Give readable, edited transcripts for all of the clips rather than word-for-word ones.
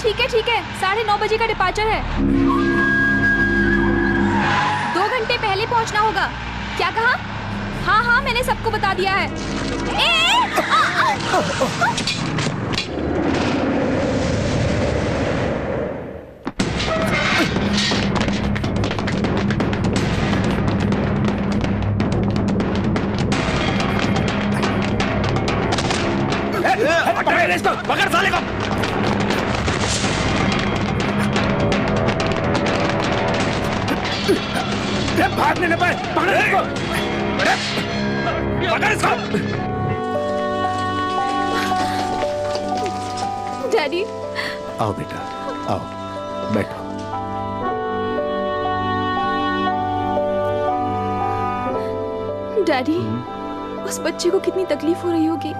ठीक है 9:30 बजे का डिपार्चर है। 2 घंटे पहले पहुंचना होगा। क्या कहा? हाँ मैंने सबको बता दिया है। पकड़ साले को। भागने न पाए। पकड़ इसको। पकड़ इसको। डैडी। आओ बेटा, आओ बैठो। डैडी, उस बच्चे को कितनी तकलीफ हो रही होगी।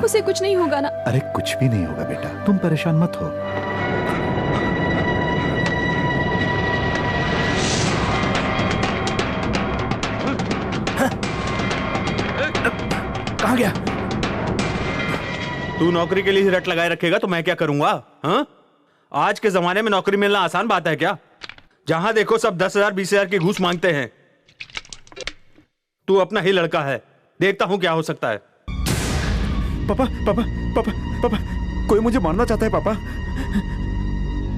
उसे कुछ नहीं होगा ना? अरे कुछ भी नहीं होगा बेटा, तुम परेशान मत हो। कहाँ गया? तू नौकरी के लिए ही रट लगाए रखेगा तो मैं क्या करूंगा? हाँ? आज के जमाने में नौकरी मिलना आसान बात है क्या? जहां देखो सब 10,000 20,000 की घूस मांगते हैं। तू अपना ही लड़का है, देखता हूं क्या हो सकता है। पापा पापा पापा पापा, कोई मुझे मारना चाहता है पापा।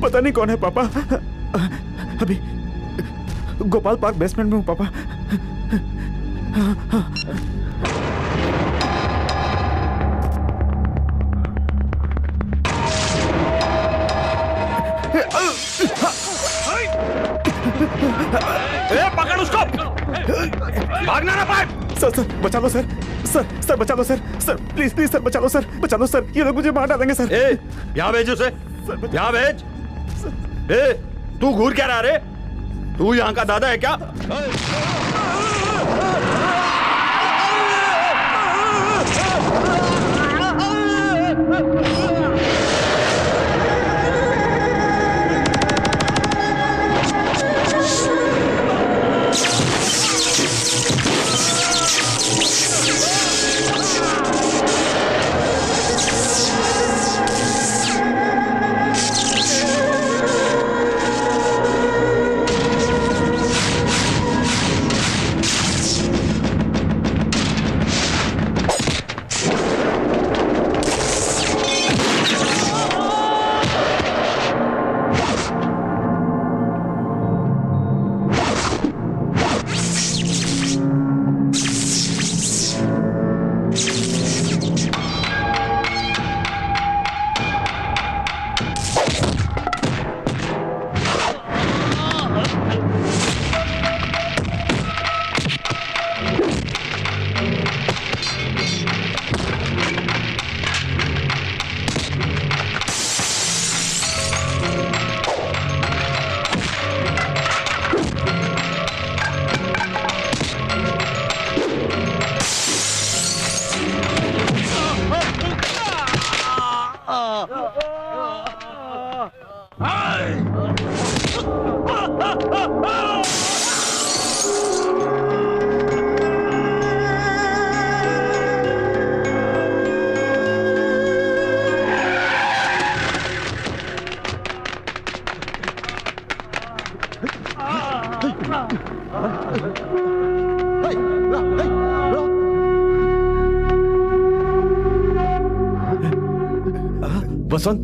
पता नहीं कौन है पापा। अभी गोपाल पार्क बेसमेंट में हूँ पापा। पकड़ उसको, भागना ना पाए। सर बचा लो सर। सर बचा लो सर। सर प्लीज सर बचा लो सर। बचा लो सर, ये लोग मुझे मार डालेंगे सर। यहाँ भेज उसे, यहाँ भेज। तू घूर क्या रहा रे? तू यहाँ का दादा है क्या? वसंत,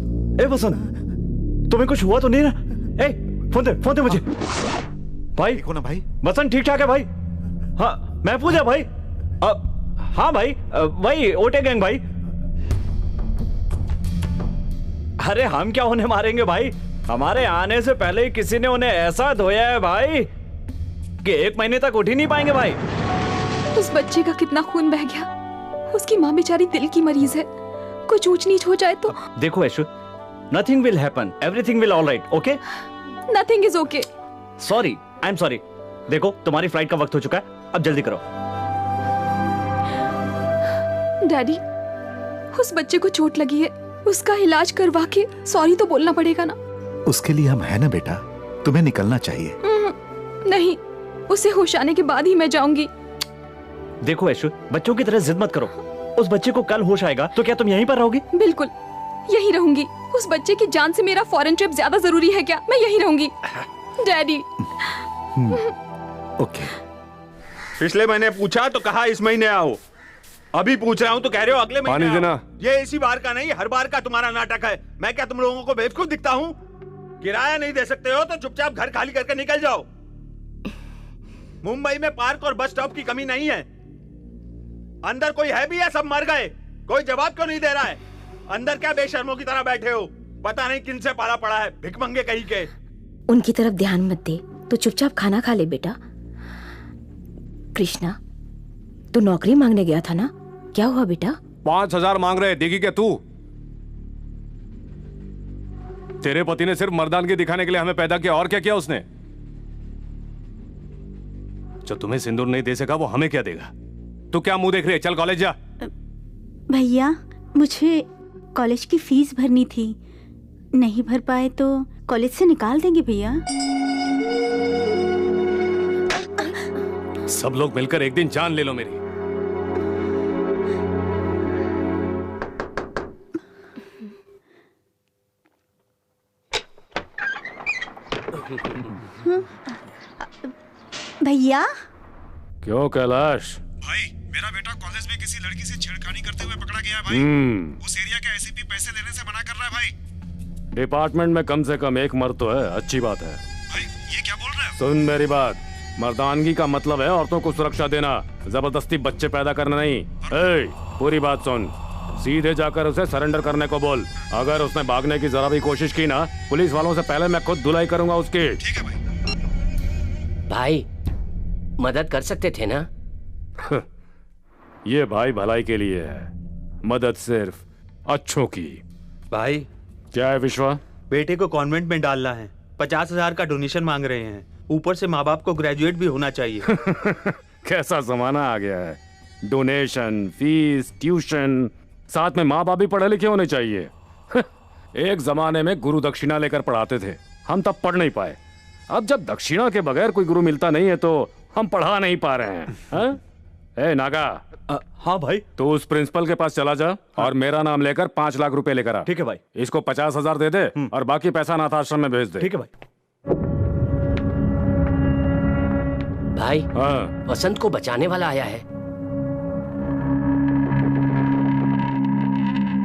वसंत, तुम्हें कुछ हुआ तो नहीं ना? फोन दे मुझे। भाई देखो ना भाई, वसंत ठीक ठाक है भाई। हाँ मैं पूछा भाई। हाँ भाई, वही ओटे गैंग भाई। अरे हम क्या उन्हें मारेंगे भाई? हमारे आने से पहले ही किसी ने उन्हें ऐसा धोया है भाई कि 1 महीने तक उठ ही नहीं पाएंगे भाई। उस बच्चे का कितना खून बह गया। उसकी माँ बेचारी दिल की मरीज है, कुछ ऊंच नीच हो जाए तो। देखो Aishu, nothing will happen, everything will alright, okay? Nothing is okay. Sorry, I am sorry. देखो तुम्हारी फ्लाइट का वक्त हो चुका है, अब जल्दी करो। डैडी, उस बच्चे को चोट लगी है, उसका इलाज करवा के सॉरी तो बोलना पड़ेगा ना? उसके लिए हम है ना बेटा, तुम्हें निकलना चाहिए। नहीं, उसे होश आने के बाद ही मैं जाऊंगी। देखो ऐशु, बच्चों की तरह जिद मत करो। उस बच्चे को कल होश आएगा तो क्या तुम यहीं पर रहोगी? बिल्कुल, यही रहूंगी। उस बच्चे की जान से मेरा फॉरेन ट्रिप ज्यादा जरूरी है क्या? मैं यही रहूंगी डैडी। ओके। पिछले महीने पूछा तो कहा इस महीने आओ, अभी पूछ रहा हूँ तो कह रहे हो अगले महीने पानी देना। आओ। ये इसी बार का नहीं, हर बार का तुम्हारा नाटक है। मैं क्या तुम लोगों को बेवकूफ दिखता हूँ? किराया नहीं दे सकते हो तो चुपचाप घर खाली करके निकल जाओ। मुंबई में पार्क और बस स्टॉप की कमी नहीं है। अंदर कोई है भी या सब मर गए? कोई जवाब क्यों नहीं दे रहा है? अंदर क्या बेशर्मों की तरह बैठे हो? पता नहीं किन से पाला पड़ा है, भिखमंगे कहीं के। उनकी तरफ ध्यान मत दे, तो चुपचाप खाना खा ले बेटा। कृष्णा, तू नौकरी मांगने गया था ना, क्या हुआ बेटा? 5,000 मांग रहे, देगी क्या तू? तेरे पति ने सिर्फ मर्दानगी दिखाने के लिए हमें पैदा किया, और क्या किया उसने? जो तुम्हें सिंदूर नहीं दे सका वो हमें क्या देगा? तू क्या मुंह देख रही है? चल कॉलेज जा। भैया, मुझे कॉलेज की फीस भरनी थी, नहीं भर पाए तो कॉलेज से निकाल देंगे भैया। सब लोग मिलकर एक दिन जान ले लो मेरी। भैया, क्यों कैलाश? भाई, मेरा बेटा कॉलेज में किसी लड़की से छेड़खानी करते हुए पकड़ा गया है भाई। उस एरिया के एसीपी पैसे लेने से मना कर रहा है भाई। डिपार्टमेंट में कम से कम एक मर्द तो है, अच्छी बात है। भाई, ये क्या बोल रहे हैं? सुन मेरी बात, मर्दानगी का मतलब है औरतों को सुरक्षा देना, जबरदस्ती बच्चे पैदा करना नहीं। पूरी बात सुन, सीधे जाकर उसे सरेंडर करने को बोल। अगर उसने भागने की जरा भी कोशिश की ना, पुलिस वालों से पहले मैं खुद धुलाई करूंगा उसकी। ठीक है भाई। भाई, मदद कर सकते थे ना? ये भाई भलाई के लिए है, मदद सिर्फ अच्छों की। भाई, क्या है विश्वा? बेटे को कॉन्वेंट में डालना है, 50,000 का डोनेशन मांग रहे हैं। ऊपर से माँ बाप को ग्रेजुएट भी होना चाहिए। कैसा जमाना आ गया है, डोनेशन, फीस, ट्यूशन, साथ में माँ बाप भी पढ़े लिखे होने चाहिए। एक जमाने में गुरु दक्षिणा लेकर पढ़ाते थे, हम तब पढ़ नहीं पाए। अब जब दक्षिणा के बगैर कोई गुरु मिलता नहीं है तो हम पढ़ा नहीं पा रहे हैं। हाँ? ए नागा, हाँ भाई। तो उस प्रिंसिपल के पास चला जा और मेरा नाम लेकर 5 लाख रुपए लेकर आ। ठीक है भाई। इसको 50,000 दे दे और बाकी पैसा अनाथाश्रम में भेज दे। ठीक है भाई। भाई, हाँ। वसंत को बचाने वाला आया है।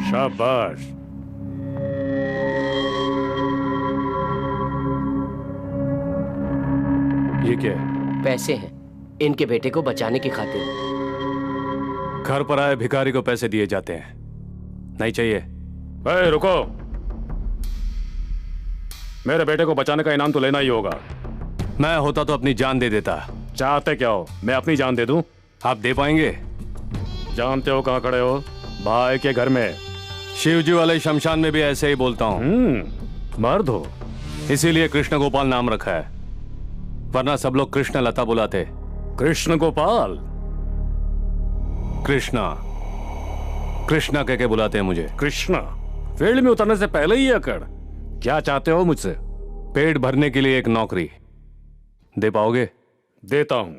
शाबाश। ये क्या है? पैसे हैं इनके बेटे को बचाने की खातिर। घर पर आए भिखारी को पैसे दिए जाते हैं, नहीं चाहिए। ए, रुको, मेरे बेटे को बचाने का इनाम तो लेना ही होगा। मैं होता तो अपनी जान दे देता। चाहते क्या हो, मैं अपनी जान दे दूं? आप दे पाएंगे? जानते हो कहां खड़े हो? भाई के घर में। शिवजी वाले शमशान में भी ऐसे ही बोलता हूं। मर्द हो, इसीलिए कृष्ण गोपाल नाम रखा है, वरना सब लोग कृष्ण लता बुलाते। कृष्ण गोपाल? कृष्णा, कृष्णा कह के बुलाते हैं मुझे। कृष्णा? फील्ड में उतरने से पहले ही अकड़। क्या चाहते हो मुझसे? पेट भरने के लिए एक नौकरी दे पाओगे? देता हूं।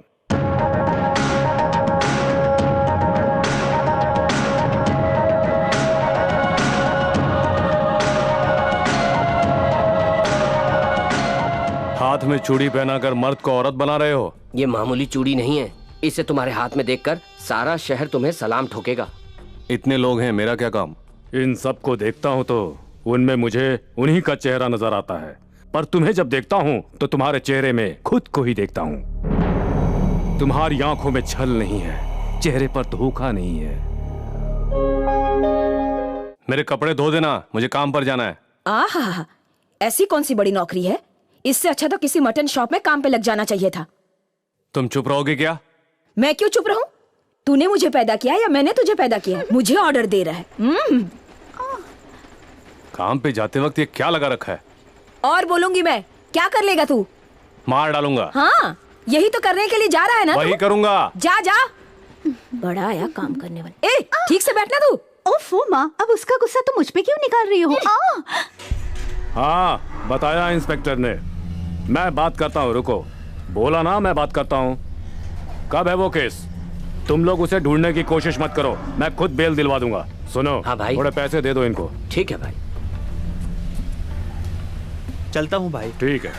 हाथ में चूड़ी पहनाकर मर्द को औरत बना रहे हो। ये मामूली चूड़ी नहीं है, इसे तुम्हारे हाथ में देखकर सारा शहर तुम्हें सलाम ठोकेगा। इतने लोग हैं, मेरा क्या काम? इन सब को देखता हूं तो उनमें मुझे उन्हीं का चेहरा नजर आता है, पर तुम्हें जब देखता हूं तो तुम्हारे चेहरे में खुद को ही देखता हूं। तुम्हारी आंखों में छल नहीं है, चेहरे पर धोखा नहीं है। मेरे कपड़े धो देना, मुझे काम पर जाना है। आहा, ऐसी कौन सी बड़ी नौकरी है? इससे अच्छा तो किसी मटन शॉप में काम पे लग जाना चाहिए था। तुम चुप रहोगे क्या? मैं क्यों चुप रहूं? तूने मुझे पैदा किया या मैंने तुझे पैदा किया? मुझे ऑर्डर दे रहा है। काम पे जाते वक्त ये क्या लगा रखा है? और बोलूंगी मैं, क्या कर लेगा तू? मार डालूंगा। हाँ, यही तो करने के लिए जा रहा है ना? वही करूंगा। जा जा, बड़ा आया काम करने वाले। ए, ठीक से बैठना तू। ओफो माँ, अब उसका गुस्सा तो मुझ पे क्यों निकाल रही हो? हाँ, बताया इंस्पेक्टर ने। मैं बात करता हूँ, रुको। बोला ना मैं बात करता हूँ। कब है वो केस? तुम लोग उसे ढूंढने की कोशिश मत करो, मैं खुद बेल दिलवा दूंगा। सुनो, हाँ भाई। थोड़े पैसे दे दो इनको। ठीक है भाई। चलता हूँ भाई। ठीक है।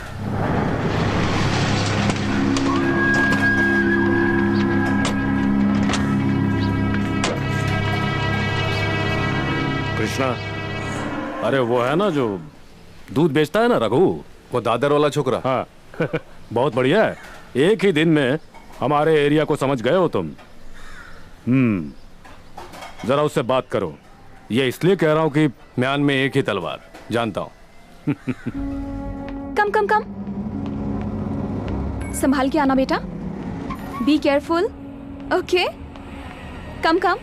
कृष्णा, अरे वो है ना जो दूध बेचता है ना, रघु, वो दादर वाला छोकरा। हाँ बहुत बढ़िया है। एक ही दिन में हमारे एरिया को समझ गए हो तुम। जरा उससे बात करो। ये इसलिए कह रहा हूं कि म्यान में एक ही तलवार, जानता हूं। कम कम कम, संभाल के आना बेटा, बी केयरफुल। ओके, कम कम।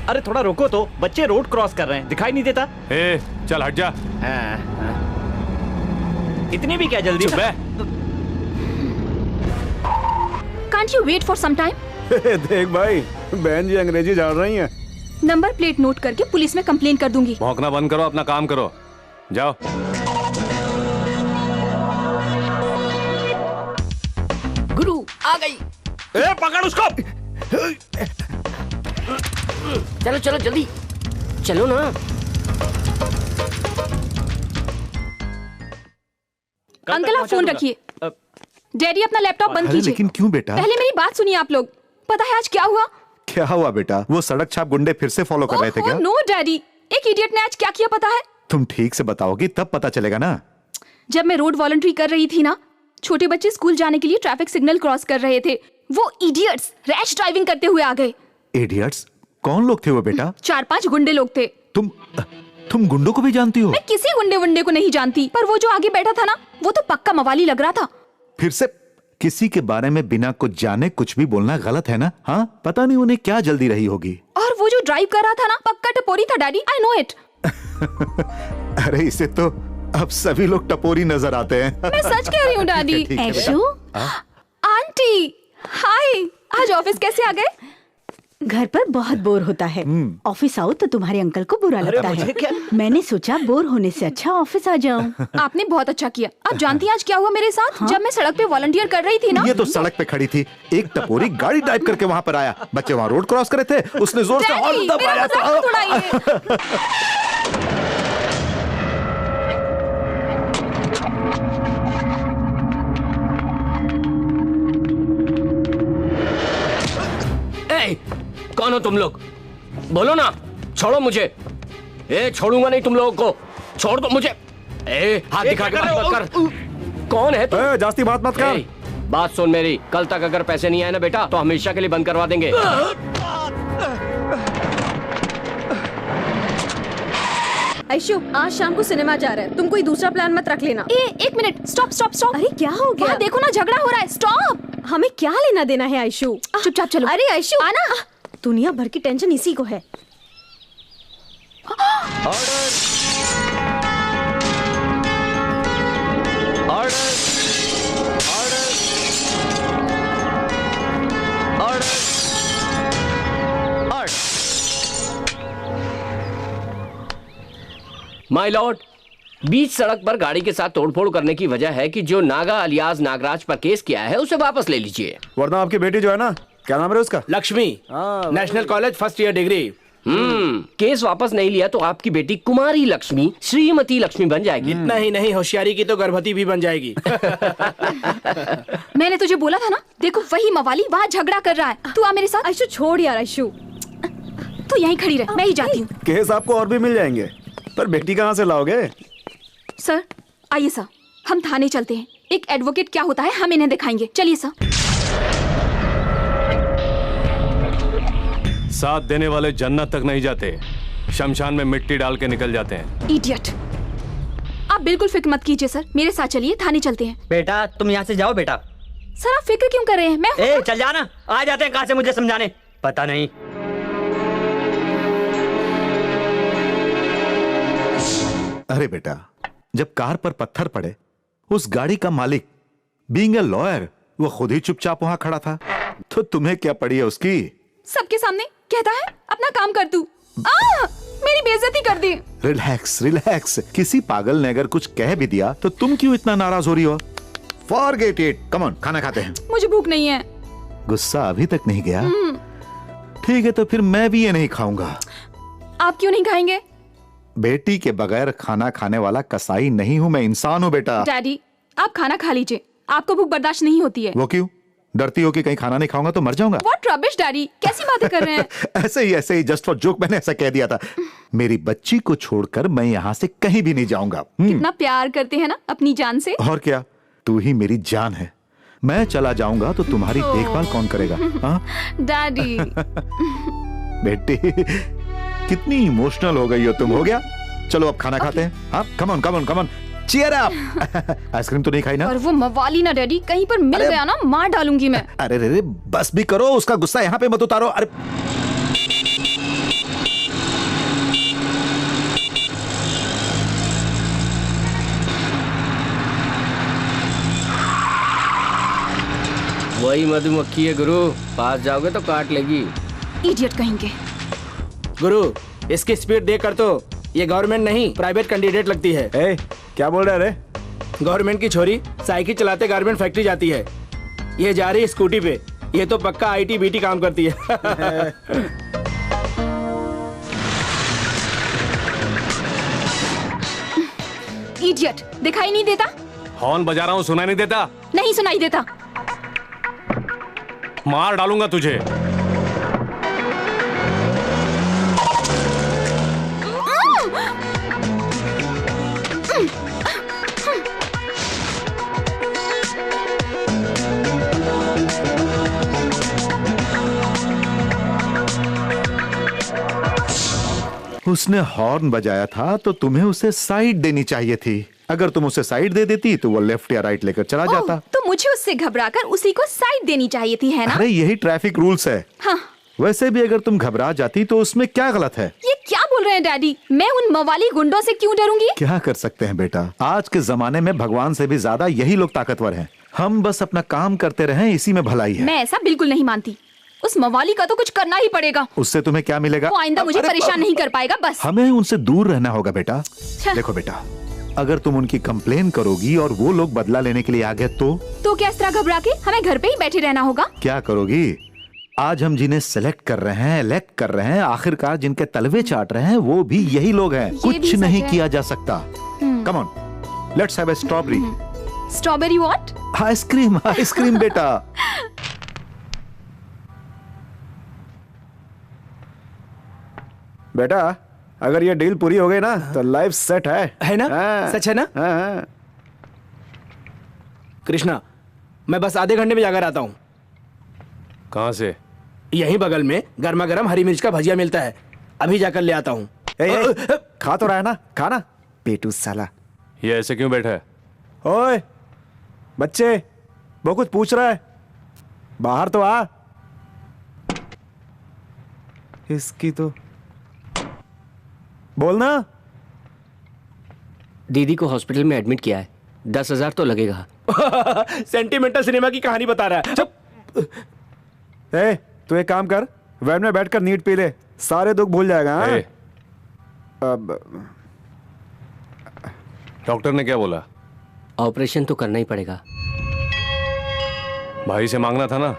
अरे थोड़ा रोको तो, बच्चे रोड क्रॉस कर रहे हैं, दिखाई नहीं देता? ए, चल हट जा। इतनी भी क्या जल्दी? चुप है। Can't you wait for some time? देख भाई, बहन जी अंग्रेजी जान रही हैं। नंबर प्लेट नोट करके पुलिस में कंप्लेन कर दूंगी। भौंकना बंद करो, अपना काम करो, जाओ। गुरु आ गई। ए, पकड़ उसको। चलो चलो जल्दी चलो ना। अंकल आप फोन रखिए। डैडी अपना लैपटॉप बंद अरे कीजिए। लेकिन क्यों बेटा? पहले मेरी बात सुनिए आप लोग। पता है आज क्या हुआ? क्या हुआ बेटा? वो सड़क छाप गुंडे फिर से फॉलो कर रहे थे क्या? नो डैडी, एक इडियट ने आज क्या किया पता है? तुम ठीक से बताओगी तब पता चलेगा ना। जब मैं रोड वॉलंटरी कर रही थी ना, छोटे बच्चे स्कूल जाने के लिए ट्रैफिक सिग्नल क्रॉस कर रहे थे। वो इडियट्स रैश ड्राइविंग करते हुए आ गए। इडियट्स? कौन लोग थे वो बेटा? 4-5 गुंडे लोग थे। तुम गुंडों को भी जानती हो? मैं किसी गुंडे को नहीं जानती, पर वो जो आगे बैठा था ना, वो तो पक्का मवाली लग रहा था। फिर से किसी के बारे में बिना कुछ जाने कुछ भी बोलना गलत है ना? हाँ, पता नहीं उन्हें क्या जल्दी रही होगी। और वो जो ड्राइव कर रहा था ना, पक्का टपोरी था डैडी, आई नो इट। अरे इसे तो अब सभी लोग टपोरी नजर आते हैं। मैं सच कह रही हूँ डैडी। ठीक है बेटा। ऐशु, आंटी हाय, आज ऑफिस कैसे आ गए? घर पर बहुत बोर होता है। ऑफिस आओ तो तुम्हारे अंकल को बुरा लगता है। मैंने सोचा बोर होने से अच्छा ऑफिस आ जाऊं। आपने बहुत अच्छा किया। आप जानती हैं आज क्या हुआ मेरे साथ? जब मैं सड़क पे वॉलंटियर कर रही थी ना, ये तो सड़क पे खड़ी थी, एक टपोरी गाड़ी ड्राइव करके वहाँ पर आया। बच्चे वहाँ रोड क्रॉस कर रहे थे, उसने जोर से हॉर्न डैडी, मेरा दबाया मजाक मत उड़ाइए। ए, कौन हो तुम लोग? बोलो ना, छोड़ो मुझे। ए, छोड़ूंगा नहीं तुम लोगों को, छोड़ दो मुझे। ए, हाथ दिखा के बात मत कर। कौन है तुम? जास्ती बात मत कर। ए, बात सुन मेरी, कल तक अगर पैसे नहीं आए ना बेटा, तो हमेशा के लिए बंद करवा देंगे। आयशु, आज शाम को सिनेमा जा रहा है, तुम कोई दूसरा प्लान मत रख लेना। एक मिनट, स्टॉप स्टॉप स्टॉप। अरे क्या हो गया? वहाँ देखो ना, झगड़ा हो रहा है। स्टॉप। हमें क्या लेना देना है आयशु? चुपचाप चलो। अरे आयशु आना। दुनिया भर की टेंशन इसी को है। माय लॉर्ड, बीच सड़क पर गाड़ी के साथ तोड़फोड़ करने की वजह है कि जो नागा अलियास नागराज पर केस किया है उसे वापस ले लीजिए। वरना आपकी बेटी जो है ना, क्या नाम है उसका? Lakshmi, national college first year degree. Case वापस नहीं लिया तो आपकी बेटी कुमारी लक्ष्मी श्रीमती लक्ष्मी बन जाएगी। इतना ही नहीं, होशियारी की तो गर्भवती भी बन जाएगी। मैंने तुझे बोला था ना, देखो वही मवाली वहाँ झगड़ा कर रहा है। तू आ मेरे साथ। आयशु छोड़ यार आयशु। तू यहीं खड़ी रह, मैं ही जाती हूँ। केस आपको और भी मिल जाएंगे, पर बेटी कहाँ से लाओगे? सर आइए सर, हम थाने चलते हैं। एक एडवोकेट क्या होता है हम इन्हें दिखाएंगे। चलिए सर। साथ देने वाले जन्नत तक नहीं जाते, शमशान में मिट्टी डाल के निकल जाते हैं। इडियट। आप बिल्कुल फिक्र मत कीजिए सर, मेरे साथ चलिए, थाने चलते हैं। बेटा तुम यहाँ से जाओ बेटा। सर आप फिक्र क्यों कर रहे हैं? मैं हूं। ए चल जाना, आ जाते हैं कहाँ से मुझे समझाने, पता नहीं। अरे बेटा, जब कार पर पत्थर पड़े, उस गाड़ी का मालिक बीइंग अ लॉयर वो खुद ही चुपचाप वहां खड़ा था, तो तुम्हें क्या पड़ी है उसकी? सबके सामने कहता है अपना काम कर तू। मेरी बेइज्जती कर दी। रिलैक्स रिलैक्स, किसी पागल ने अगर कुछ कह भी दिया तो तुम क्यों इतना नाराज हो रही हो? फॉरगेट इट, कम ऑन, खाना खाते हैं। मुझे भूख नहीं है। गुस्सा अभी तक नहीं गया? ठीक है, तो फिर मैं भी ये नहीं खाऊंगा। आप क्यों नहीं खाएंगे? बेटी के बगैर खाना खाने वाला कसाई नहीं हूं मैं, इंसान हूं बेटा। डैडी, आप खाना खा लीजिए, आपको भूख बर्दाश्त नहीं होती है। वो क्यों? डरती हो कि कहीं खाना नहीं खाऊंगा तो मर जाऊंगा? व्हाट रबिश डैडी, कैसी बातें कर रहे हैं? ऐसे ही जस्ट फॉर जोक मैंने ऐसा कह दिया था। मेरी बच्ची को छोड़कर मैं यहाँ से कहीं भी नहीं जाऊंगा। कितना प्यार करते हैं ना अपनी जान से। और क्या, तू ही मेरी जान है। मैं चला जाऊंगा तो तुम्हारी देखभाल कौन करेगा? हाँ डैडी। बेटी, कितनी इमोशनल हो गई हो तुम। हो गया, चलो अब खाना खाते हैं। हाँ, come on come on come on, cheer up. Ice cream तो नहीं खाई ना? और वो मवाली ना डैडी, कहीं पर मिल गया ना मार डालूंगी मैं। अरे रे, बस भी करो, उसका गुस्सा यहाँ पे मत उतारो। अरे वही मधुमक्खी है गुरु, पास जाओगे तो काट लेगी। इडियट कहेंगे। गुरु, इसकी स्पीड देख कर तो ये गवर्नमेंट नहीं प्राइवेट कैंडिडेट लगती है। ए, क्या बोल रहा है रे? गवर्नमेंट की छोरी साइकिल चलाते गारमेंट फैक्ट्री जाती है, ये जा रही है स्कूटी पे। ये तो पक्का IT BT काम करती है। इडियट, दिखाई नहीं देता? हॉर्न बजा रहा हूँ, सुनाई नहीं देता? नहीं सुनाई देता। मार डालूंगा तुझे। उसने हॉर्न बजाया था तो तुम्हें उसे साइड देनी चाहिए थी। अगर तुम उसे साइड दे देती तो वो लेफ्ट या राइट लेकर चला जाता। तो मुझे उससे घबराकर उसी को साइड देनी चाहिए थी, है ना? अरे यही ट्रैफिक रूल्स है। हाँ। वैसे भी अगर तुम घबरा जाती तो उसमें क्या गलत है? ये क्या बोल रहे हैं डैडी? मैं उन मवाली गुंडों से क्यों डरूंगी? क्या कर सकते हैं बेटा, आज के जमाने में भगवान से भी ज्यादा यही लोग ताकतवर हैं। हम बस अपना काम करते रहें, इसी में भलाई है। मैं ऐसा बिल्कुल नहीं मानती। उस मवाली का तो कुछ करना ही पड़ेगा। उससे तुम्हें क्या मिलेगा? वो आइंदा मुझे परेशान नहीं कर पाएगा, बस। हमें उनसे दूर रहना होगा बेटा। देखो बेटा, अगर तुम उनकी कंप्लेन करोगी और वो लोग बदला लेने के लिए आ गए तो क्या इस तरह घबरा के हमें घर पे ही बैठे रहना होगा? क्या करोगी? आज हम जिन्हें सेलेक्ट कर रहे हैं, इलेक्ट कर रहे हैं, आखिरकार जिनके तलवे चाट रहे हैं, वो भी यही लोग हैं। कुछ नहीं किया जा सकता। Come on, let's have a strawberry. Strawberry what? Ice cream, ice cream बेटा। बेटा, अगर ये डील पूरी हो गई ना तो लाइफ सेट है ना? हाँ। सच है ना? हाँ। कृष्णा, मैं बस आधे घंटे में जाकर आता हूँ। कहाँ से? यहीं बगल में गर्मा गर्म हरी मिर्च का भजिया मिलता है, अभी जाकर ले आता हूँ। खा तो रहा है ना, खाना पेटू साला। ये ऐसे क्यों बैठा है? ओए बच्चे, वो कुछ पूछ रहा है, बाहर तो आ। इसकी तो बोलना। दीदी को हॉस्पिटल में एडमिट किया है, 10,000 तो लगेगा। सेंटिमेंटल सिनेमा की कहानी बता रहा है। चुप। ए, तू एक काम कर, वैन में बैठकर नीट पी ले, सारे दुख भूल जाएगा। हाँ? ए, अब डॉक्टर ने क्या बोला? ऑपरेशन तो करना ही पड़ेगा। भाई से मांगना था ना।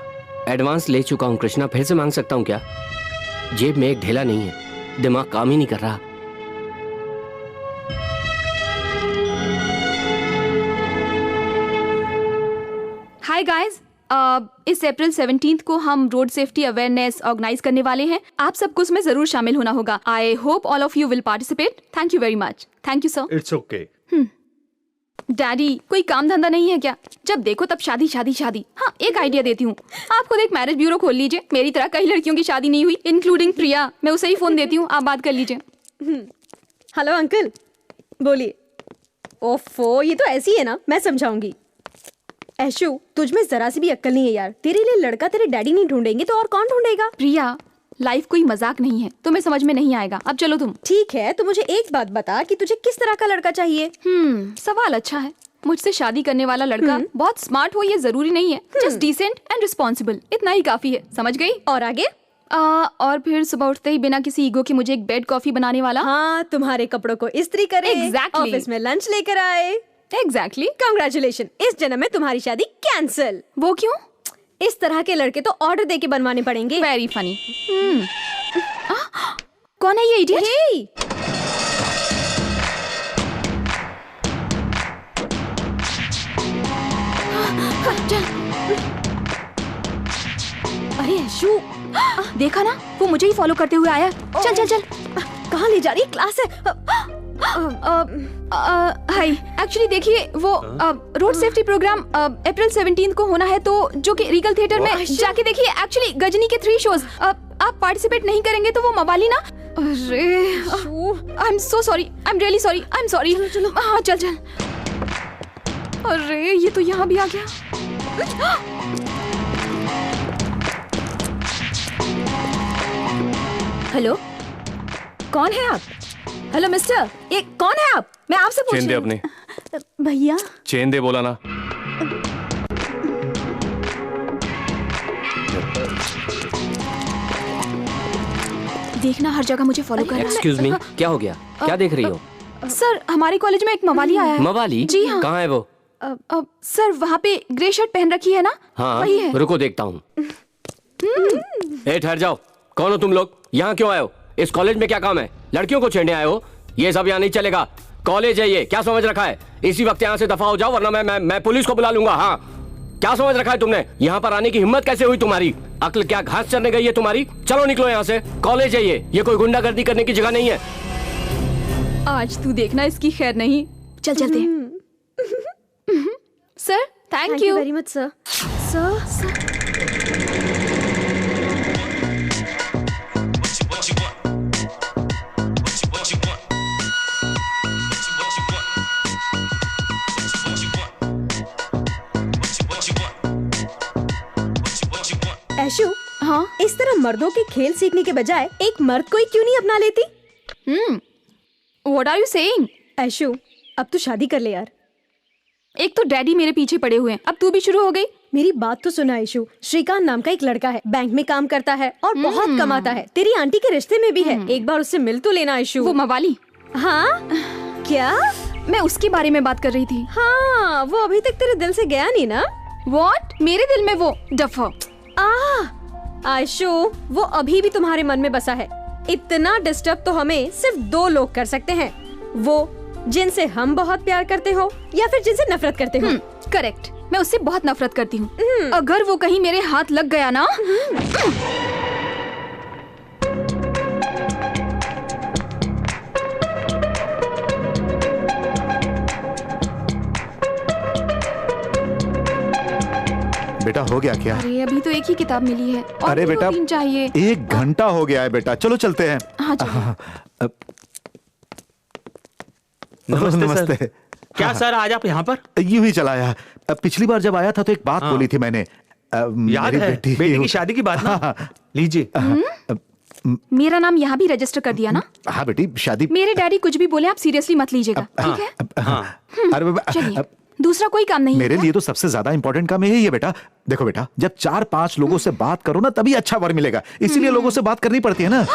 एडवांस ले चुका हूँ कृष्णा, फिर से मांग सकता हूँ क्या? जेब में एक ढेला नहीं है, दिमाग काम ही नहीं कर रहा। हाय गाइस, इस अप्रैल 17 को हम रोड सेफ्टी अवेयरनेस ऑर्गेनाइज करने वाले हैं। आप सबको उसमें जरूर शामिल होना होगा। I hope all of you will participate. Thank you very much. Thank you sir. It's okay. Daddy, कोई काम धंधा नहीं है क्या? जब देखो तब शादी शादी शादी। हाँ, एक आइडिया देती हूँ, आप खुद एक मैरिज ब्यूरो खोल लीजिए। मेरी तरह कई लड़कियों की शादी नहीं हुई, इंक्लूडिंग प्रिया। मैं उसे ही फोन देती हूँ, आप बात कर लीजिए। हेलो अंकल, बोलिए। ओफो, ये तो ऐसी है ना, मैं समझाऊंगी। ऐशु, तुझ में जरा सी भी अक्ल नहीं है यार। तेरे लिए लड़का तेरे डैडी नहीं ढूंढेंगे तो और कौन ढूंढेगा? प्रिया, लाइफ कोई मजाक नहीं है, तुम्हें समझ में नहीं आएगा। अब चलो तुम। ठीक है, तो मुझे एक बात बता कि तुझे किस तरह का लड़का चाहिए? सवाल अच्छा है। मुझसे शादी करने वाला लड़का बहुत स्मार्ट हो ये जरूरी नहीं है, जस्ट डिसेंट एंड रिस्पॉन्सिबल, इतना ही काफी है। समझ गई? और आगे? और फिर सुबह उठते ही बिना किसी ईगो के मुझे एक बेड कॉफी बनाने वाला। हाँ, तुम्हारे कपड़ों को इस्त्री करे, Exactly. ऑफिस में लंच लेकर आए। एग्जैक्टली। कांग्रेचुलेशन, इस जन्म में तुम्हारी शादी कैंसिल। वो क्यों? इस तरह के लड़के तो ऑर्डर देके बनवाने पड़ेंगे। Very funny. कौन है ये इडियट? हे, अरे यशु, देखा ना, वो मुझे ही फॉलो करते हुए आया। चल चल चल। कहाँ ले जा रही है? क्लास है। हाय, एक्चुअली देखिए वो रोड सेफ्टी प्रोग्राम अप्रैल 17 को होना है, तो जो कि रीगल थिएटर में जाके देखिए। एक्चुअली गजनी के 3 शोज। आप पार्टिसिपेट नहीं करेंगे तो वो मवाली ना। अरे आई am so sorry, I am really sorry, I am sorry. चलो हाँ चल चल। अरे ये तो यहाँ भी आ गया। हेलो, कौन है आप? हेलो मिस्टर, ये कौन है आप? मैं आपसे पूछ चेन दे रही हूँ। अपनी भैया चेन दे, बोला ना। देखना हर जगह मुझे फॉलो कर रहा है। एक्सक्यूज मी, क्या हो गया? क्या देख रही हो? सर हमारे कॉलेज में एक मवाली आया है। मवाली? जी हाँ। कहाँ है वो? सर वहाँ पे ग्रे शर्ट पहन रखी है ना, हाँ, वही है। रुको देखता हूँ। ए ठहर जाओ, कौन हो तुम लोग? यहाँ क्यों आए हो? इस कॉलेज में क्या काम है? लड़कियों को छेड़ने आए हो? ये सब यहाँ नहीं चलेगा। कॉलेज है ये, क्या समझ रखा है? इसी वक्त यहाँ से दफा हो जाओ, वरना मैं पुलिस को बुला लूंगा। हाँ, क्या समझ रखा है तुमने? यहाँ पर आने की हिम्मत कैसे हुई तुम्हारी? अक्ल क्या घास चरने गई है तुम्हारी? चलो निकलो यहाँ से। कॉलेज है ये कोई गुंडागर्दी करने की जगह नहीं है। आज तू देखना इसकी खैर नहीं। चल चलते। Sir thank you very much sir. Aishu, हाँ इस तरह मर्दों के खेल सीखने के बजाय एक मर्द को ही क्यों नहीं अपना लेती? What are you saying? Aishu, अब तू शादी कर ले यार। एक तो डैडी मेरे पीछे पड़े हुए हैं, अब तू भी शुरू हो गई। मेरी बात तो सुना ऐशु, श्रीकांत नाम का एक लड़का है, बैंक में काम करता है और बहुत कमाता है, तेरी आंटी के रिश्ते में भी है। एक बार उससे मिल तो लेना ऐशु। वो मवाली? हाँ क्या? मैं उसके बारे में बात कर रही थी। हाँ, वो अभी तक तेरे दिल से गया नहीं ना? व्हाट? मेरे दिल में वो डफर? आयशु, वो अभी भी तुम्हारे मन में बसा है। इतना डिस्टर्ब तो हमें सिर्फ 2 लोग कर सकते हैं, वो जिनसे हम बहुत प्यार करते हो या फिर जिनसे नफरत करते हो। करेक्ट, मैं उससे बहुत नफरत करती हूँ। अगर वो कहीं मेरे हाथ लग गया ना। बेटा हो गया क्या? अरे अभी तो एक ही किताब मिली है और अरे बेटा 3 चाहिए। 1 घंटा हो गया है बेटा, चलो चलते हैं। हाँ चलो। नमस्ते सर। क्या सर आज आप यहाँ पर? यूं ही चला आया। पिछली बार जब आया था तो एक बात बोली थी मैंने। याद है? बेटी की शादी की बात ना? लीजिए। मेरा नाम यहाँ भी रजिस्टर कर दिया ना? हाँ बेटी, शादी। मेरे डैडी कुछ भी बोले आप सीरियसली मत लीजिएगा, ठीक है? अरे चलिए, दूसरा कोई काम नहीं मेरे है लिए तो सबसे ज्यादा इंपॉर्टेंट काम यही है बेटा। देखो बेटा, जब 4-5 लोगों से बात करो ना तभी अच्छा वर मिलेगा, इसीलिए लोगों से बात करनी पड़ती है ना।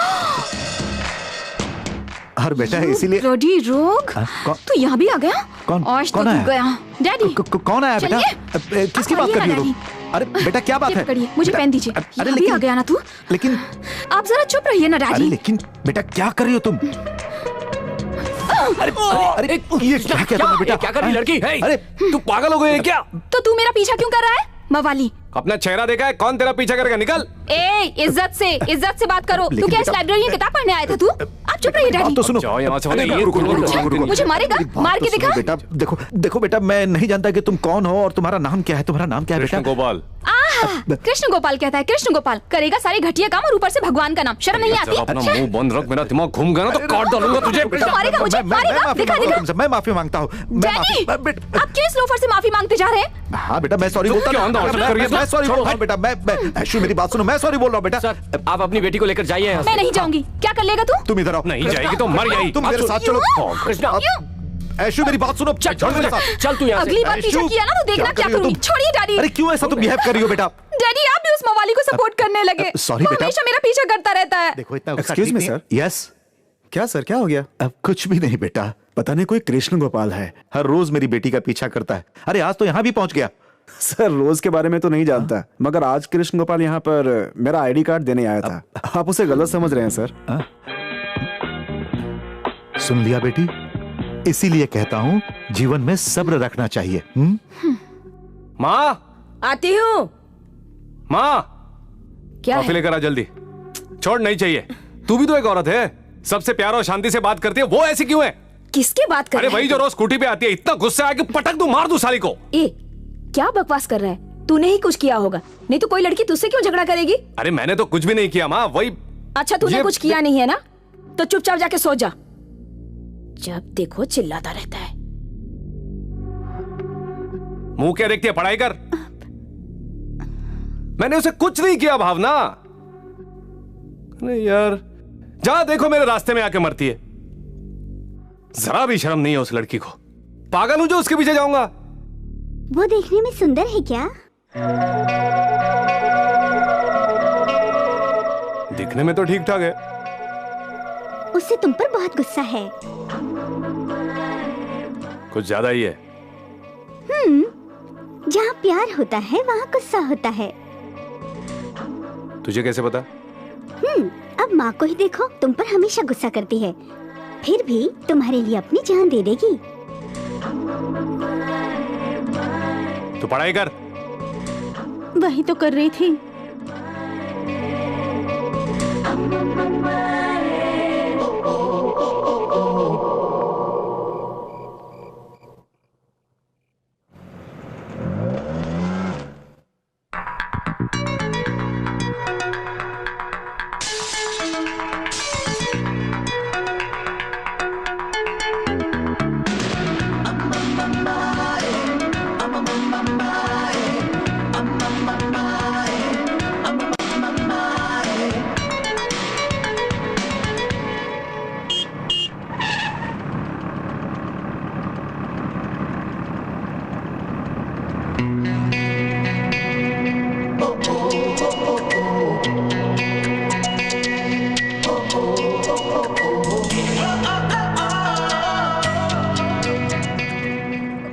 और बेटा इसीलिए रोडी रोग, तू यहाँ भी आ गया? कौन? आज कौन तो आया? तू गया। डैडी कौन आया बेटा? किसकी बात कर रही हो तुम? अरे बेटा क्या बात है? पकड़िए, मुझे पेन दीजिए। अरे यहाँ भी आ गया ना तू? लेकिन आप जरा चुप रहिए ना अरे डैडी। लेकिन बेटा क्या कर रही हो तुम? अरे ये क्या कर रही बेटा? क्या कर रही लड़की? अरे तू पागल हो गई है क्या? तो तू मेरा पीछा क्यों कर रहा है मवाली? अपना चेहरा देखा है? कौन तेरा पीछा करेगा? निकल। ए इज्जत से बात करो। तू क्या इस लाइब्रेरी में किताब पढ़ने आया था तू? आप चुप रहिए डैडी। तो सुनो, जाओ यहाँ से। मुझे मारेगा? मार के दिखा। बेटा देखो बेटा, मैं नहीं जानता कि तुम कौन हो और तुम्हारा नाम क्या है। तुम्हारा नाम क्या है बेटा? कृष्ण गोपाल। कृष्ण गोपाल कहता है। कृष्ण गोपाल करेगा सारे घटिया काम और ऊपर से भगवान का नाम। शर्म नहीं आती? अपना मुंह बंद रख, मेरा दिमाग घूम गया ना तो काट डालूंगा तुझे। तो मारेगा मुझे, मारेगा। दिखा दिखा। मैं माफी मांगता हूँ। डैडी, आप क्यों इस लोफर से माफी मांगते जा रहे हैं? हाँ बेटा मैं सॉरी बोलता हूँ। मैं सॉरी बोल रहा हूँ बेटा। मैं ऐशु मेरी बात सुनो, मैं सॉरी बोल रहा हूँ बेटा। सर आप अपनी बेटी को लेकर जाइए यहाँ से। मैं नहीं जाऊंगी। क्या कर लेगा तू? तुम इधर आओ। नहीं जाएगी तो मर जाएगी। तुम मेरे साथ चलो। कृष्णा, ऐशु मेरी बात सुनो। चल तू यहाँ से। अगली बार पीछा किया ना तो देखना क्या करूंगी। छोड़िए डैडी। अरे क्यों ऐसा तुम बिहेव कर रही हो बेटा? डैडी आप भी उस मवाली को सपोर्ट करने लगे। सॉरी वो बेटा। हमेशा मेरा पीछा करता रहता है। देखो इतना Excuse me, sir. यस क्या सर, क्या हो गया? अब कुछ भी नहीं बेटा, पता नहीं कोई कृष्ण गोपाल है। हर रोज मेरी बेटी का पीछा करता है। अरे आज तो यहाँ भी पहुंच गया। सर रोज के बारे में तो नहीं जानता, मगर आज कृष्ण गोपाल यहाँ पर मेरा आईडी कार्ड देने आया था। आप उसे गलत समझ रहे हैं सर। सुन लिया बेटी, इसीलिए कहता हूँ जीवन में सब्र रखना चाहिए। माँ आती हूँ। माँ क्या कॉफी है? लेकर आ जल्दी। छोड़, नहीं चाहिए। तू भी तो एक औरत है, सबसे प्यार और शांति से बात करती है, वो ऐसी क्यों है? किसकी बात कर अरे रहा वही है जो तू? रोज स्कूटी पे आती है, इतना गुस्सा है कि पटक दूं, मार दूं साली को। ए, क्या बकवास कर रहा है? तूने ही कुछ किया होगा, नहीं तो कोई लड़की तुझसे क्यों झगड़ा करेगी? अरे मैंने तो कुछ भी नहीं किया माँ, वही। अच्छा तूने ये- कुछ किया नहीं है ना, तो चुपचाप जाके सो जा। जब देखो चिल्लाता रहता है। मुंह क्या देखती है, पढ़ाई कर। मैंने उसे कुछ नहीं किया भावना। अरे यार, जहां देखो मेरे रास्ते में आके मरती है। जरा भी शर्म नहीं है उस लड़की को। पागल हूं जो उसके पीछे जाऊंगा। वो देखने में सुंदर है क्या? दिखने में तो ठीक ठाक है। उससे तुम पर बहुत गुस्सा है। कुछ ज्यादा ही है। जहाँ प्यार होता है वहाँ गुस्सा होता है। तुझे कैसे पता? अब माँ को ही देखो, तुम पर हमेशा गुस्सा करती है, फिर भी तुम्हारे लिए अपनी जान दे देगी। तू पढ़ाई कर। वही तो कर रही थी।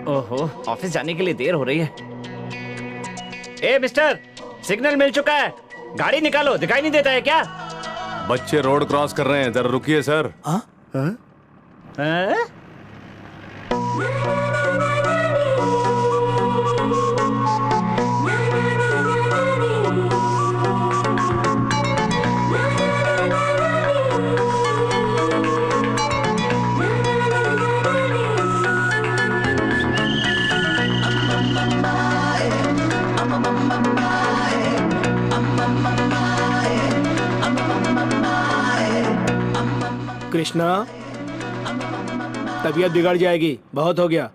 ओहो, ऑफिस जाने के लिए देर हो रही है। ए मिस्टर, सिग्नल मिल चुका है, गाड़ी निकालो। दिखाई नहीं देता है क्या? बच्चे रोड क्रॉस कर रहे हैं, जरा रुकिए सर। हैं? कृष्णा, तबीयत बिगड़ जाएगी, बहुत हो गया,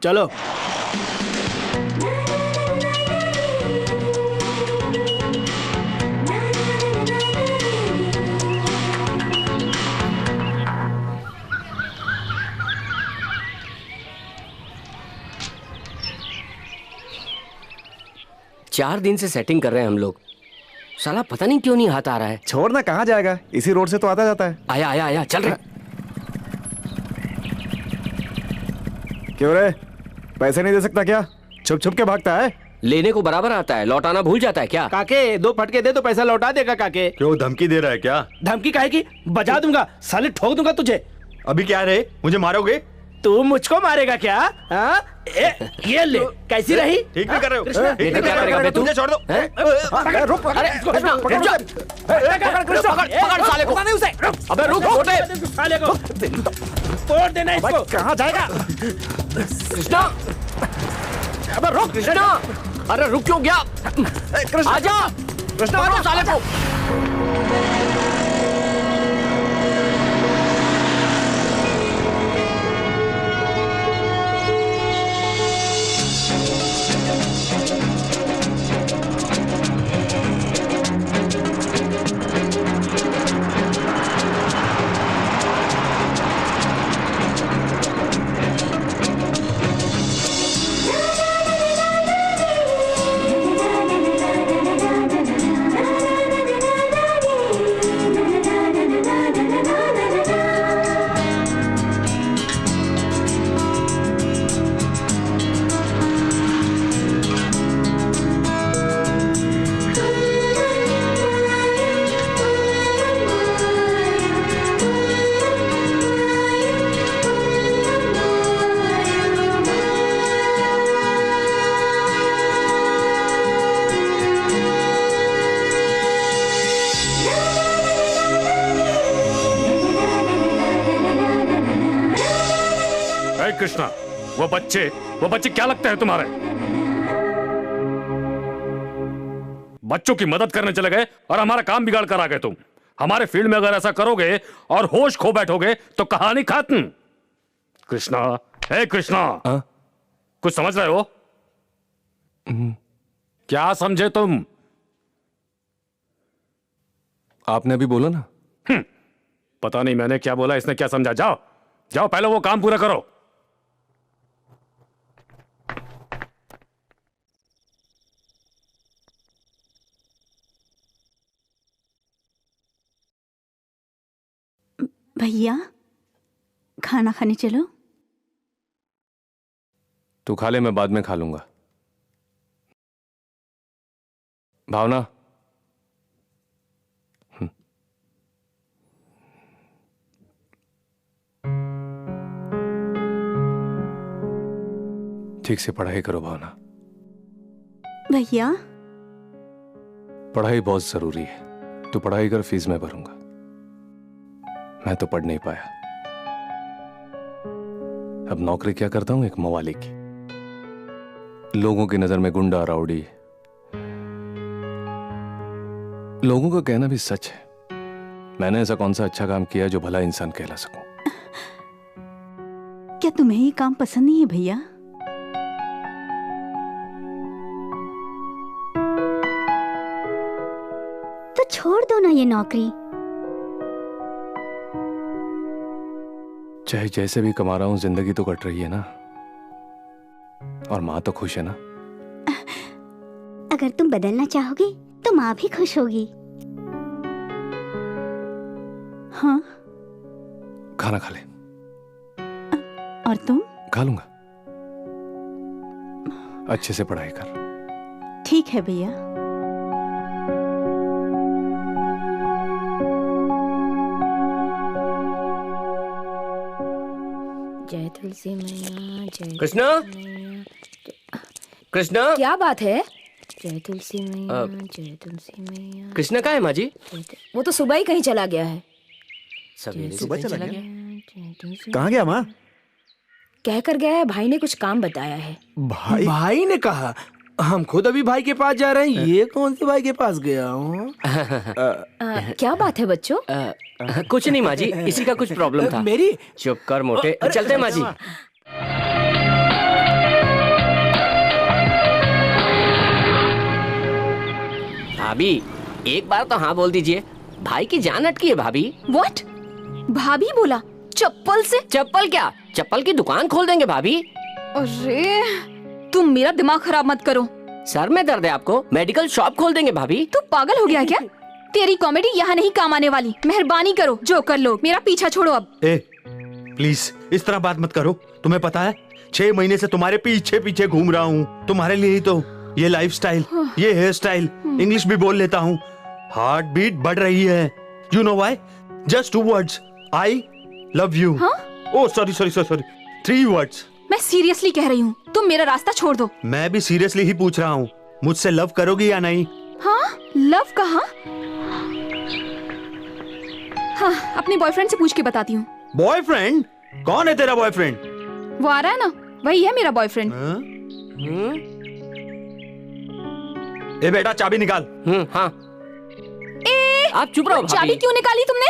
चलो। चार दिन से सेटिंग कर रहे हैं हम लोग, साला पता नहीं क्यों नहीं हाथ आ रहा है। छोड़ना कहाँ जाएगा, इसी रोड से तो आता जाता है। आया आया आया, चल रहे। क्यों रे, पैसे नहीं दे सकता क्या? छुप छुप के भागता है। लेने को बराबर आता है, लौटाना भूल जाता है क्या? काके, 2 फटके दे तो पैसा लौटा देगा काके। क्यों धमकी दे रहा है क्या? धमकी काहे की? बजा दूंगा साले, ठोक दूंगा तुझे। अभी क्या रे, मुझे मारोगे? तू मुझको मारेगा क्या? हाँ? ये ले, कैसी रही? ठीक नहीं कर रहे हो। कृष्णा, ठीक नहीं कर रहे हो। मुझे छोड़ दो। अरे रुक, अरे कृष्णा, रुक जा। पकड़ साले को। अबे रुक छोटे साले को तोड़ देना इसको। कहाँ जाएगा? कृष्णा, अबे रुक कृष्णा। अरे रुक क्यों गया? आजा कृष्णा, आजा साले को। कृष्णा, वो बच्चे क्या लगते हैं तुम्हारे? बच्चों की मदद करने चले गए और हमारा काम बिगाड़ कर आ गए तुम। हमारे फील्ड में अगर ऐसा करोगे और होश खो बैठोगे तो कहानी खत्म। कृष्णा, हे कृष्णा, कुछ समझ रहे हो? क्या समझे तुम? आपने अभी बोला ना। पता नहीं मैंने क्या बोला, इसने क्या समझा। जाओ जाओ, पहले वो काम पूरा करो। भैया खाना खाने चलो। तू खा ले, मैं बाद में खा लूंगा। भावना, ठीक से पढ़ाई करो भावना। भैया पढ़ाई बहुत जरूरी है। तू पढ़ाई कर, फीस मैं भरूंगा। मैं तो पढ़ नहीं पाया। अब नौकरी क्या करता हूं, एक मवाली की। लोगों की नजर में गुंडा राउडी। लोगों का कहना भी सच है। मैंने ऐसा कौन सा अच्छा काम किया जो भला इंसान कहला सकूं? क्या तुम्हें ये काम पसंद नहीं है भैया? तो छोड़ दो ना ये नौकरी। चाहे जैसे भी कमा रहा हूं, जिंदगी तो कट रही है ना। और माँ तो खुश है ना। अगर तुम बदलना चाहोगे तो माँ भी खुश होगी। हाँ। खाना खा ले। और तुम? खा लूंगा। अच्छे से पढ़ाई कर। ठीक है भैया। जय तुलसी मैया, जय कृष्णा, कृष्णा, क्या बात है? जय तुलसी मैया, जय तुलसी मैया। कृष्णा कहाँ है माँ जी? वो तो सुबह ही कहीं चला गया है। सुबह चला गया? कहाँ गया माँ? कह कर गया है, भाई ने कुछ काम बताया है। भाई ने कहा? हम खुद अभी भाई के पास जा रहे हैं। ये कौन से भाई के पास गया हूँ? क्या बात है बच्चों? कुछ नहीं माँ जी, इसी का कुछ प्रॉब्लम था। मेरी? चुप कर मोटे। चलते हैं माँ जी। भाभी, एक बार तो हाँ बोल दीजिए। भाई की जान अटकी है भाभी। What? भाभी बोला? चप्पल से? चप्पल क्या, चप्पल की दुकान खोल देंगे भाभी। अरे तुम मेरा दिमाग खराब मत करो। सर में दर्द है आपको? मेडिकल शॉप खोल देंगे भाभी। तू पागल हो गया क्या? तेरी कॉमेडी यहाँ नहीं काम आने वाली। मेहरबानी करो, जो कर लो, मेरा पीछा छोड़ो अब। प्लीज इस तरह बात मत करो। तुम्हें पता है 6 महीने से तुम्हारे पीछे पीछे घूम रहा हूँ। तुम्हारे लिए ही तो ये लाइफस्टाइल, ये हेयर स्टाइल, इंग्लिश भी बोल लेता हूँ। हार्ट बीट बढ़ रही है। You know why? Just 2 words, I love you. Oh sorry 3 words। मैं सीरियसली कह रही हूँ, तुम मेरा रास्ता छोड़ दो। मैं भी सीरियसली ही पूछ रहा हूँ, मुझसे लव करोगी या नहीं? हाँ, लव कहाँ? हाँ, अपने बॉयफ्रेंड से पूछ के बताती हूँ। बॉयफ्रेंड? कौन है तेरा बॉयफ्रेंड? वो आ रहा है ना, वही है मेरा बॉयफ्रेंड। ए बेटा, चाबी निकाल। हाँ। आप चुप रहो। चाबी क्यों निकाली तुमने?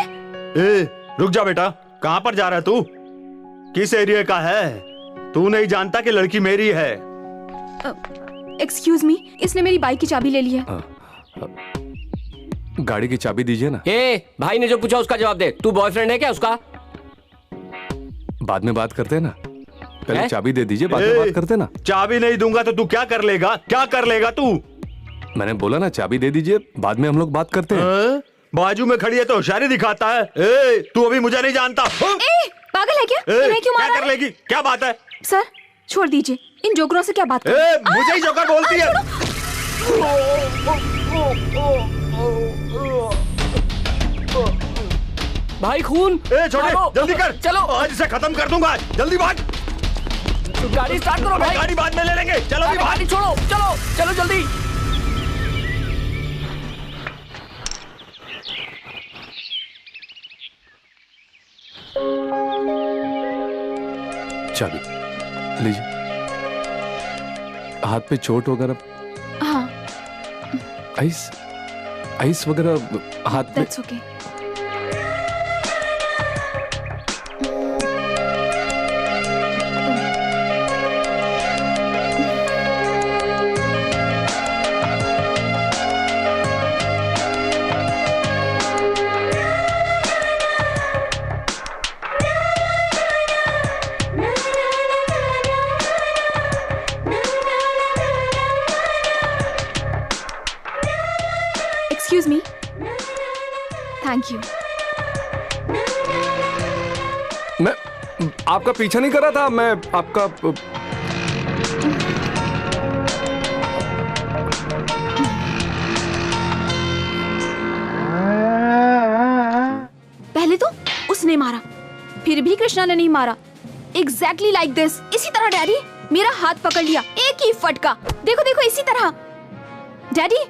ए, रुक जा बेटा। कहाँ पर जा रहा है तू? किस एरिया का है? तू नहीं जानता कि लड़की मेरी है। एक्सक्यूज मी, इसने मेरी बाइक की चाबी ले ली है। गाड़ी की चाबी दीजिए ना। भाई ने जो पूछा उसका जवाब दे। तू बॉयफ्रेंड है क्या उसका? बाद में बात करते हैं ना। पहले चाबी दे दीजिए, बाद में बात करते हैं ना। चाबी नहीं दूंगा तो तू क्या कर लेगा? क्या कर लेगा तू? मैंने बोला ना, चाबी दे दीजिए, बाद में हम लोग बात करते हैं। बाजू में खड़ी है तो होशियारी दिखाता है। तू अभी मुझे नहीं जानता। पागल है क्या? इन्हें क्यों मारा? क्या कर लेगी? क्या बात है? सर छोड़ दीजिए, इन जोकरों से क्या बात करूं? मुझे ही जोकर बोलती है। भाई खून। छोड़े, जल्दी कर। चलो, आज इसे खत्म कर दूंगा। जल्दी भाग। गाड़ी स्टार्ट करो भाई। गाड़ी बाद में ले लेंगे। चलो गाड़ी छोड़ो। चलो चलो जल्दी। चाबी। लीजिए। हाथ पे चोट वगैरह? हाँ। आइस आइस वगैरह हाथ पे? That's okay. Excuse me. Thank you. मैं आपका पीछा नहीं कर रहा था, मैं आपका पहले तो उसने मारा, फिर भी कृष्णा ने नहीं मारा। Exactly like this. इसी तरह डैडी मेरा हाथ पकड़ लिया, एक ही फटका। देखो देखो इसी तरह। डैडी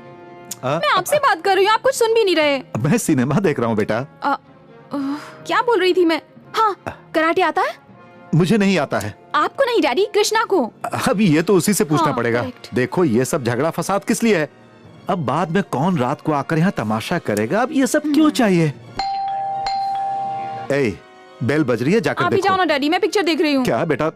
मैं आपसे बात कर रही हूँ, आप कुछ सुन भी नहीं रहे। मैं सिनेमा देख रहा हूँ बेटा। क्या बोल रही थी मैं? हाँ, कराटे आता है? मुझे नहीं आता है। आपको नहीं डैडी, कृष्णा को। अब ये तो उसी से पूछना हाँ, पड़ेगा। correct. देखो ये सब झगड़ा फसाद किस लिए है? अब बाद में कौन रात को आकर यहाँ तमाशा करेगा? अब ये सब क्यों चाहिए? ए, बेल बज रही है, जाकर आप ही देखो। जाओ ना डैडी, मैं पिक्चर देख रही हूँ। क्या बेटा,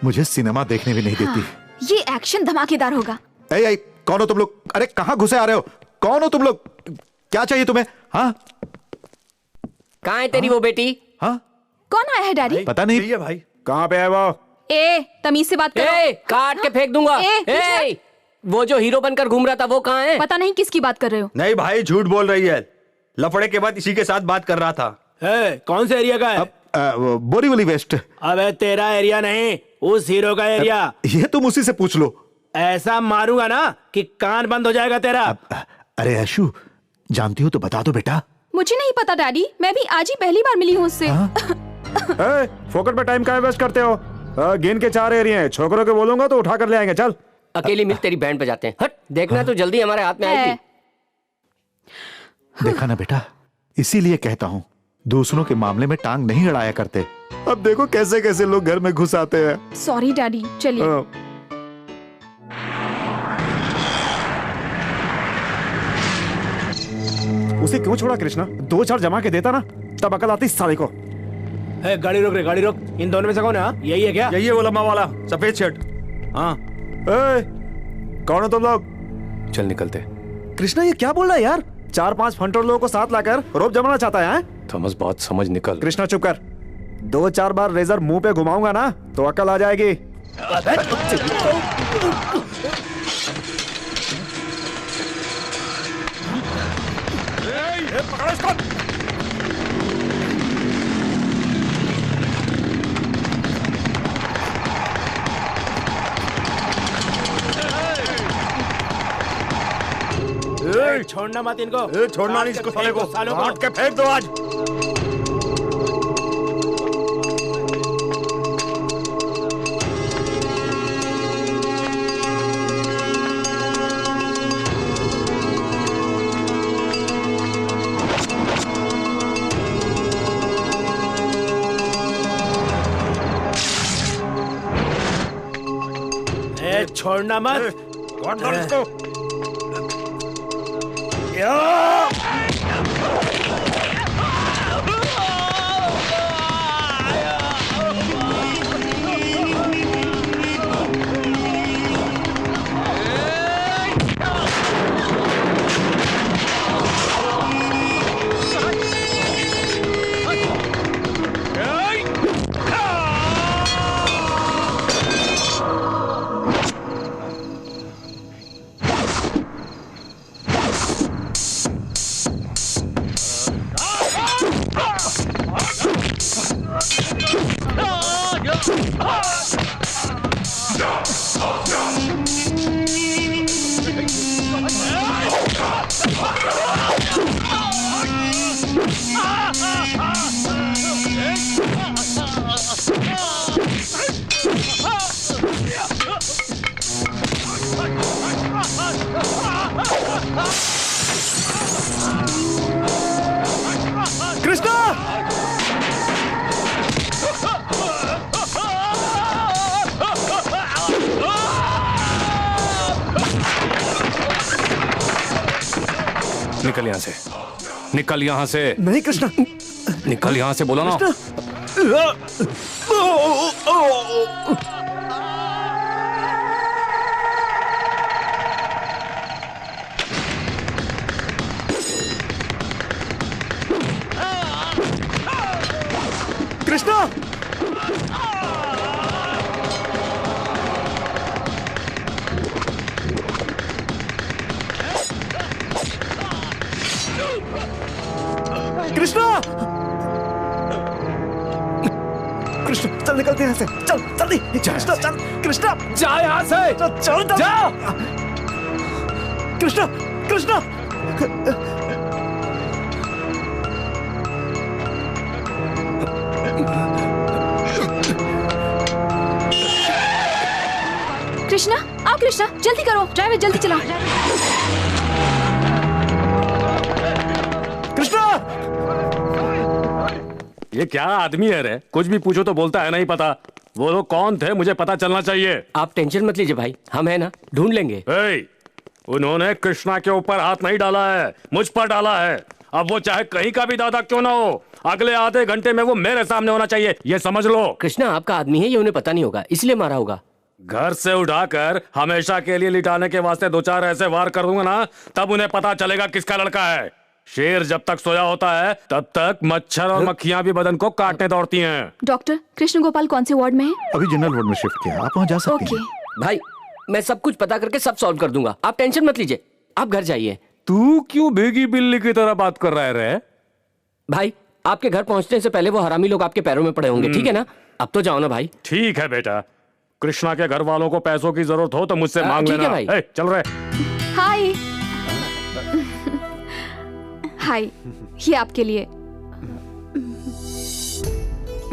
मुझे सिनेमा देखने भी नहीं देती। ये एक्शन धमाकेदार होगा। ए, कौन हो तुम लोग? अरे कहाँ घुसे आ रहे हो? कौन हो तुम लोग? क्या चाहिए तुम्हें? हाँ, कहाँ है तेरी वो बेटी? हाँ, कौन आया है डैडी? पता नहीं है भाई। कहाँ पे है वो? ए, तमीज से बात करो। ए, काट के फेंक दूंगा। ए, वो जो हीरो बनकर घूम रहा था वो कहाँ है? पता नहीं किसकी बात कर रहे हो। नहीं भाई, झूठ बोल रही है। लफड़े के बाद इसी के साथ बात कर रहा था। कौन से एरिया का है? बोरीवली वेस्ट। अबे तेरा एरिया नहीं, उस हीरो का एरिया। ये तुम उसी से पूछ लो। ऐसा मारूंगा ना कि कान बंद हो जाएगा तेरा। अरे ऐशु, जानती हो तो बता दो बेटा। मुझे नहीं पता डैडी, मैं भी आज ही पहली बार मिली हूँ उससे। फोकट पे टाइम काहे वेस्ट करते हो? गिन के 4 एरिया हैं, छोकरों के बोलूंगा तो उठा कर ले आएंगे। चल अकेली मिल तेरी बैंड बजाते हैं। हट, देखना तो जल्दी हमारे हाथ में आएगी। देखा ना बेटा, इसीलिए कहता हूँ दूसरों के मामले में टांग नहीं अड़ाया करते। अब देखो कैसे कैसे लोग घर में घुस आते हैं। सॉरी डैडी, चलिए। उसे क्यों छोड़ा कृष्णा? 2-4 जमा के देता ना, तब अकल आती साले को। गाड़ी रोक रे, गाड़ी रोक। इन दोनों में से कौन है? यही है क्या? यही है वो लंबा वाला सफेद शर्ट। हाँ। कौन हो तुम लोग? चल निकलते। कृष्णा ये क्या बोल रहा है यार? 4-5 फंटोर लोगों को साथ लाकर रोप जमाना चाहता है? थॉमस बहुत समझ निकल। कृष्णा चुप कर। 2-4 बार रेजर मुंह पे घुमाऊंगा ना तो अकल आ जाएगी। पकड़ो इसको। छोड़ना मत इनको। छोड़ना नहीं इसको, साले को काट के फेंक दो आज। छोड़ना मत। कौन था इसको? निकल यहाँ से, निकल यहाँ से। नहीं कृष्णा, निकल यहाँ से, बोलो ना। कृष्णा, कृष्णा, कृष्णा चल निकलते हैं यहाँ से, चल जल्दी। कृष्णा चल, कृष्णा जा यहाँ से, चल जा। कृष्णा, कृष्णा कृष्णा, आओ कृष्णा, जल्दी करो, ड्राइवर जल्दी चलाओ। कृष्णा, ये क्या आदमी है रे? कुछ भी पूछो तो बोलता है नहीं पता। वो लोग कौन थे मुझे पता चलना चाहिए। आप टेंशन मत लीजिए भाई, हम है ना, ढूंढ लेंगे। उन्होंने कृष्णा के ऊपर हाथ नहीं डाला है, मुझ पर डाला है। अब वो चाहे कहीं का भी दादा क्यों ना हो, अगले आधे घंटे में वो मेरे सामने होना चाहिए, ये समझ लो। कृष्णा आपका आदमी है, ये उन्हें पता नहीं होगा, इसलिए मारा होगा। घर से उठाकर हमेशा के लिए लिटाने के वास्ते 2-4 ऐसे वार कर दूंगा ना, तब उन्हें पता चलेगा किसका लड़का है। शेर जब तक सोया होता है तब तक मच्छर और मक्खियां भी बदन को काटने दौड़ती हैं। डॉक्टर, कृष्ण गोपाल कौन से वार्ड में है? अभी जनरल वार्ड में शिफ्ट किया, आप वहाँ जा सकती हैं। भाई मैं सब कुछ पता करके सब सॉल्व कर दूंगा, आप टेंशन मत लीजिए, आप घर जाइए। तू क्यों भीगी बिल्ली की तरह बात कर रहा है रे? भाई आपके घर पहुंचने से पहले वो हरामी लोग आपके पैरों में पड़े होंगे, ठीक है ना? अब तो जाओ ना भाई। ठीक है बेटा, कृष्णा के घर वालों को पैसों की जरूरत हो तो मुझसे मांग ठीक लेना। है भाई। चल रहे। हाय। हाय, ये आपके लिए।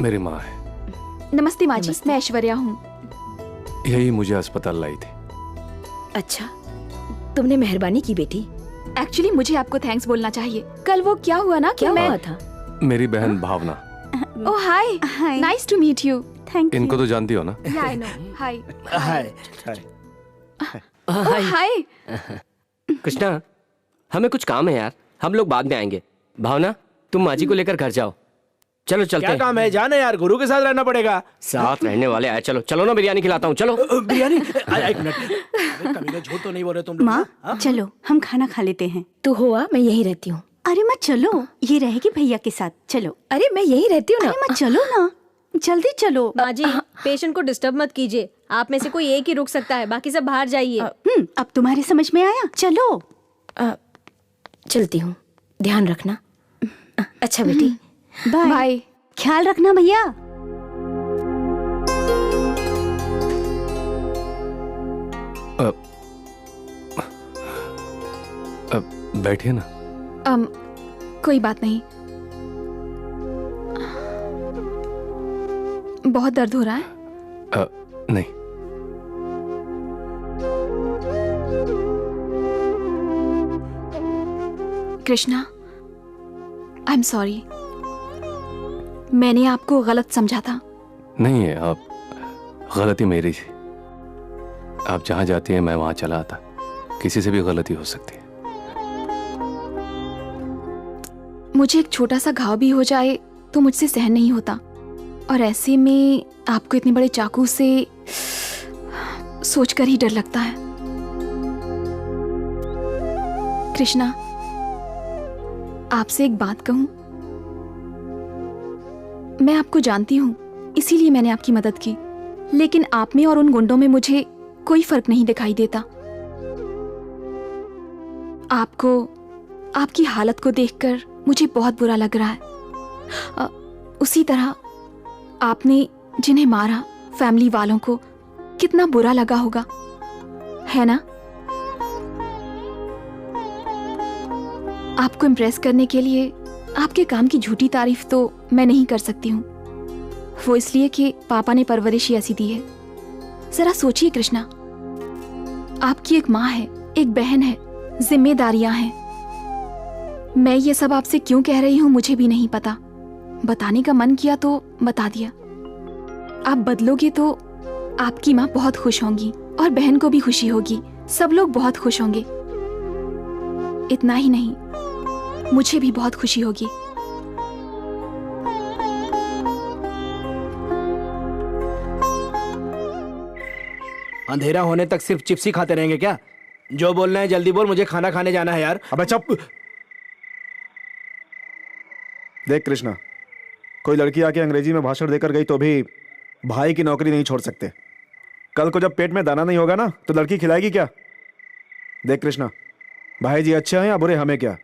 मेरी माँ है। नमस्ते माँ जी, मैं ऐश्वर्या हूँ। यही मुझे अस्पताल लाई थी। अच्छा, तुमने मेहरबानी की बेटी। एक्चुअली मुझे आपको थैंक्स बोलना चाहिए। कल वो क्या हुआ ना, क्या मैं... हुआ था? मेरी बहन Bhavna. Oh hi, nice to meet you. Thank you. इनको तो जानती हो ना? I know. हाय हाय हाय। कृष्णा हमें कुछ काम है यार, हम लोग बाद में आएंगे। भावना तुम माँ जी को लेकर घर जाओ। चलो चलते क्या हैं। काम है? जाना यार, गुरु के साथ रहना पड़ेगा। साथ रहने वाले आए, चलो चलो ना, बिरयानी खिलाता हूँ, चलो। बिरयानी? एक मिनट, कभी का झूठ तो नहीं बोल रहे तुम लोग? माँ चलो हम खाना खा लेते हैं। तू हुआ, मैं यहीं रहती हूँ। अरे माँ चलो, ये रहेगी भैया के साथ, चलो। अरे मैं यहीं रहती हूँ ना। अरे माँ चलो ना, जल्दी चलो। माँ जी, पेशेंट को डिस्टर्ब मत कीजिए, आप में से कोई एक ही रुक सकता है, बाकी सब बाहर जाइए। अब तुम्हारे समझ में आया, चलो। चलती हूँ, ध्यान रखना। अच्छा बेटी, बाय बाय, ख्याल रखना भैया। बैठिए ना। कोई बात नहीं, बहुत दर्द हो रहा है? नहीं। कृष्णा, आई एम सॉरी, मैंने आपको गलत समझा था। नहीं है, आप गलती मेरी थी। आप जहां जाती हैं मैं वहां चला आता, किसी से भी गलती हो सकती है। मुझे एक छोटा सा घाव भी हो जाए तो मुझसे सहन नहीं होता, और ऐसे में आपको इतने बड़े चाकू से सोचकर ही डर लगता है। कृष्णा, आपसे एक बात कहूं? मैं आपको जानती हूं, इसीलिए मैंने आपकी मदद की, लेकिन आप में और उन गुंडों में मुझे कोई फर्क नहीं दिखाई देता। आपको, आपकी हालत को देखकर मुझे बहुत बुरा लग रहा है। उसी तरह आपने जिन्हें मारा, फैमिली वालों को कितना बुरा लगा होगा, है ना? आपको इम्प्रेस करने के लिए आपके काम की झूठी तारीफ तो मैं नहीं कर सकती हूँ, वो इसलिए कि पापा ने परवरिश ही ऐसी दी है। जरा सोचिए कृष्णा, आपकी एक माँ है, एक बहन है, जिम्मेदारियां हैं। मैं ये सब आपसे क्यों कह रही हूँ मुझे भी नहीं पता, बताने का मन किया तो बता दिया। आप बदलोगे तो आपकी माँ बहुत खुश होंगी और बहन को भी खुशी होगी, सब लोग बहुत खुश होंगे। इतना ही नहीं, मुझे भी बहुत खुशी होगी। अंधेरा होने तक सिर्फ चिप्स ही खाते रहेंगे क्या? जो बोलना है जल्दी बोल, मुझे खाना खाने जाना है यार। अबे चुप। देख कृष्णा, कोई लड़की आके अंग्रेजी में भाषण देकर गई तो भी भाई की नौकरी नहीं छोड़ सकते। कल को जब पेट में दाना नहीं होगा ना तो लड़की खिलाएगी क्या? देख कृष्णा, भाई जी अच्छे हैं या बुरे हमें क्या,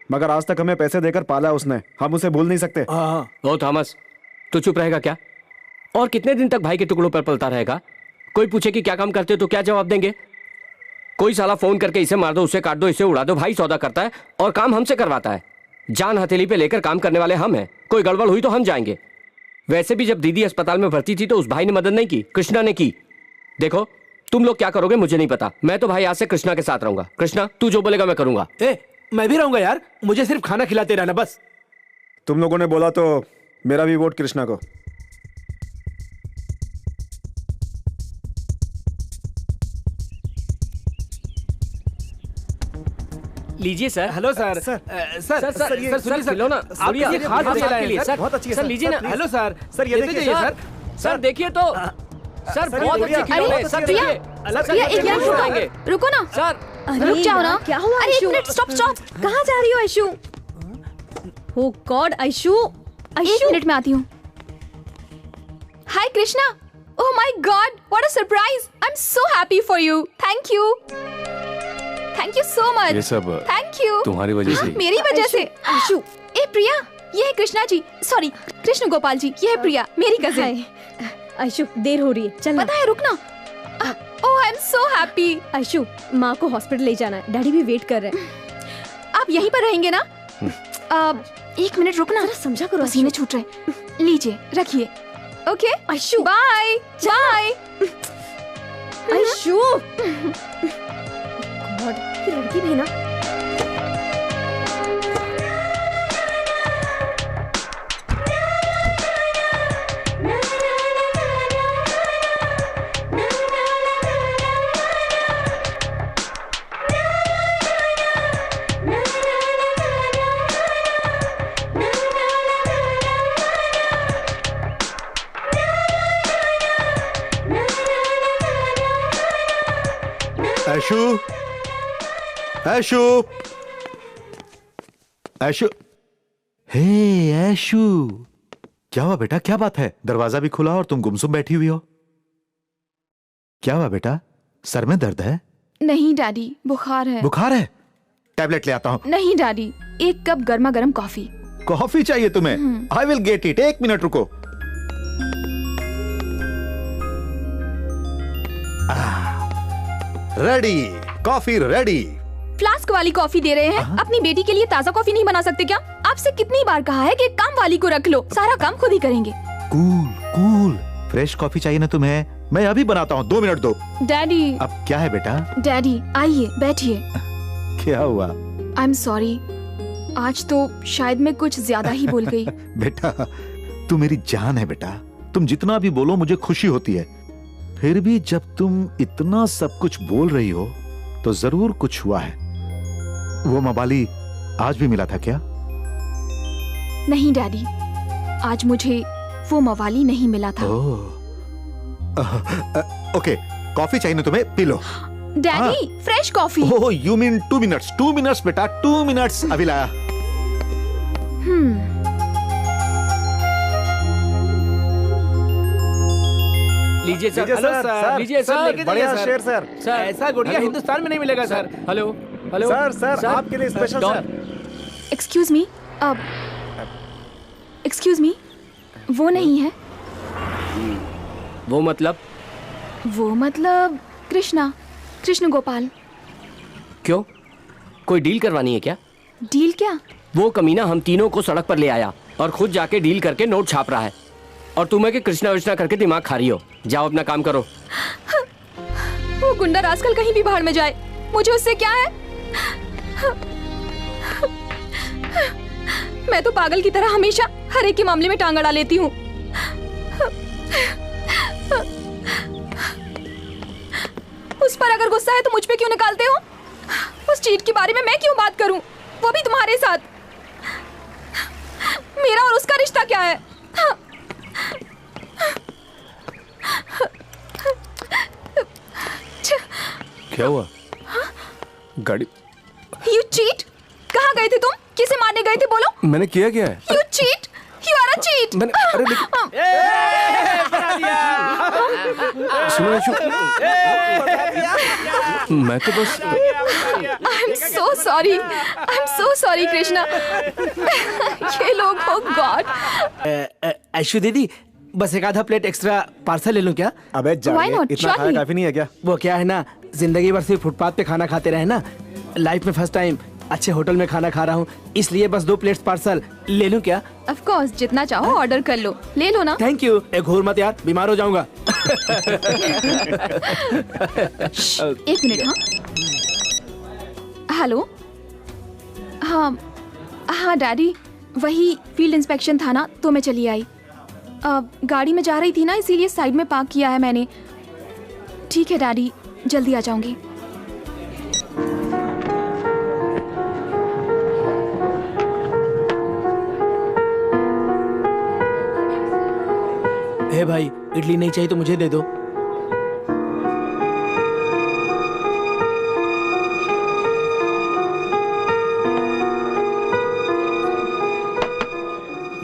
मगर आज तक हमें पैसे देकर पाला उसने, हम उसे भूल नहीं सकते। ओ थॉमस, तू चुप रहेगा क्या? और कितने दिन तक भाई के टुकड़ों पर पलता रहेगा? कोई पूछे कि क्या काम करते हो तो क्या जवाब देंगे? कोई साला फोन करके इसे मार दो, उसे काट दो, इसे उड़ा दो, भाई सौदा करता है और काम हमसे करवाता है। जान हथेली पे लेकर काम करने वाले हम हैं। कोई गड़बड़ हुई तो हम जाएंगे। वैसे भी जब दीदी अस्पताल में भर्ती थी तो उस भाई ने मदद नहीं की, कृष्णा ने की। देखो तुम लोग क्या करोगे मुझे नहीं पता, मैं तो भाई आज से कृष्णा के साथ रहूंगा। कृष्णा तू जो बोलेगा मैं करूंगा। मैं भी रहूंगा यार, मुझे सिर्फ खाना खिलाते रहना बस। तुम लोगों ने बोला तो मेरा भी वोट कृष्णा को। लीजिए सर। Hello sir. सर सुनिए सर, लो ना, आप ये खास आपके आपके लिए सर, बहुत अच्छी है सर लीजिए ना। Hello sir. सर ये देखिए सर। सर देखिए तो सर बहुत अच्छे खिलौने हैं। सर देखिए प्रिया एक मिनट रुको ना सर, रुक जाओ ना। क्या हुआ अरे एक आयशु? Minute, stop stop. कहाँ जा रही हो आयशु? ओ गॉड आयशु, एक मिनट में आती हूँ। Hi Krishna, oh my god, what a surprise. I am so happy for you. Thank you so much. ये सब थैंक यू तुम्हारी वजह से। मेरी वजह से। आयशु। ए प्रिया, ये है कृष्णा जी, सॉरी कृष्ण गोपाल जी, ये है प्रिया मेरी कजिन। आयशु देर हो रही है, चल पता है रुकना। Oh I am so happy. Aayshu माँ को हॉस्पिटल ले जाना है, डैडी भी वेट कर रहे हैं। आप यहीं पर रहेंगे ना? एक मिनट रुकना, समझा करो। पसीने छूट रहे। लीजिए रखिए। Okay Ayshu bye bye. Ayshu god, ये लड़की भी ना। ऐशु, ऐशु, ऐशु, हे ऐशु, क्या हुआ बेटा? क्या बात है? दरवाजा भी खुला और तुम गुमसुम बैठी हुई हो। क्या हुआ बेटा? सर में दर्द है? नहीं डैडी, बुखार है। बुखार है? टैबलेट ले आता हूँ। नहीं डैडी, एक कप गर्मा गर्म कॉफी। कॉफी चाहिए तुम्हें? I will get it. एक मिनट रुको। Ready, coffee ready. फ्लास्क वाली कॉफी दे रहे हैं। अपनी बेटी के लिए ताजा कॉफी नहीं बना सकते क्या? आपसे कितनी बार कहा है कि काम वाली को रख लो, सारा काम खुद ही करेंगे। कूल कूल, फ्रेश कॉफी चाहिए ना तुम्हें? मैं अभी बनाता हूँ, 2 मिनट दो। डैडी। अब क्या है बेटा? डैडी आइए बैठिए। क्या हुआ? आई एम सॉरी, आज तो शायद मैं कुछ ज्यादा ही बोल गई। बेटा तू मेरी जान है बेटा, तुम जितना भी बोलो मुझे खुशी होती है। फिर भी जब तुम इतना सब कुछ बोल रही हो तो जरूर कुछ हुआ है। वो मवाली आज भी मिला था क्या? नहीं डैडी, आज मुझे वो मवाली नहीं मिला था। ओके, कॉफी चाहिए ना तुम्हें? P low. Daddy fresh coffee. Oh you mean 2 minutes? 2 minutes बेटा, 2 मिनट्स अभी लाया। लीजिए सर। Hello sir. लीजिए सर। बढ़िया शेर सर। ऐसा गुड़िया हिंदुस्तान में नहीं मिलेगा सर। हेलो हेलो सर आपके लिए special sir. Excuse me, excuse me, वो नहीं है। वो मतलब? वो मतलब कृष्णा, कृष्ण गोपाल। क्यों, कोई डील करवानी है क्या? डील क्या? वो कमीना हम तीनों को सड़क पर ले आया और खुद जाके डील करके नोट छाप रहा है, और तुम्हें कि कृष्णा विष्णा करके दिमाग खा रही हो। जाओ अपना काम करो। वो गुंडा रास्कल कहीं भी भाड़ में जाए, मुझे उससे क्या है? मैं तो पागल की तरह हमेशा हर एक के मामले में टांग अड़ा लेती हूँ। उस पर अगर गुस्सा है तो मुझ पे क्यों निकालते हो? उस चीट के बारे में मैं क्यों बात करूं, वो भी तुम्हारे साथ। मेरा और उसका रिश्ता क्या है? क्या हुआ? गाड़ी यू चीट। कहाँ गए थे तुम? किसे मारने गए थे बोलो? मैंने किया क्या है? You cheat, you are a cheat. मैंने अरे सुनो अंशु, मैं तो बस I'm so sorry. I'm so sorry, Krishna. ये लोग, oh God। ऐशु दीदी, बस एक आधा प्लेट एक्स्ट्रा पार्सल ले लूं क्या? अबे Why not? इतना खाया काफी नहीं है क्या? वो क्या है ना, जिंदगी भर सिर्फ फुटपाथ पे खाना खाते रहे ना, लाइफ में फर्स्ट टाइम अच्छे होटल में खाना खा रहा हूँ, इसलिए बस 2 प्लेट्स पार्सल ले लूं क्या? Of course, जितना चाहो ऑर्डर कर लो, ले लो ना। Thank you. एक घूर मत यार, बीमार हो जाऊंगा। एक मिनट। हाँ हेलो। हाँ हाँ डैडी, वही फील्ड इंस्पेक्शन था ना, तो मैं चली आई। गाड़ी में जा रही थी ना, इसीलिए साइड में पार्क किया है मैंने। ठीक है डैडी, जल्दी आ जाऊंगी। हे भाई, इडली नहीं चाहिए तो मुझे दे दो।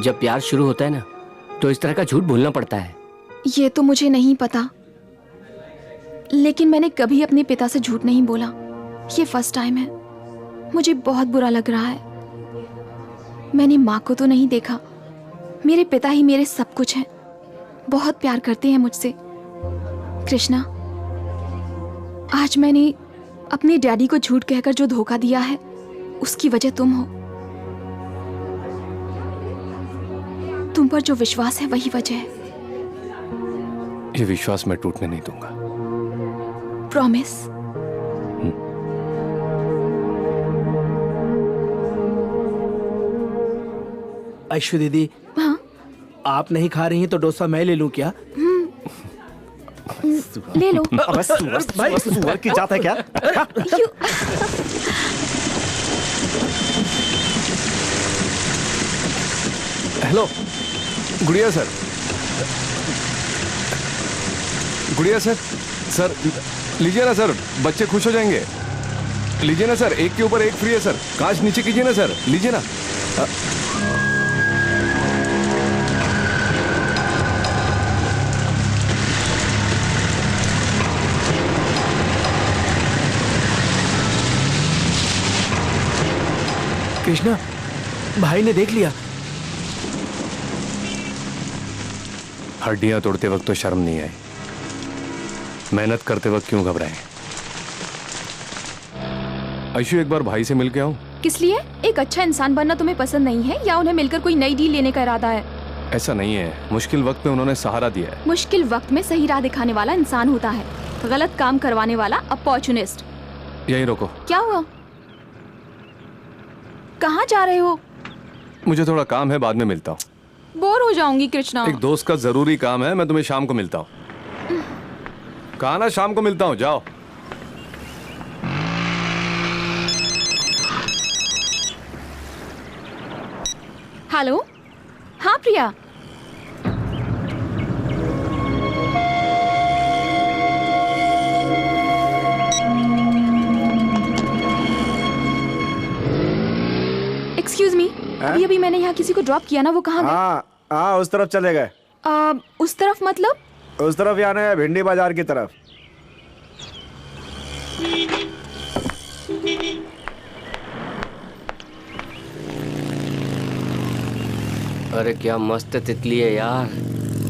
जब प्यार शुरू होता है ना, तो इस तरह का झूठ बोलना पड़ता है। ये तो मुझे नहीं पता, लेकिन मैंने कभी अपने पिता से झूठ नहीं बोला। ये फर्स्ट टाइम है। मुझे बहुत बुरा लग रहा है। मैंने माँ को तो नहीं देखा। मेरे पिता ही मेरे सब कुछ हैं। बहुत प्यार करते हैं मुझसे। कृष्णा, आज मैंने अपने डैडी को झूठ कहकर जो धोखा दिया है, उसकी वजह तुम हो। तुम पर जो विश्वास है वही वजह है। ये विश्वास मैं टूटने नहीं दूंगा। प्रॉमिस। ऐशु दीदी, हाँ? आप नहीं खा रही हैं तो डोसा मैं ले लूं क्या? ले लो। अबे सुअर की जात है क्या? हेलो गुड़िया सर। गुड़िया सर, सर लीजिए ना सर, बच्चे खुश हो जाएंगे। लीजिए ना सर, एक के ऊपर एक फ्री है सर। कांच नीचे कीजिए ना सर, लीजिए ना। कृष्णा, भाई ने देख लिया। हड्डियां तोड़ते वक्त तो शर्म नहीं आई, मेहनत करते वक्त क्यों घबराए? ऐशु, एक बार भाई से मिल के आऊं? किस लिए? एक अच्छा इंसान बनना तुम्हें पसंद नहीं है, या उन्हें मिलकर कोई नई डील लेने का इरादा है? ऐसा नहीं है, मुश्किल वक्त में उन्होंने सहारा दिया है। मुश्किल वक्त में सही राह दिखाने वाला इंसान होता है, गलत काम करवाने वाला अपॉर्चुनिस्ट। यहीं रोको। क्या हुआ? कहाँ जा रहे हो? मुझे थोड़ा काम है, बाद में मिलता हूँ। बोर हो जाऊंगी कृष्णा। एक दोस्त का जरूरी काम है, मैं तुम्हें शाम को मिलता हूँ। कहा ना शाम को मिलता हूँ, जाओ। हेलो। हाँ प्रिया। एक्सक्यूज मी, अभी अभी मैंने यहाँ किसी को ड्रॉप किया ना, वो कहाँ गए? हाँ, उस तरफ चले गए। उस तरफ मतलब? उस तरफ यानी है भिंडी बाजार की तरफ। अरे क्या मस्त तितली है यार।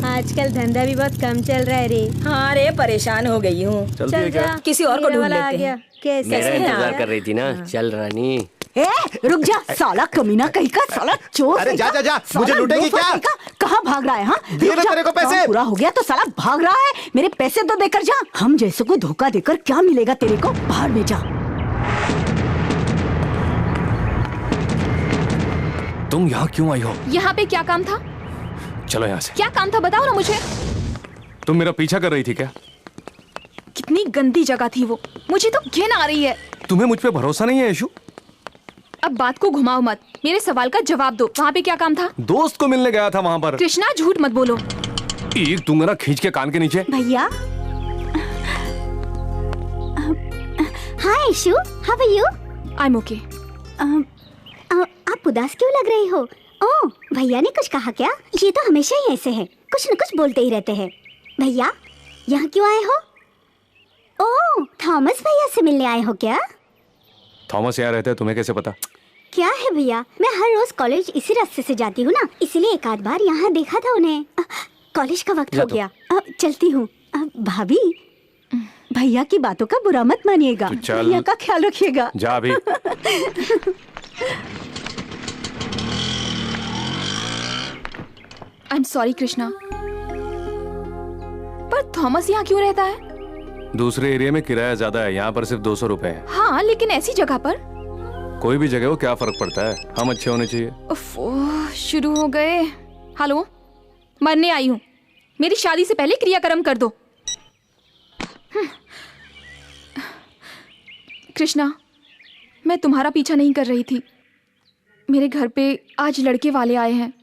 आजकल धंधा भी बहुत कम चल रहा है रे। हाँ रे, परेशान हो गई हूँ। चल जा, किसी और को ढूंढ वाला आ लेते गया। हैं। कैसे मेरा है? इंतजार कर रही थी ना। चल रानी। ए, रुक जा साला कमीना कहीं का, साला चोर। अरे जा जा जा, मुझे लूटेगी क्या? कहाँ भाग रहा है? हाँ, दिए ना तेरे को पैसे। काम पूरा हो गया तो साला भाग रहा है। मेरे पैसे तो देकर जा। हम जैसे को धोखा देकर क्या मिलेगा तेरे को? बाहर में जा। तुम यहाँ क्यों आई हो? यहाँ पे क्या काम था? चलो यहाँ से। क्या काम था बताओ ना मुझे। तुम मेरा पीछा कर रही थी क्या? कितनी गंदी जगह थी वो, मुझे तो घिन आ रही है। तुम्हें मुझ पे भरोसा नहीं है यशु? अब बात को घुमाओ मत, मेरे सवाल का जवाब दो। वहाँ पे क्या काम था? दोस्त को मिलने गया था वहाँ पर। कृष्णा झूठ मत बोलो। एक दूंगा ना खींच के कान के नीचे। भैया। Hi Yashu, how are you? I am okay. आप उदास क्यों लग रही हो? ओह, भैया ने कुछ कहा क्या? ये तो हमेशा ही ऐसे हैं, कुछ न कुछ बोलते ही रहते हैं। भैया, यहाँ क्यों आए हो? ओह, थॉमस भैया से मिलने आए हो क्या? थॉमस यहाँ रहते हैं, तुम्हें कैसे पता? क्या है भैया, मैं हर रोज कॉलेज इसी रास्ते से जाती हूँ ना, इसलिए एक आध बार यहाँ देखा था उन्हें। कॉलेज का वक्त हो गया, चलती हूँ। भाभी, भैया की बातों का बुरा मत मानिएगा, भैया का ख्याल रखिएगा। जा भी। आई एम सॉरी कृष्णा, पर थॉमस यहाँ क्यों रहता है? दूसरे एरिया में किराया ज्यादा है, यहाँ पर सिर्फ 200 रुपए है। हाँ, लेकिन ऐसी जगह पर? कोई भी जगह हो, क्या फर्क पड़ता है, हम अच्छे होने चाहिए। ओह, शुरू हो गए। हेलो, मरने आई हूँ, मेरी शादी से पहले क्रियाक्रम कर दो। कृष्णा, मैं तुम्हारा पीछा नहीं कर रही थी। मेरे घर पे आज लड़के वाले आए हैं।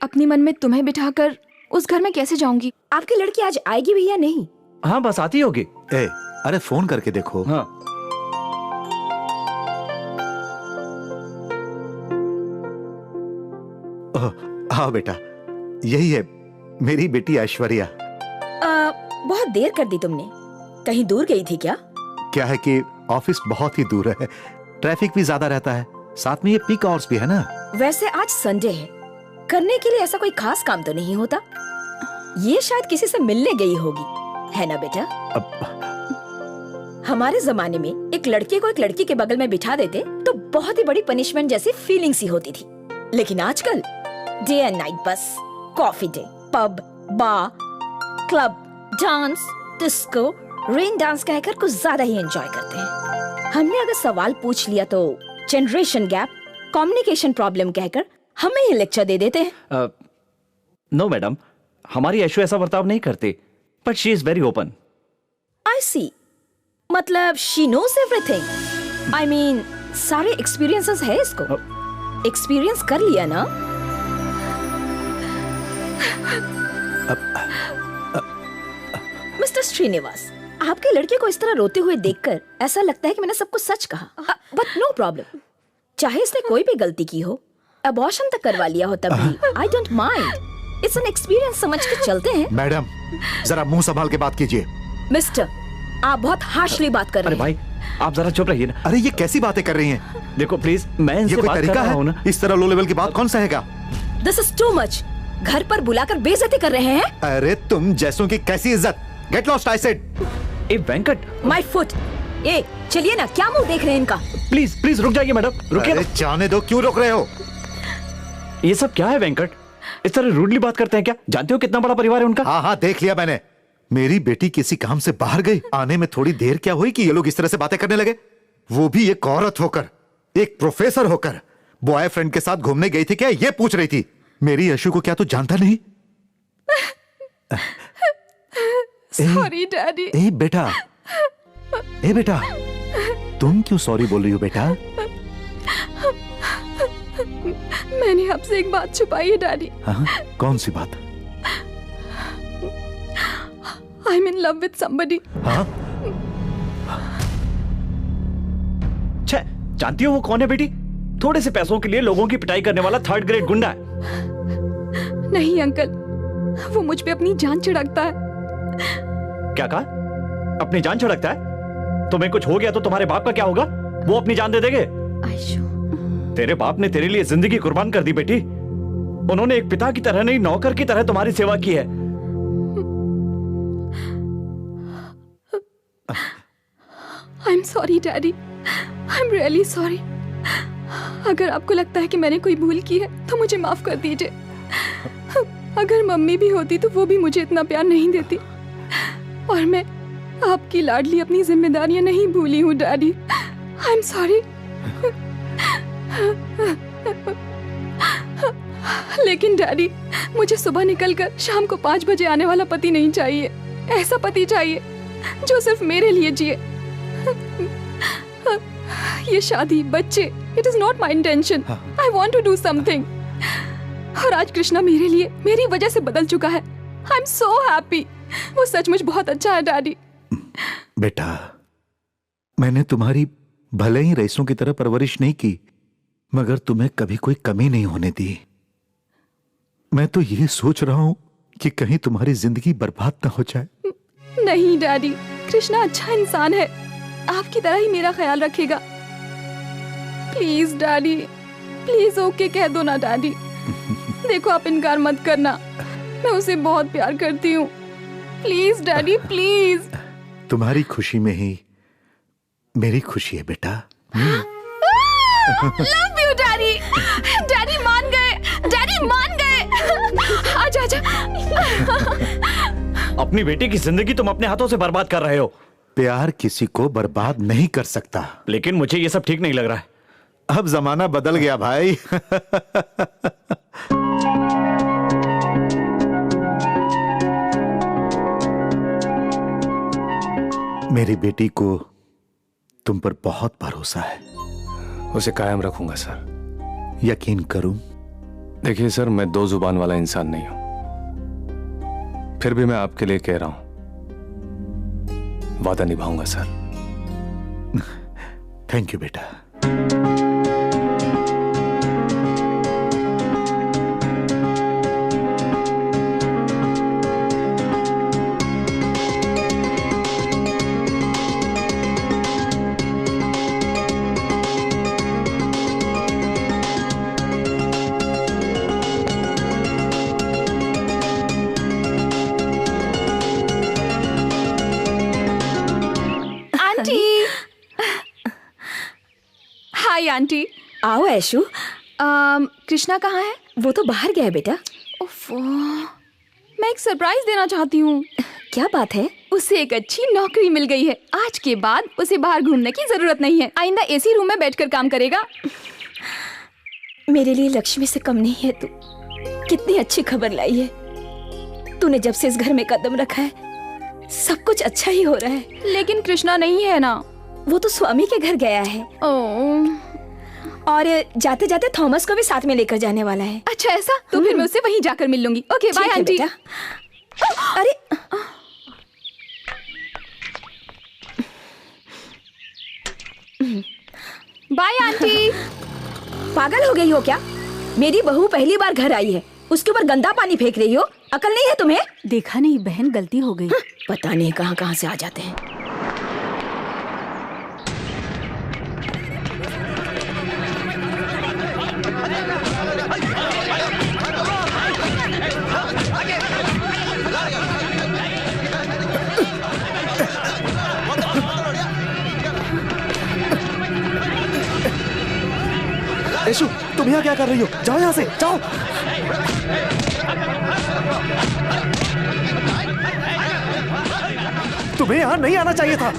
अपनी मन में तुम्हें बिठाकर उस घर में कैसे जाऊंगी? आपकी लड़की आज आएगी भी या नहीं? हाँ, बस आती होगी। अरे फोन करके देखो। हाँ। हाँ बेटा, यही है मेरी बेटी ऐश्वर्या। बहुत देर कर दी तुमने, कहीं दूर गई थी क्या? क्या है कि ऑफिस बहुत ही दूर है, ट्रैफिक भी ज्यादा रहता है, साथ में ये पीक आवर्स भी है ना। वैसे आज संडे है, करने के लिए ऐसा कोई खास काम तो नहीं होता। ये शायद किसी से मिलने गई होगी, है ना बेटा? हमारे जमाने में एक लड़के को एक लड़की के बगल में बिठा देते तो बहुत ही बड़ी पनिशमेंट जैसी फीलिंग्स ही होती थी। लेकिन आजकल डे एंड नाइट बस coffee day, pub, bar, club, dance, disco, rain dance कहकर कुछ ज्यादा ही एंजॉय करते हैं। हमने अगर सवाल पूछ लिया तो जनरेशन गैप, कम्युनिकेशन प्रॉब्लम कहकर हमें ही लेक्चर दे देते हैं। नो मैडम, हमारी ऐशु ऐसा बर्ताव नहीं करती, but she is very open. I see, मतलब she knows everything. I mean सारे एक्सपीरियंसेस है इसको, एक्सपीरियंस कर लिया ना। मिस्टर श्रीनिवास, आपके लड़के को इस तरह रोते हुए देखकर ऐसा लगता है कि मैंने सब कुछ सच कहा। बट नो प्रॉब्लम, चाहे इसने कोई भी गलती की हो, अबॉर्शन तक करवा लिया हो तब भी I don't mind. It's an experience समझ के चलते हैं। मैडम, जरा मुंह संभाल के बात कीजिए। मिस्टर, आप बहुत हार्शली बात कर रहे हैं। अरे भाई, आप जरा चुप रहिए ना। अरे ये कैसी बातें कर रही हैं? देखो प्लीज, मैं इनसे ये कोई बात तरीका कर रहा है? हूं ना। इस तरह लो लेवल की बात कौन सहेगा? This is too much. घर पर बुलाकर बेइज्जती कर रहे हैं। अरे तुम जैसों की कैसी इज्जत? Get lost I said. ए वेंकट, माय फुट। ए चलिए ना, क्या मुंह देख रहे हैं इनका? प्लीज प्लीज रुक जाइए मैडम, रुकिए। अरे जाने दो, क्यों रोक रहे हो? ये सब क्या है वेंकट? इस तरह रूडली बात करते हैं क्या? जानते हो कितना बड़ा परिवार है उनका? हाँ हाँ, देख लिया मैंने। मेरी बेटी किसी काम से बाहर गई, आने में थोड़ी देर क्या हुई कि ये लोग इस तरह से बातें करने लगे? वो भी एक औरत होकर, एक प्रोफेसर होकर। बॉयफ्रेंड के साथ घूमने गई थी क्या, ये पूछ रही थी। मेरी यशु को क्या तू जानता नहीं? Sorry daddy. ए बेटा, ए बेटा, तुम क्यों सॉरी बोल रही हो बेटा? मैंने आपसे एक बात छुपाई है डैडी। हाँ, कौन सी बात? I am in love with somebody. हाँ? छे, जानती हो वो कौन है बेटी? थोड़े से पैसों के लिए लोगों की पिटाई करने वाला 3rd ग्रेड गुंडा है। नहीं अंकल, वो मुझ पे अपनी जान छिड़कता है। क्या कहा? अपनी जान छिड़कता है? तुम्हें कुछ हो गया तो तुम्हारे बाप का क्या होगा? वो अपनी जान दे देंगे? तेरे बाप ने तेरे लिए जिंदगी कुर्बान कर दी बेटी। उन्होंने एक पिता की तरह नहीं, नौकर की तरह तुम्हारी सेवा की है। आई am sorry daddy, I am really sorry. अगर आपको लगता है कि मैंने कोई भूल की है तो मुझे माफ कर दीजिए। अगर मम्मी भी होती तो वो भी मुझे इतना प्यार नहीं देती। और मैं आपकी लाडली अपनी जिम्मेदारियां नहीं भूली हूँ डैडी। I am sorry. लेकिन डैडी, मुझे सुबह निकलकर शाम को 5 बजे आने वाला पति नहीं चाहिए। ऐसा पति चाहिए जो सिर्फ मेरे लिए जिए। ये शादी, बच्चे, it is not my intention. I want to do something. और आज कृष्णा मेरे लिए, मेरी वजह से बदल चुका है। आई एम सो हैप्पी। वो सचमुच बहुत अच्छा है डैडी। बेटा, मैंने तुम्हारी भले ही रईसों की तरह परवरिश नहीं की, मगर तुम्हें कभी कोई कमी नहीं होने दी। मैं तो ये सोच रहा हूं कि कहीं तुम्हारी जिंदगी बर्बाद ना हो जाए। नहीं डैडी, कृष्णा अच्छा इंसान है, आपकी तरह ही मेरा ख्याल रखेगा। प्लीज डैडी, प्लीज ओके कह दो ना डैडी। देखो आप इनकार मत करना, मैं उसे बहुत प्यार करती हूँ। Please daddy, please. तुम्हारी खुशी में ही मेरी खुशी है बेटा। Love you daddy. डैडी मान गए, डैडी मान गए। आजा आजा। अपनी बेटी की जिंदगी तुम अपने हाथों से बर्बाद कर रहे हो। प्यार किसी को बर्बाद नहीं कर सकता। लेकिन मुझे ये सब ठीक नहीं लग रहा है। अब जमाना बदल गया भाई। मेरी बेटी को तुम पर बहुत भरोसा है। उसे कायम रखूंगा सर। यकीन करूं? देखिए सर, मैं दो जुबान वाला इंसान नहीं हूं, फिर भी मैं आपके लिए कह रहा हूं, वादा निभाऊंगा सर। थैंक यू बेटा। Hi aunty. आओ ऐशु। कृष्णा कहाँ है? वो तो बाहर गया है बेटा। ओफो, मैं एक सरप्राइज देना चाहती हूँ। क्या बात है? उसे एक अच्छी नौकरी मिल गई है। आज के बाद उसे बाहर घूमने की जरूरत नहीं है। आइंदा एसी रूम में बैठकर काम करेगा। मेरे लिए लक्ष्मी से कम नहीं है तू। कितनी अच्छी खबर लाई है। तूने जब से इस घर में कदम रखा है, सब कुछ अच्छा ही हो रहा है। लेकिन कृष्णा नहीं है ना। वो तो स्वामी के घर गया है। और जाते जाते थॉमस को भी साथ में लेकर जाने वाला है। अच्छा ऐसा? तो फिर मैं उससे वहीं जाकर मिल लूंगी। Okay bye aunty. अरे बाय आंटी। पागल हो गई हो क्या? मेरी बहू पहली बार घर आई है, उसके ऊपर गंदा पानी फेंक रही हो। अकल नहीं है तुम्हें? देखा नहीं बहन, गलती हो गई। पता नहीं कहाँ कहाँ से आ जाते हैं। ऐशु, तुम यहाँ क्या कर रही हो? जाओ यहाँ से, जाओ। तुम्हें यहाँ नहीं आना चाहिए था।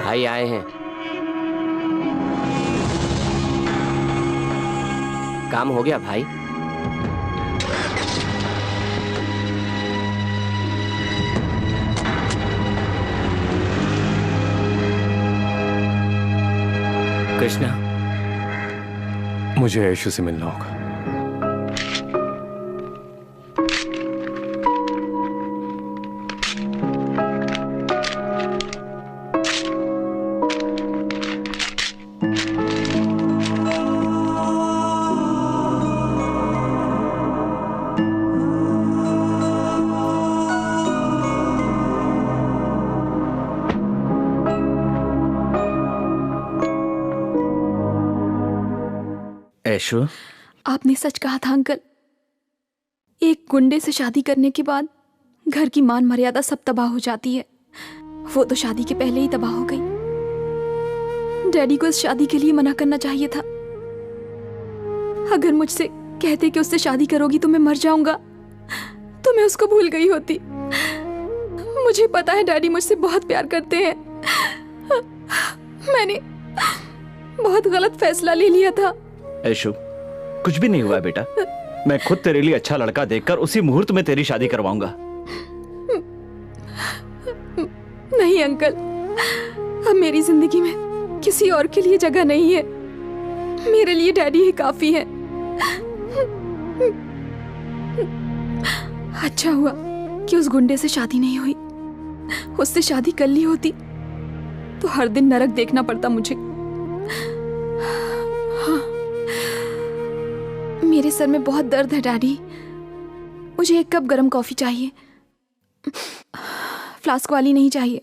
भाई आए हैं। काम हो गया भाई? कृष्णा, मुझे ऐशु से मिलना होगा। ऐशु, आपने सच कहा था अंकल। एक गुंडे से शादी करने के बाद घर की मान मर्यादा सब तबाह हो जाती है। वो तो शादी के पहले ही तबाह हो गई। डैडी को इस शादी के लिए मना करना चाहिए था। अगर मुझसे कहते कि उससे शादी करोगी तो मैं मर जाऊंगा, तो मैं उसको भूल गई होती। मुझे पता है डैडी मुझसे बहुत प्यार करते हैं। मैंने बहुत गलत फैसला ले लिया था। ऐशु, कुछ भी नहीं हुआ है बेटा। मैं खुद तेरे लिए अच्छा लड़का देखकर उसी मुहूर्त में तेरी शादी करवाऊंगा। नहीं अंकल, अब मेरी जिंदगी में किसी और के लिए जगह नहीं है। मेरे लिए डैडी ही काफी है। अच्छा हुआ कि उस गुंडे से शादी नहीं हुई। उससे शादी कर ली होती तो हर दिन नरक देखना पड़ता मुझे। हाँ। मेरे सर में बहुत दर्द है डैडी। मुझे एक कप गरम कॉफी चाहिए। फ्लास्क वाली नहीं चाहिए।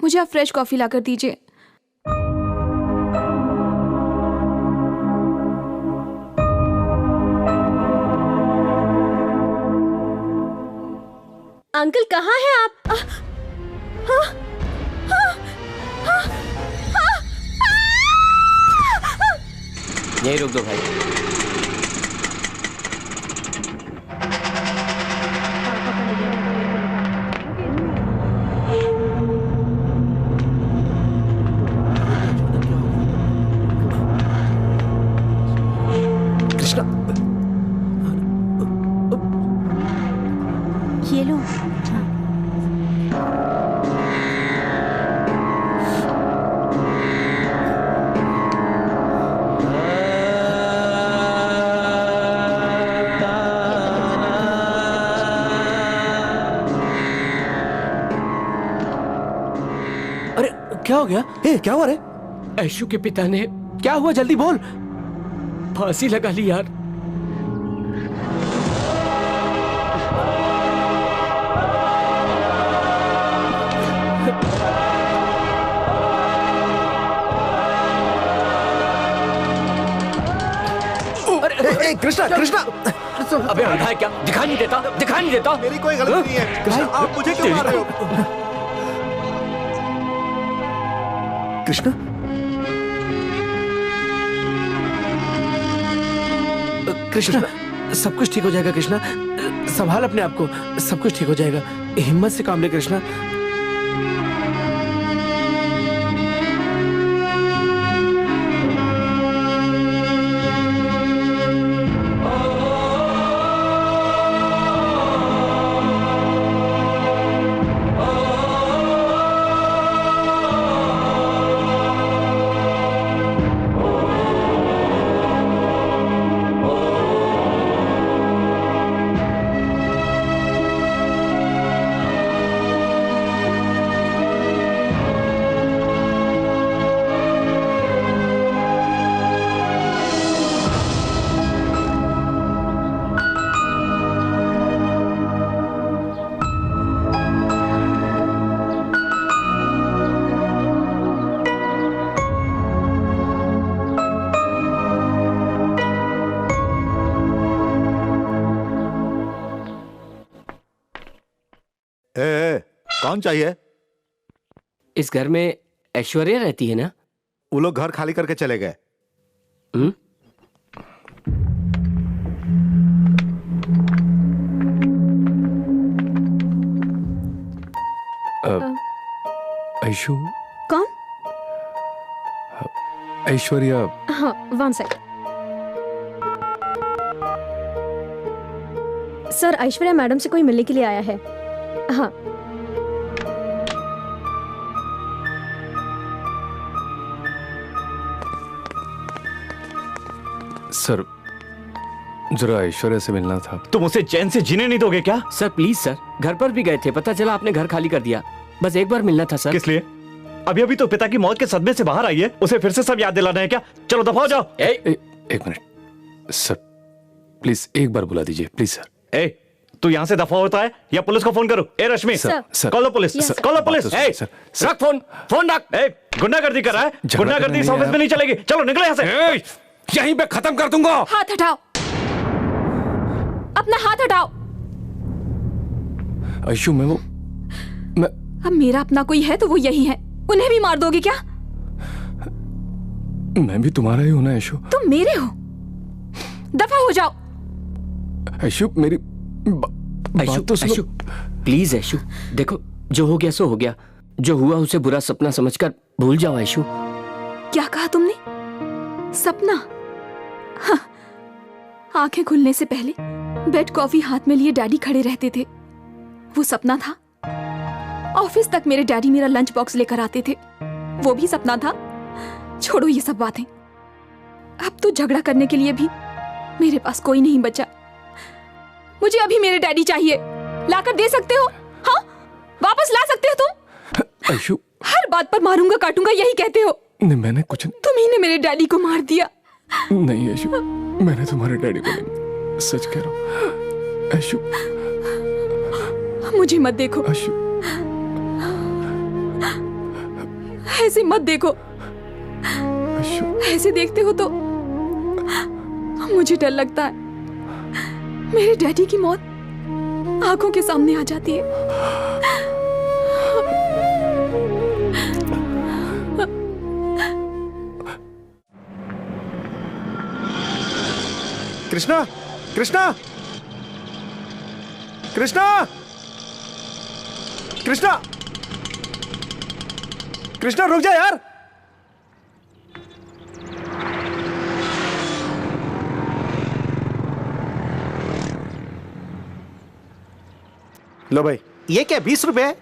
मुझे आप फ्रेश कॉफी लाकर दीजिए। अंकल कहाँ हैं आप? यहीं रुक दो भाई। कृष्णा, ये लो। अरे क्या हो गया? क्या हुआ रे? ऐशु के पिता ने क्या हुआ? जल्दी बोल। फांसी लगा ली यार। अरे कृष्णा, कृष्णा, अबे अंधा है क्या? दिखाई नहीं देता? दिखाई नहीं देता? मेरी कोई गलती नहीं है। कृष्णा, आप मुझे क्यों मार रहे हो? कृष्णा, कृष्णा, सब कुछ ठीक हो जाएगा। कृष्णा, संभाल अपने आप को। सब कुछ ठीक हो जाएगा। हिम्मत से काम ले कृष्णा। कौन चाहिए? इस घर में ऐश्वर्या रहती है ना? वो लोग घर खाली करके चले गए। ऐशु? कौन? ऐश्वर्या। हाँ, 1 सेकंड। सर, ऐश्वर्या मैडम से कोई मिलने के लिए आया है। हाँ। सर, जरा ऐश्वर्या से मिलना था। तुम उसे चैन से जीने नहीं दोगे क्या? सर प्लीज सर, घर पर भी गए थे, पता चला आपने घर खाली कर दिया। बस एक बार मिलना था सर। किस लिए? अभी अभी तो पिता की मौत के सदमे से बाहर आई है, उसे फिर से सब याद दिलाना है क्या? चलो दफा हो जाओ। एक मिनट सर, प्लीज एक बार बुला दीजिए प्लीज सर। तू यहाँ से दफा होता है या पुलिस को फोन करो? Rashmi, call the police, call the police. रख फोन, फोन रख। गुंडागर्दी कर रहा है? गुंडागर्दी इस ऑफिस में नहीं चलेगी। चलो निकलो यहाँ से। यहीं पे खत्म कर दूंगा। हाथ हटाओ, अपना हाथ हटाओ। आयशु मैं अब मेरा अपना कोई है तो वो यही है, उन्हें भी मार दोगे क्या? मैं भी तुम्हारा ही हूं ना आयशु। तुम मेरे हो, दफा हो जाओ। आयशु मेरी आयशु, तो सुनो। आयशु, प्लीज आयशु, देखो जो हो गया सो हो गया, जो हुआ उसे बुरा सपना समझकर भूल जाओ आयशु। क्या कहा तुमने? सपना? हाँ। आंखें खुलने से पहले बेड कॉफी हाथ में लिए डैडी खड़े रहते थे, वो सपना था। ऑफिस तक मेरे डैडी मेरा लंच बॉक्स लेकर आते थे, वो भी सपना था। छोड़ो ये सब बातें, अब तो झगड़ा करने के लिए भी मेरे पास कोई नहीं बचा। मुझे अभी मेरे डैडी चाहिए, लाकर दे सकते हो? हाँ, वापस ला सकते हो तुम? आयशु, हर बात पर मारूंगा काटूंगा यही कहते हो। नहीं, मैंने कुछ तुम ही ने मेरे डैडी को मार दिया। नहीं आयशु, मैंने तुम्हारे डैडी को नहीं, सच कह रहा हूँ आयशु। मुझे मत देखो आयशु, ऐसे मत देखो। आयशु, ऐसे देखते हो तो मुझे डर लगता है। मेरे डैडी की मौत आंखों के सामने आ जाती है। कृष्णा, कृष्णा, कृष्णा, कृष्णा, कृष्णा रुक जा यार। लो भाई। ये क्या 20 रुपए?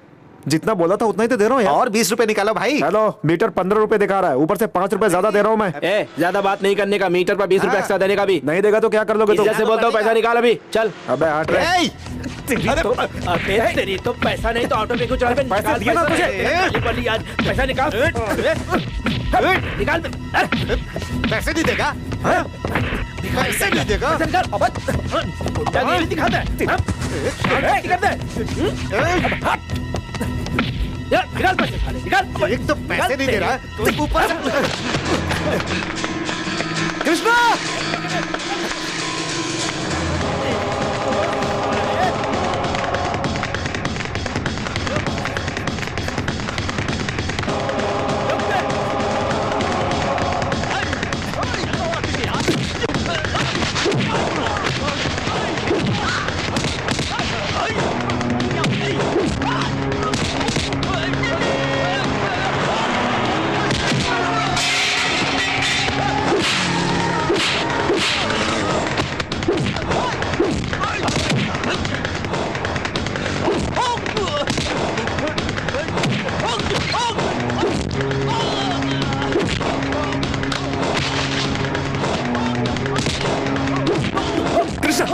जितना बोला था उतना ही तो दे रहा हूँ यार। और 20 रुपए निकालो भाई। हेलो, मीटर 15 रुपए दिखा रहा है, ऊपर से 5 रुपए ज्यादा दे रहा हूँ मैं। ज्यादा बात नहीं करने का, मीटर पर 20 रुपए एक्स्ट्रा देने का भी। नहीं देगा तो क्या कर लोगे तुम? जैसे बोलता हूँ पैसा निकाल अभी, चल। अबे हट रहे। तेरी तो पैसा नहीं तो ऑटो पे कुछ पैसा दिया ना तुझे। पैसा निकाल, निकाल। पैसे नहीं देगा? पैसे नहीं देगा? दिखाता है। निकाल पैसे, निकाल। एक तो पैसे नहीं दे रहा है, तो ऊपर से कृष्णा,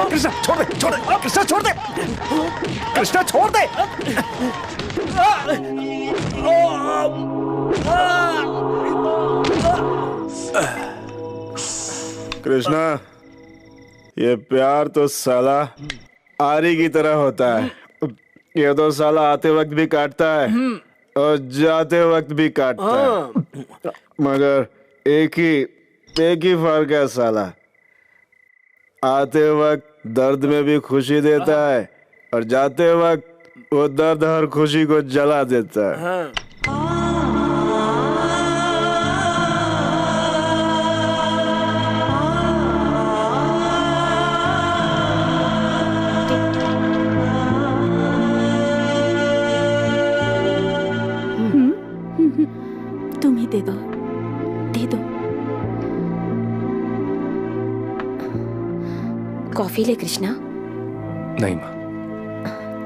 कृष्णा छोड़ दे, छोड़ दे, कृष्णा छोड़ दे, कृष्णा छोड़ दे। कृष्णा, ये प्यार तो साला आरी की तरह होता है। ये तो साला आते वक्त भी काटता है और जाते वक्त भी काटता है, मगर एक ही फर्क है साला, आते वक्त दर्द में भी खुशी देता है और जाते वक्त वो दर्द हर खुशी को जला देता है। तुम ही दे दो, दे दो। कॉफी ले कृष्णा। नहीं माँ,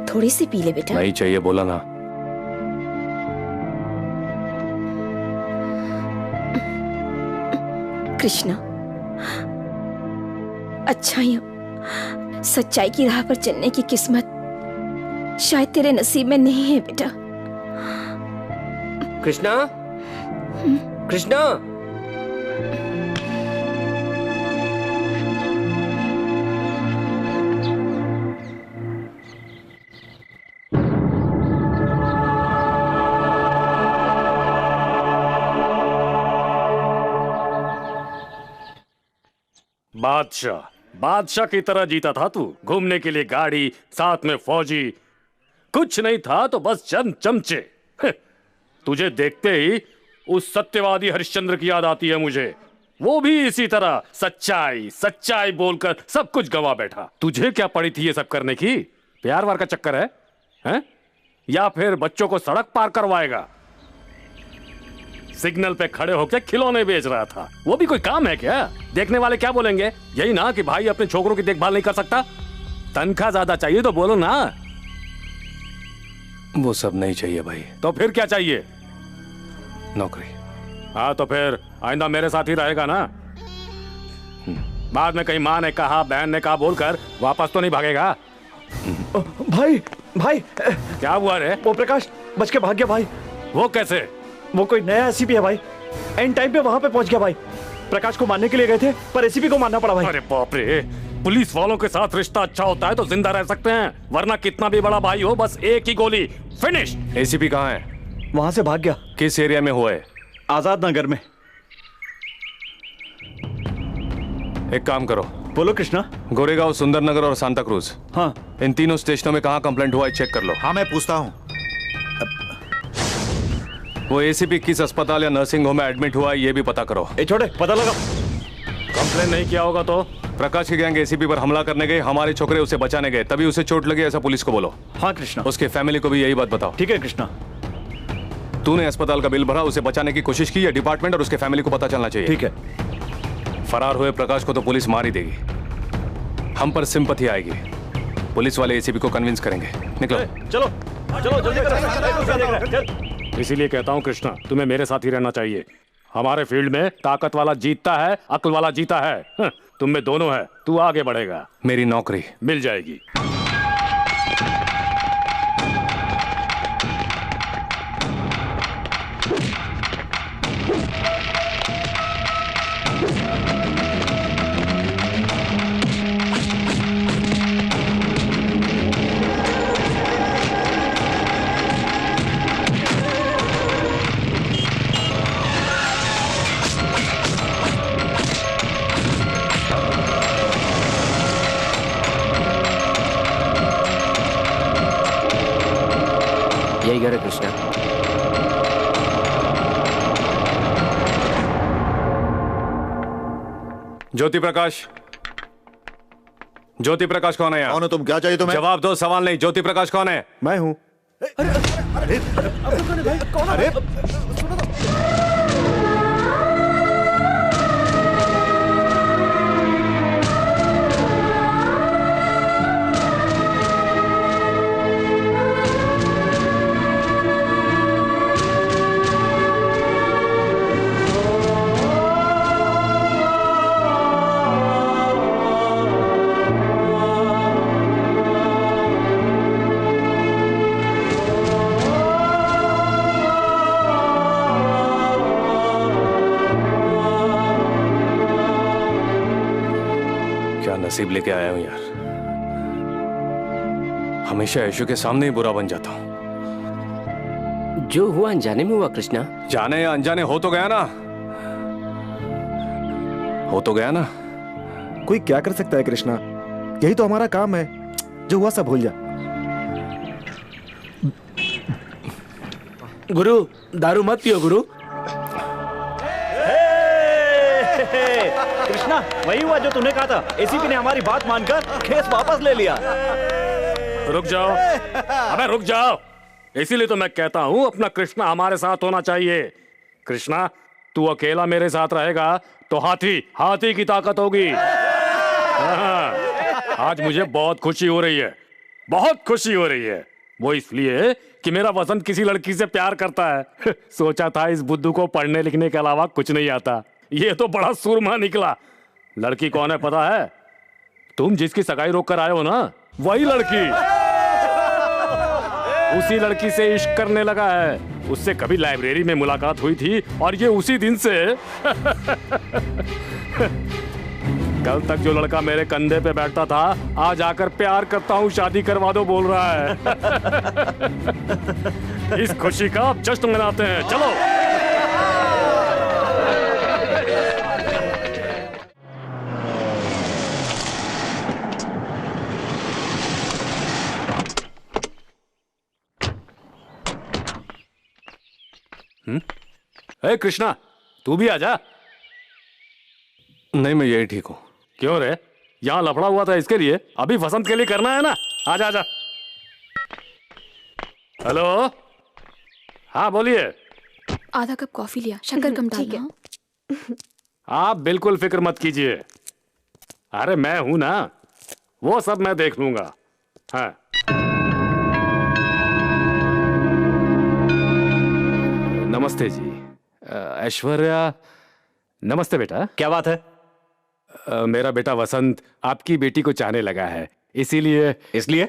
थोड़ी सी पी ले बेटा। नहीं चाहिए बोला ना। कृष्णा, अच्छाइयों सच्चाई की राह पर चलने की किस्मत शायद तेरे नसीब में नहीं है बेटा। कृष्णा, कृष्णा, बादशाह बादशाह की तरह जीता था तू। घूमने के लिए गाड़ी, साथ में फौजी, कुछ नहीं था तो बस चंद चमचे। तुझे देखते ही उस सत्यवादी हरिश्चंद्र की याद आती है मुझे। वो भी इसी तरह सच्चाई सच्चाई बोलकर सब कुछ गवा बैठा। तुझे क्या पड़ी थी ये सब करने की? प्यार वार का चक्कर है, हैं? या फिर बच्चों को सड़क पार करवाएगा? सिग्नल पे खड़े होकर खिलौने बेच रहा था, वो भी कोई काम है क्या? देखने वाले क्या बोलेंगे? यही ना कि भाई अपने छोकरों की देखभाल नहीं कर सकता। तनख्वाह ज्यादा चाहिए तो बोलो ना। वो सब नहीं चाहिए भाई। तो फिर क्या चाहिए? नौकरी। हाँ तो फिर आइंदा मेरे साथ ही रहेगा ना? बाद में कहीं माँ ने कहा, बहन ने कहा बोलकर वापस तो नहीं भागेगा? भाई भाई क्या हुआ रे? वो प्रकाश बच के भाग गया भाई। वो कैसे? वो कोई नया एसीपी है भाई। एंड टाइम पे वहां पे पहुंच गया भाई। प्रकाश को मारने के लिए गए थे पर एसीपी को मारना पड़ा भाई। अरे बाप रे, पुलिस वालों के साथ रिश्ता अच्छा होता है तो जिंदा रह सकते हैं, वरना कितना भी बड़ा भाई हो बस एक ही गोली फिनिश। एसीपी कहाँ है? वहां से भाग गया। किस एरिया में हुआ है? आजाद नगर में। एक काम करो। बोलो कृष्णा। गोरेगांव, सुंदरनगर और सांता क्रूज, हाँ इन तीनों स्टेशनों में कहाँ कंप्लेंट हुआ है चेक कर लो। हाँ मैं पूछता हूँ। वो एसीपी किस अस्पताल या नर्सिंग होम में एडमिट हुआ है ये भी पता करो। छोटे पता लगा। कंप्लेन नहीं किया होगा तो? प्रकाश की गैंग एसीपी पर हमला करने गए, हमारे छोकरे उसे बचाने गए, तभी उसे चोट लगी ऐसा पुलिस को बोलो। हाँ कृष्णा। उसके फैमिली को भी यही बात बताओ। ठीक है कृष्णा। तूने अस्पताल का बिल भरा, उसे बचाने की कोशिश की, या डिपार्टमेंट और उसके फैमिली को पता चलना चाहिए। ठीक है। फरार हुए प्रकाश को तो पुलिस मार ही देगी, हम पर सिंपैथी आएगी। पुलिस वाले एसीपी को कन्विंस करेंगे। निकलो चलो चलो जल्दी। इसीलिए कहता हूँ कृष्णा, तुम्हें मेरे साथ ही रहना चाहिए। हमारे फील्ड में ताकत वाला जीतता है, अक्ल वाला जीता है। तुम में दोनों है, तू आगे बढ़ेगा। मेरी नौकरी मिल जाएगी। यही घर है कृष्णा। ज्योति प्रकाश, ज्योति प्रकाश कौन है यार? कौन हो तुम? क्या चाहिए तुम्हें? जवाब दो, सवाल नहीं। ज्योति प्रकाश कौन है? मैं हूँ। अरे नसीब लेके आया हूं यार। हमेशा यशु के सामने ही बुरा बन जाता हूं। जो हुआ अनजाने में हुआ कृष्णा। जाने या अनजाने हो तो गया ना, हो तो गया ना। कोई क्या कर सकता है कृष्णा, यही तो हमारा काम है। जो हुआ सब भूल जा। गुरु दारू मत पियो गुरु। कृष्णा वही हुआ जो तूने कहा था। एसीपी ने हमारी बात मानकर केस वापस ले लिया। रुक जाओ, अबे रुक जाओ। इसीलिए तो मैं कहता हूं अपना कृष्णा हमारे साथ होना चाहिए। कृष्णा तू अकेला मेरे साथ रहेगा तो हाथी की ताकत होगी। आज मुझे बहुत खुशी हो रही है, बहुत खुशी हो रही है। वो इसलिए कि मेरा वसंत किसी लड़की से प्यार करता है। सोचा था इस बुद्धू को पढ़ने लिखने के अलावा कुछ नहीं आता, ये तो बड़ा सुरमा निकला। लड़की कौन है पता है? तुम जिसकी सगाई रोक कर आए हो ना, वही लड़की। उसी लड़की से इश्क करने लगा है। उससे कभी लाइब्रेरी में मुलाकात हुई थी और ये उसी दिन से कल तक जो लड़का मेरे कंधे पे बैठता था आज आकर प्यार करता हूँ, शादी करवा दो बोल रहा है। इस खुशी का जश्न मनाते हैं, चलो। ए कृष्णा, तू भी आजा। नहीं, मैं यही ठीक हूँ। क्यों रे, यहाँ लफड़ा हुआ था इसके लिए, अभी वसंत के लिए करना है ना। आजा आजा। हेलो, हाँ बोलिए। आधा कप कॉफी लिया, शक्कर कम डालना। आप बिल्कुल फिक्र मत कीजिए, अरे मैं हूं ना, वो सब मैं देख लूंगा। हाँ नमस्ते जी। ऐश्वर्या, नमस्ते बेटा। क्या बात है? मेरा बेटा वसंत आपकी बेटी को चाहने लगा है, इसीलिए। इसलिए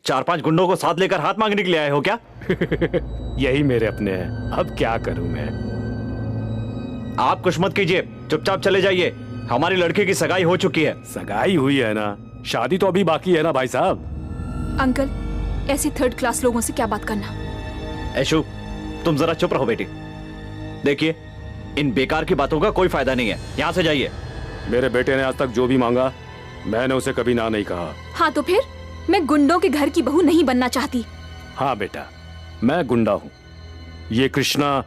4-5 गुंडों को साथ लेकर हाथ मांगने के लिए आए हो क्या? यही मेरे अपने हैं, अब क्या करूं मैं। आप कुछ मत कीजिए, चुपचाप चले जाइए। हमारी लड़की की सगाई हो चुकी है। सगाई हुई है ना, शादी तो अभी बाकी है ना भाई साहब। अंकल, ऐसे थर्ड क्लास लोगों से क्या बात करना। ऐशु, तुम जरा चुप रहो बेटी। देखिए, इन बेकार की बातों का कोई फायदा नहीं है, यहाँ से जाइए। मेरे बेटे ने आज तक जो भी मांगा, मैंने उसे कभी ना नहीं कहा। हाँ तो फिर मैं गुंडों के घर की बहू नहीं बनना चाहती। हाँ बेटा, मैं गुंडा हूँ, ये कृष्णा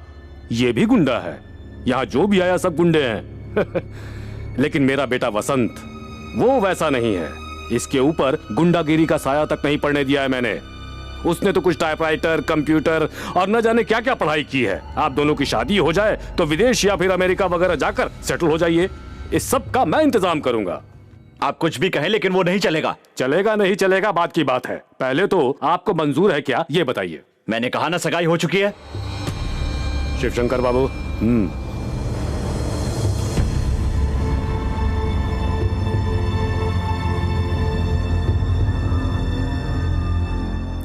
ये भी गुंडा है, यहाँ जो भी आया सब गुंडे हैं। लेकिन मेरा बेटा वसंत वो वैसा नहीं है, इसके ऊपर गुंडागिरी का साया तक नहीं पड़ने दिया है मैंने। उसने तो कुछ टाइपराइटर, कंप्यूटर और न जाने क्या क्या पढ़ाई की है। आप दोनों की शादी हो जाए तो विदेश या फिर अमेरिका वगैरह जाकर सेटल हो जाइए, इस सब का मैं इंतजाम करूंगा। आप कुछ भी कहें लेकिन वो नहीं चलेगा। चलेगा नहीं चलेगा बात की बात है, पहले तो आपको मंजूर है क्या ये बताइए। मैंने कहा ना सगाई हो चुकी है। शिवशंकर बाबू,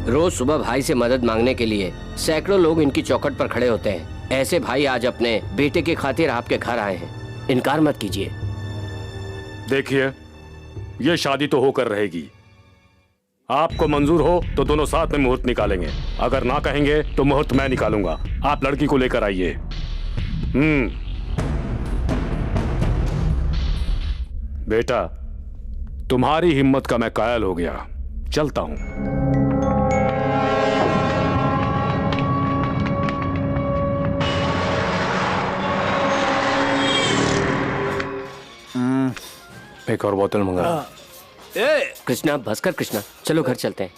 रोज सुबह भाई से मदद मांगने के लिए सैकड़ों लोग इनकी चौखट पर खड़े होते हैं। ऐसे भाई आज अपने बेटे की खातिर आपके घर आए हैं, इनकार मत कीजिए। देखिए, ये शादी तो होकर रहेगी। आपको मंजूर हो तो दोनों साथ में मुहूर्त निकालेंगे, अगर ना कहेंगे तो मुहूर्त मैं निकालूंगा। आप लड़की को लेकर आइए। बेटा, तुम्हारी हिम्मत का मैं कायल हो गया, चलता हूं। एक और बोतल मंगा। कृष्णा बस कर कृष्णा, चलो घर चलते हैं।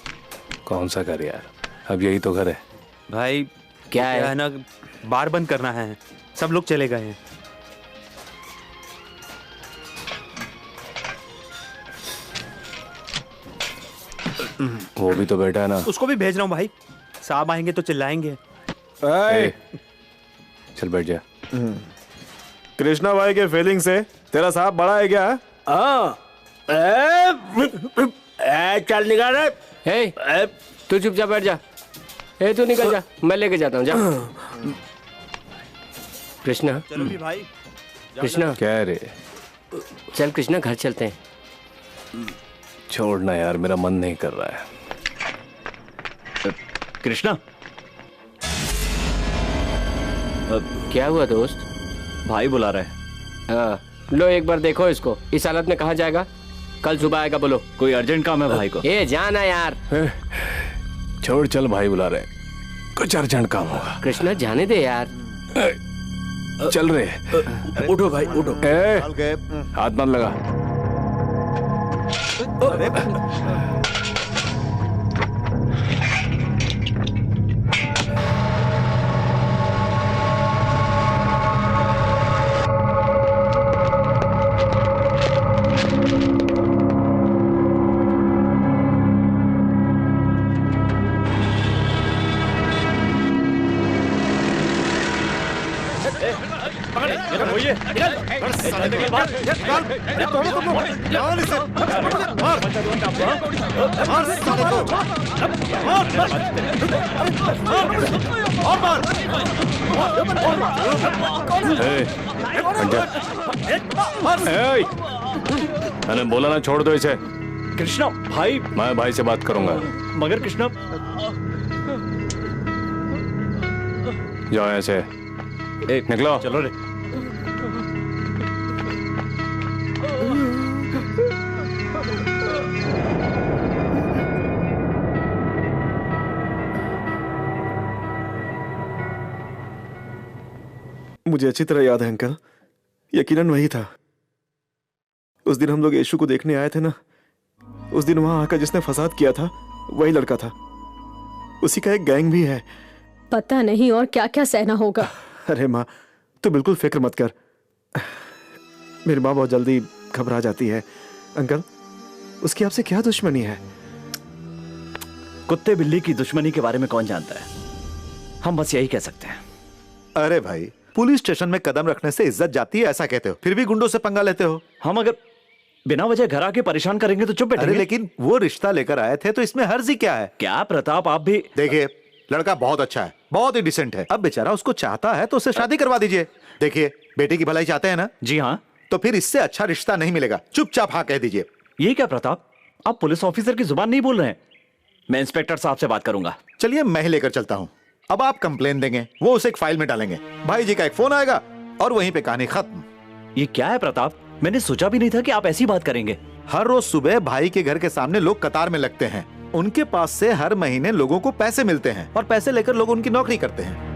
कौन सा घर यार, अब यही तो घर है। भाई क्या है ना, बार बंद करना है, सब लोग चले गए हैं। वो भी तो बैठा है ना। उसको भी भेज रहा हूँ भाई, साहब आएंगे तो चिल्लाएंगे। चल बैठ जा। कृष्णा भाई के फीलिंग से तेरा साहब बड़ा है क्या? चल निकाल रहे। तू चुपचाप बैठ जा। तू निकल जा, मैं लेके जाता हूँ, जा। कृष्णा, चलो भी भाई। कृष्णा क्या रे? चल कृष्णा, घर चलते हैं। छोड़ना यार, मेरा मन नहीं कर रहा है। कृष्णा, क्या हुआ दोस्त? भाई बुला रहे हैं। हाँ, लो एक बार देखो इसको, इस हालत में कहाँ जाएगा? कल सुबह आएगा, बोलो। कोई अर्जेंट काम है भाई को। ये जाना यार। छोड़, चल भाई बुला रहे, कुछ अर्जेंट काम होगा। कृष्णा जाने दे यार। चल रहे। उठो भाई उठो। हाथ मत लगा। मैंने बोला ना छोड़ दो इसे। कृष्णा भाई, मैं भाई से बात करूंगा। मगर कृष्णा, जाओ ऐसे, निकलो। चलो रे। मुझे अच्छी तरह याद है अंकल, यकीनन वही था। उस दिन हम लोग यीशु को देखने आए थे ना, उस दिन वहां आकर जिसने फसाद किया था वही लड़का था। उसी का एक गैंग भी है। पता नहीं और क्या क्या सहना होगा। अरे माँ, तू बिल्कुल फिक्र मत कर। मेरी माँ बहुत जल्दी घबरा जाती है। अंकल, उसकी आपसे क्या दुश्मनी है? कुत्ते बिल्ली की दुश्मनी के बारे में कौन जानता है, हम बस यही कह सकते हैं। अरे भाई, पुलिस स्टेशन में कदम रखने से इज्जत जाती है ऐसा कहते हो, फिर भी गुंडों से पंगा लेते हो। हम अगर बिना वजह घर आके परेशान करेंगे तो चुप बैठेंगे। अरे लेकिन वो रिश्ता लेकर आए थे तो इसमें हर्जी क्या है? क्या प्रताप, आप भी देखिए, लड़का बहुत अच्छा है, बहुत ही डिसेंट है। अब बेचारा उसको चाहता है तो उससे शादी करवा दीजिए। देखिए, बेटे की भलाई चाहते हैं ना? जी हाँ। तो फिर इससे अच्छा रिश्ता नहीं मिलेगा, चुपचाप हाँ कह दीजिए। ये क्या प्रताप, आप पुलिस ऑफिसर की जुबान नहीं बोल रहे हैं। मैं इंस्पेक्टर साहब से बात करूंगा। चलिए, मैं ही लेकर चलता हूँ। अब आप कंप्लेन देंगे, वो उसे एक फाइल में डालेंगे, भाई जी का एक फोन आएगा और वहीं पे कहानी खत्म। ये क्या है प्रताप, मैंने सोचा भी नहीं था कि आप ऐसी बात करेंगे। हर रोज सुबह भाई के घर के सामने लोग कतार में लगते हैं। उनके पास से हर महीने लोगों को पैसे मिलते हैं और पैसे लेकर लोग उनकी नौकरी करते हैं।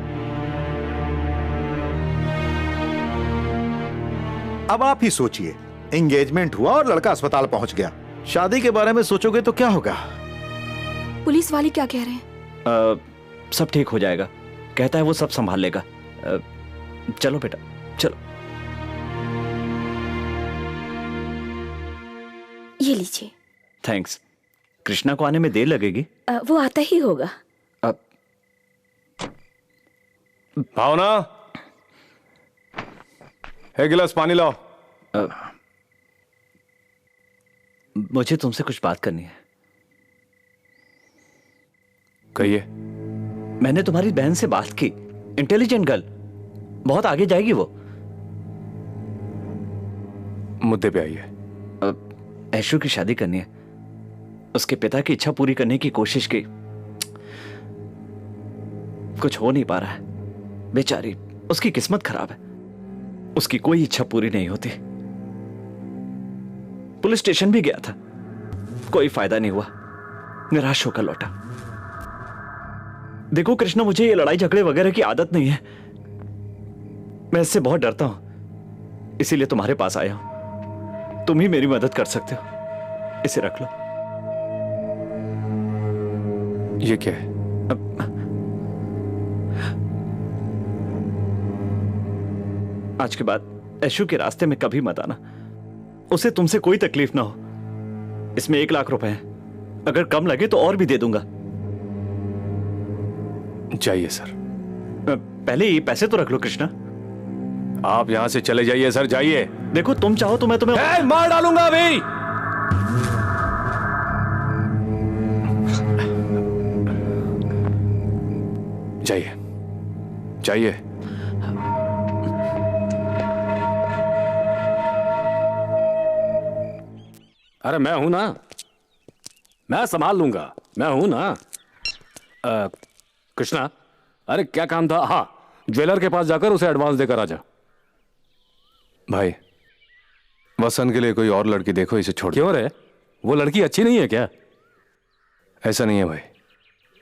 अब आप ही सोचिए, एंगेजमेंट हुआ और लड़का अस्पताल पहुंच गया। शादी के बारे में सोचोगे तो क्या होगा? पुलिस वाले क्या कह रहे हैं? सब ठीक हो जाएगा, कहता है वो सब संभाल लेगा। चलो बेटा, चलो। ये लीजिए। थैंक्स। कृष्णा को आने में देर लगेगी? वो आता ही होगा। भावना, एक गिलास पानी लाओ। मुझे तुमसे कुछ बात करनी है। कहिए। मैंने तुम्हारी बहन से बात की, इंटेलिजेंट गर्ल, बहुत आगे जाएगी वो। मुद्दे पे आइए। ऐशु की शादी करनी है। उसके पिता की इच्छा पूरी करने की कोशिश की, कुछ हो नहीं पा रहा है। बेचारी, उसकी किस्मत खराब है, उसकी कोई इच्छा पूरी नहीं होती। पुलिस स्टेशन भी गया था, कोई फायदा नहीं हुआ, निराश होकर लौटा। देखो कृष्णा, मुझे ये लड़ाई झगड़े वगैरह की आदत नहीं है, मैं इससे बहुत डरता हूं, इसीलिए तुम्हारे पास आया हूं। तुम ही मेरी मदद कर सकते हो। इसे रख लो। ये क्या है? आज के बाद ऐशु के रास्ते में कभी मत आना, उसे तुमसे कोई तकलीफ ना हो। इसमें 1 लाख रुपए हैं, अगर कम लगे तो और भी दे दूंगा। जाइए सर। पहले ये पैसे तो रख लो कृष्णा। आप यहां से चले जाइए सर, जाइए। देखो तुम चाहो तो मैं तुम्हें मार डालूंगा अभी। जाइए, जाइए। अरे मैं हूं ना, मैं संभाल लूंगा, मैं हूं ना। कृष्णा, अरे क्या काम था? हाँ, ज्वेलर के पास जाकर उसे एडवांस देकर आ जा। भाई, वसंत के लिए कोई और लड़की देखो, इसे छोड़। क्यों रे, वो लड़की अच्छी नहीं है क्या? ऐसा नहीं है भाई,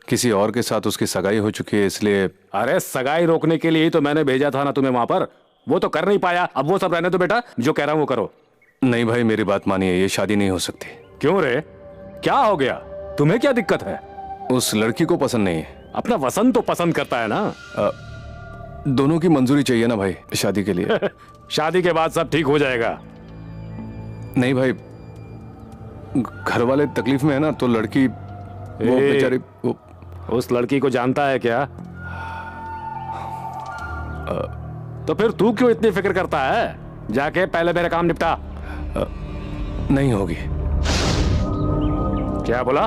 किसी और के साथ उसकी सगाई हो चुकी है, इसलिए। अरे सगाई रोकने के लिए ही तो मैंने भेजा था ना तुम्हें वहां पर, वो तो कर नहीं पाया। अब वो सब रहने दो बेटा, जो कह रहा हूं वो करो। नहीं भाई, मेरी बात मानिए, ये शादी नहीं हो सकती। क्यों रे, क्या हो गया? तुम्हें क्या दिक्कत है? उस लड़की को पसंद नहीं है। अपना वसंत तो पसंद करता है ना। दोनों की मंजूरी चाहिए ना भाई शादी के लिए। शादी के बाद सब ठीक हो जाएगा। नहीं भाई, घर वाले तकलीफ में है ना, तो लड़की वो बेचारी उस लड़की को जानता है क्या? तो फिर तू क्यों इतनी फिक्र करता है? जाके पहले मेरा काम निपटा। नहीं होगी। क्या बोला?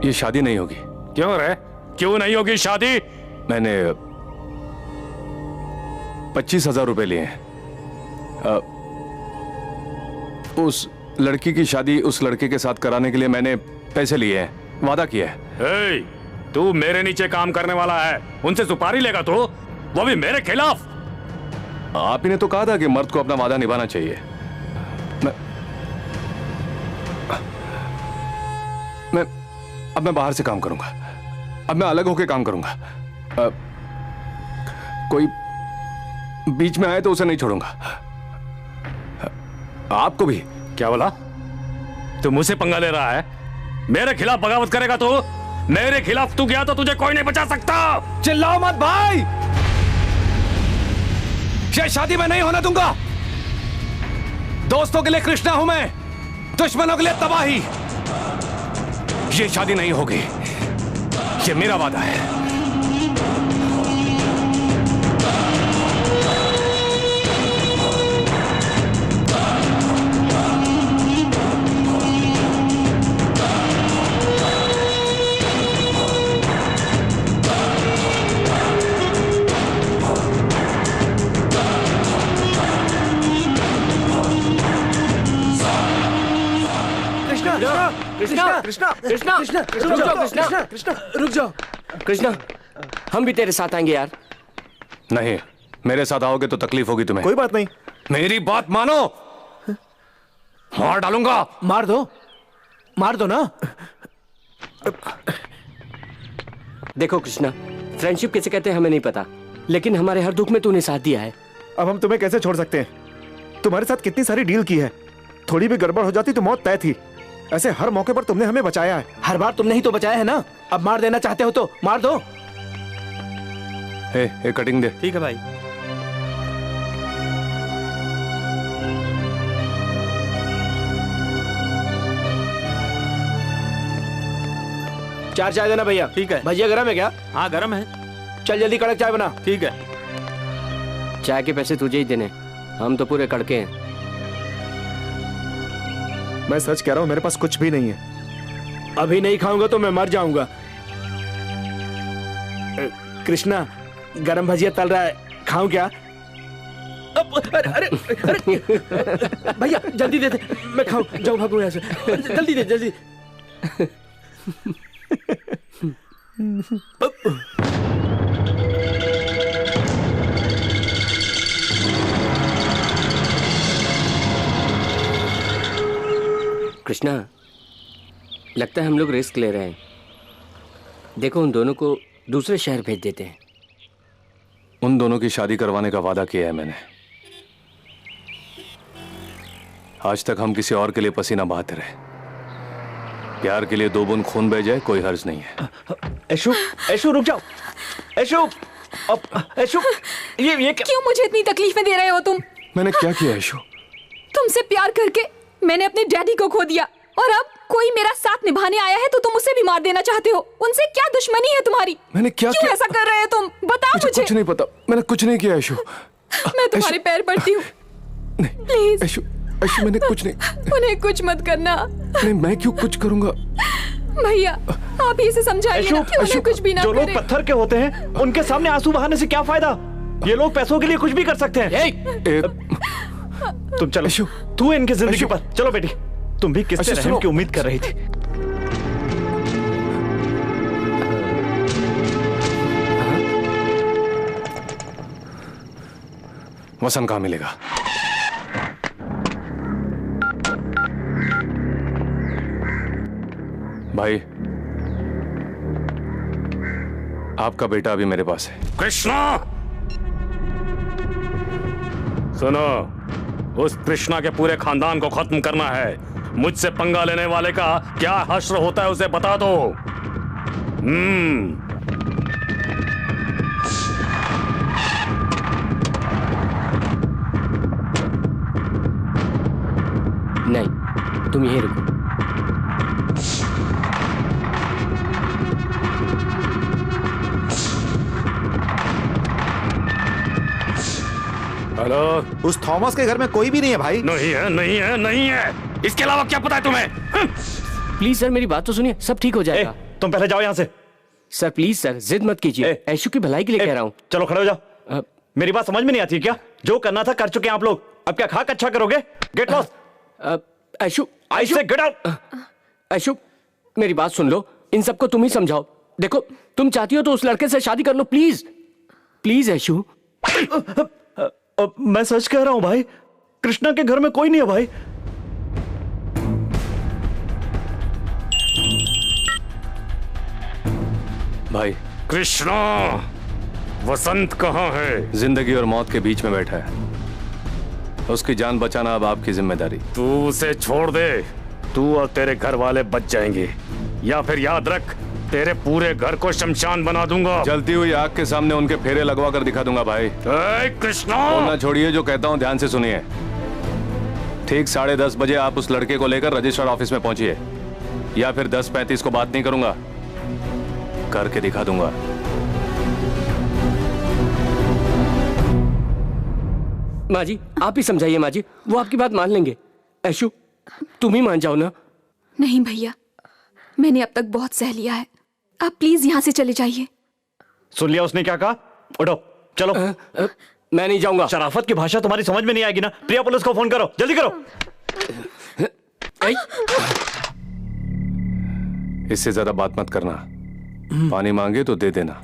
ये शादी नहीं होगी। क्यों रे, क्यों नहीं होगी शादी? मैंने 25,000 रुपए लिए हैं। उस लड़की की शादी उस लड़के के साथ कराने के लिए मैंने पैसे लिए हैं, वादा किया है। तू मेरे नीचे काम करने वाला है, उनसे सुपारी लेगा तो, वो भी मेरे खिलाफ। आप ही ने तो कहा था कि मर्द को अपना वादा निभाना चाहिए। अब मैं बाहर से काम करूंगा, अब मैं अलग होकर काम करूंगा। कोई बीच में आए तो उसे नहीं छोड़ूंगा, आपको भी। क्या बोला? तू मुझसे पंगा ले रहा है? मेरे खिलाफ बगावत करेगा तू? मेरे खिलाफ तू गया तो तुझे कोई नहीं बचा सकता। चिल्लाओ मत भाई, ये शादी मैं नहीं होने दूंगा। दोस्तों के लिए कृष्णा हूं मैं, दुश्मनों के लिए तबाही। ये शादी नहीं होगी, ये मेरा वादा है। कृष्णा कृष्णा कृष्णा कृष्णा रुक जाओ, कृष्णा कृष्णा रुक जाओ। कृष्णा, हम भी तेरे साथ आएंगे यार। नहीं, मेरे साथ आओगे तो तकलीफ होगी तुम्हें। कोई बात नहीं, मेरी बात मानो, मार डालूंगा। मार दो ना। देखो कृष्णा, फ्रेंडशिप किसे कहते हैं हमें नहीं पता, लेकिन हमारे हर दुख में तूने साथ दिया है। अब हम तुम्हें कैसे छोड़ सकते हैं? तुम्हारे साथ कितनी सारी डील की है, थोड़ी भी गड़बड़ हो जाती तो मौत तय थी। ऐसे हर मौके पर तुमने हमें बचाया है। हर बार तुमने ही तो बचाया है ना, अब मार देना चाहते हो तो मार दो। ए, कटिंग दे। ठीक है भाई। चार चाय देना भैया। ठीक है। भैया गरम है क्या? हाँ गरम है। चल जल्दी कड़क चाय बना। ठीक है। चाय के पैसे तुझे ही देने, हम तो पूरे कड़के हैं। मैं सच कह रहा हूं, मेरे पास कुछ भी नहीं है। अभी नहीं खाऊंगा तो मैं मर जाऊंगा। कृष्णा, गरम भजिया तल रहा है, खाऊं क्या? अरे भैया जल्दी दे दे, मैं खाऊं, जाऊं भागूं यहाँ से। जल्दी दे जल्दी। कृष्णा, लगता है हम लोग रिस्क ले रहे हैं। देखो, उन दोनों को दूसरे शहर भेज देते हैं। उन दोनों की शादी करवाने का वादा किया है मैंने। आज तक हम किसी और के लिए पसीना बहाते रहे। प्यार के लिए 2 बूंद खून बह जाए कोई हर्ज नहीं है। ऐशु रुक जाओ। ऐशु, ये क्यों मुझे इतनी तकलीफें दे रहे हो तुम? मैंने क्या किया ऐशु? तुमसे प्यार करके मैंने अपने डैडी को खो दिया, और अब कोई मेरा साथ निभाने आया है तो तुम उसे भी मार देना चाहते हो। उनसे क्या दुश्मनी है तुम्हारी? मैंने क्या क्यों किया? ऐसा कर रहे हो तुम? बताओ मुझे। कुछ नहीं पता, मैंने कुछ नहीं किया ऐशु। मैं तुम्हारे पैर पड़ती हूँ, प्लीज। ऐशु, मैंने कुछ नहीं। उन्हें कुछ मत करना। नहीं, मैं क्यों कुछ करूंगा? भैया आप ही इसे समझाइए ना कि उन्हें कुछ भी ना जो लोग करे। पत्थर के होते हैं उनके सामने आंसू बहाने से क्या फायदा? ये लोग पैसों के लिए कुछ भी कर सकते हैं। तुम चलो, तू इनकी जिंदगी पर चलो बेटी। तुम भी किससे रहम की उम्मीद कर रही थी? वसन कहाँ मिलेगा? भाई, आपका बेटा अभी मेरे पास है। कृष्णा, सुनो, उस कृष्णा के पूरे खानदान को खत्म करना है। मुझसे पंगा लेने वाले का क्या हश्र होता है उसे बता दो। नहीं, तुम यहीं रुको। हेलो, उस थॉमस के घर में कोई भी नहीं है भाई। नहीं है, नहीं है, नहीं है। इसके अलावा क्या पता है तुम्हें? प्लीज सर, मेरी बात तो सुनिए, सब ठीक हो जाएगा। तुम पहले जाओ यहाँ से। सर प्लीज सर, जिद मत कीजिए, ऐशु की भलाई के लिए कह रहा हूँ। चलो खड़े हो जाओ। मेरी बात समझ में नहीं आती क्या? जो करना था कर चुके हैं आप लोग, अब क्या खाक अच्छा करोगे? Get lost. ऐशु, आई से गेट आउट। ऐशु, मेरी बात सुन लो, इन सबको तुम ही समझाओ। देखो, तुम चाहती हो तो उस लड़के से शादी कर लो, प्लीज प्लीज ऐशु। मैं सच कह रहा हूं भाई, कृष्णा के घर में कोई नहीं है भाई। भाई कृष्णा, वसंत कहाँ है? जिंदगी और मौत के बीच में बैठा है। उसकी जान बचाना अब आपकी जिम्मेदारी। तू उसे छोड़ दे, तू और तेरे घर वाले बच जाएंगे, या फिर याद रख तेरे पूरे घर को शमशान बना दूंगा। जलती हुई आग के सामने उनके फेरे लगवा कर दिखा दूंगा भाई। कृष्णा, बोलना छोड़िए, जो कहता हूँ ध्यान से सुनिए। ठीक 10:30 बजे आप उस लड़के को लेकर रजिस्ट्रार ऑफिस में पहुंचिए, या फिर 10:35 को बात नहीं करूंगा, करके दिखा दूंगा। माँ जी आप ही समझाइए माँ जी, वो आपकी बात मान लेंगे। ऐशु तुम ही मान जाओ ना। नहीं भैया, मैंने अब तक बहुत सह लिया है, आप प्लीज यहाँ से चले जाइए। सुन लिया उसने क्या कहा? उठो चलो। मैं नहीं जाऊंगा। शराफत की भाषा तुम्हारी समझ में नहीं आएगी ना। प्रिया पुलिस को फोन करो, जल्दी करो। इससे ज्यादा बात मत करना। पानी मांगे तो दे देना।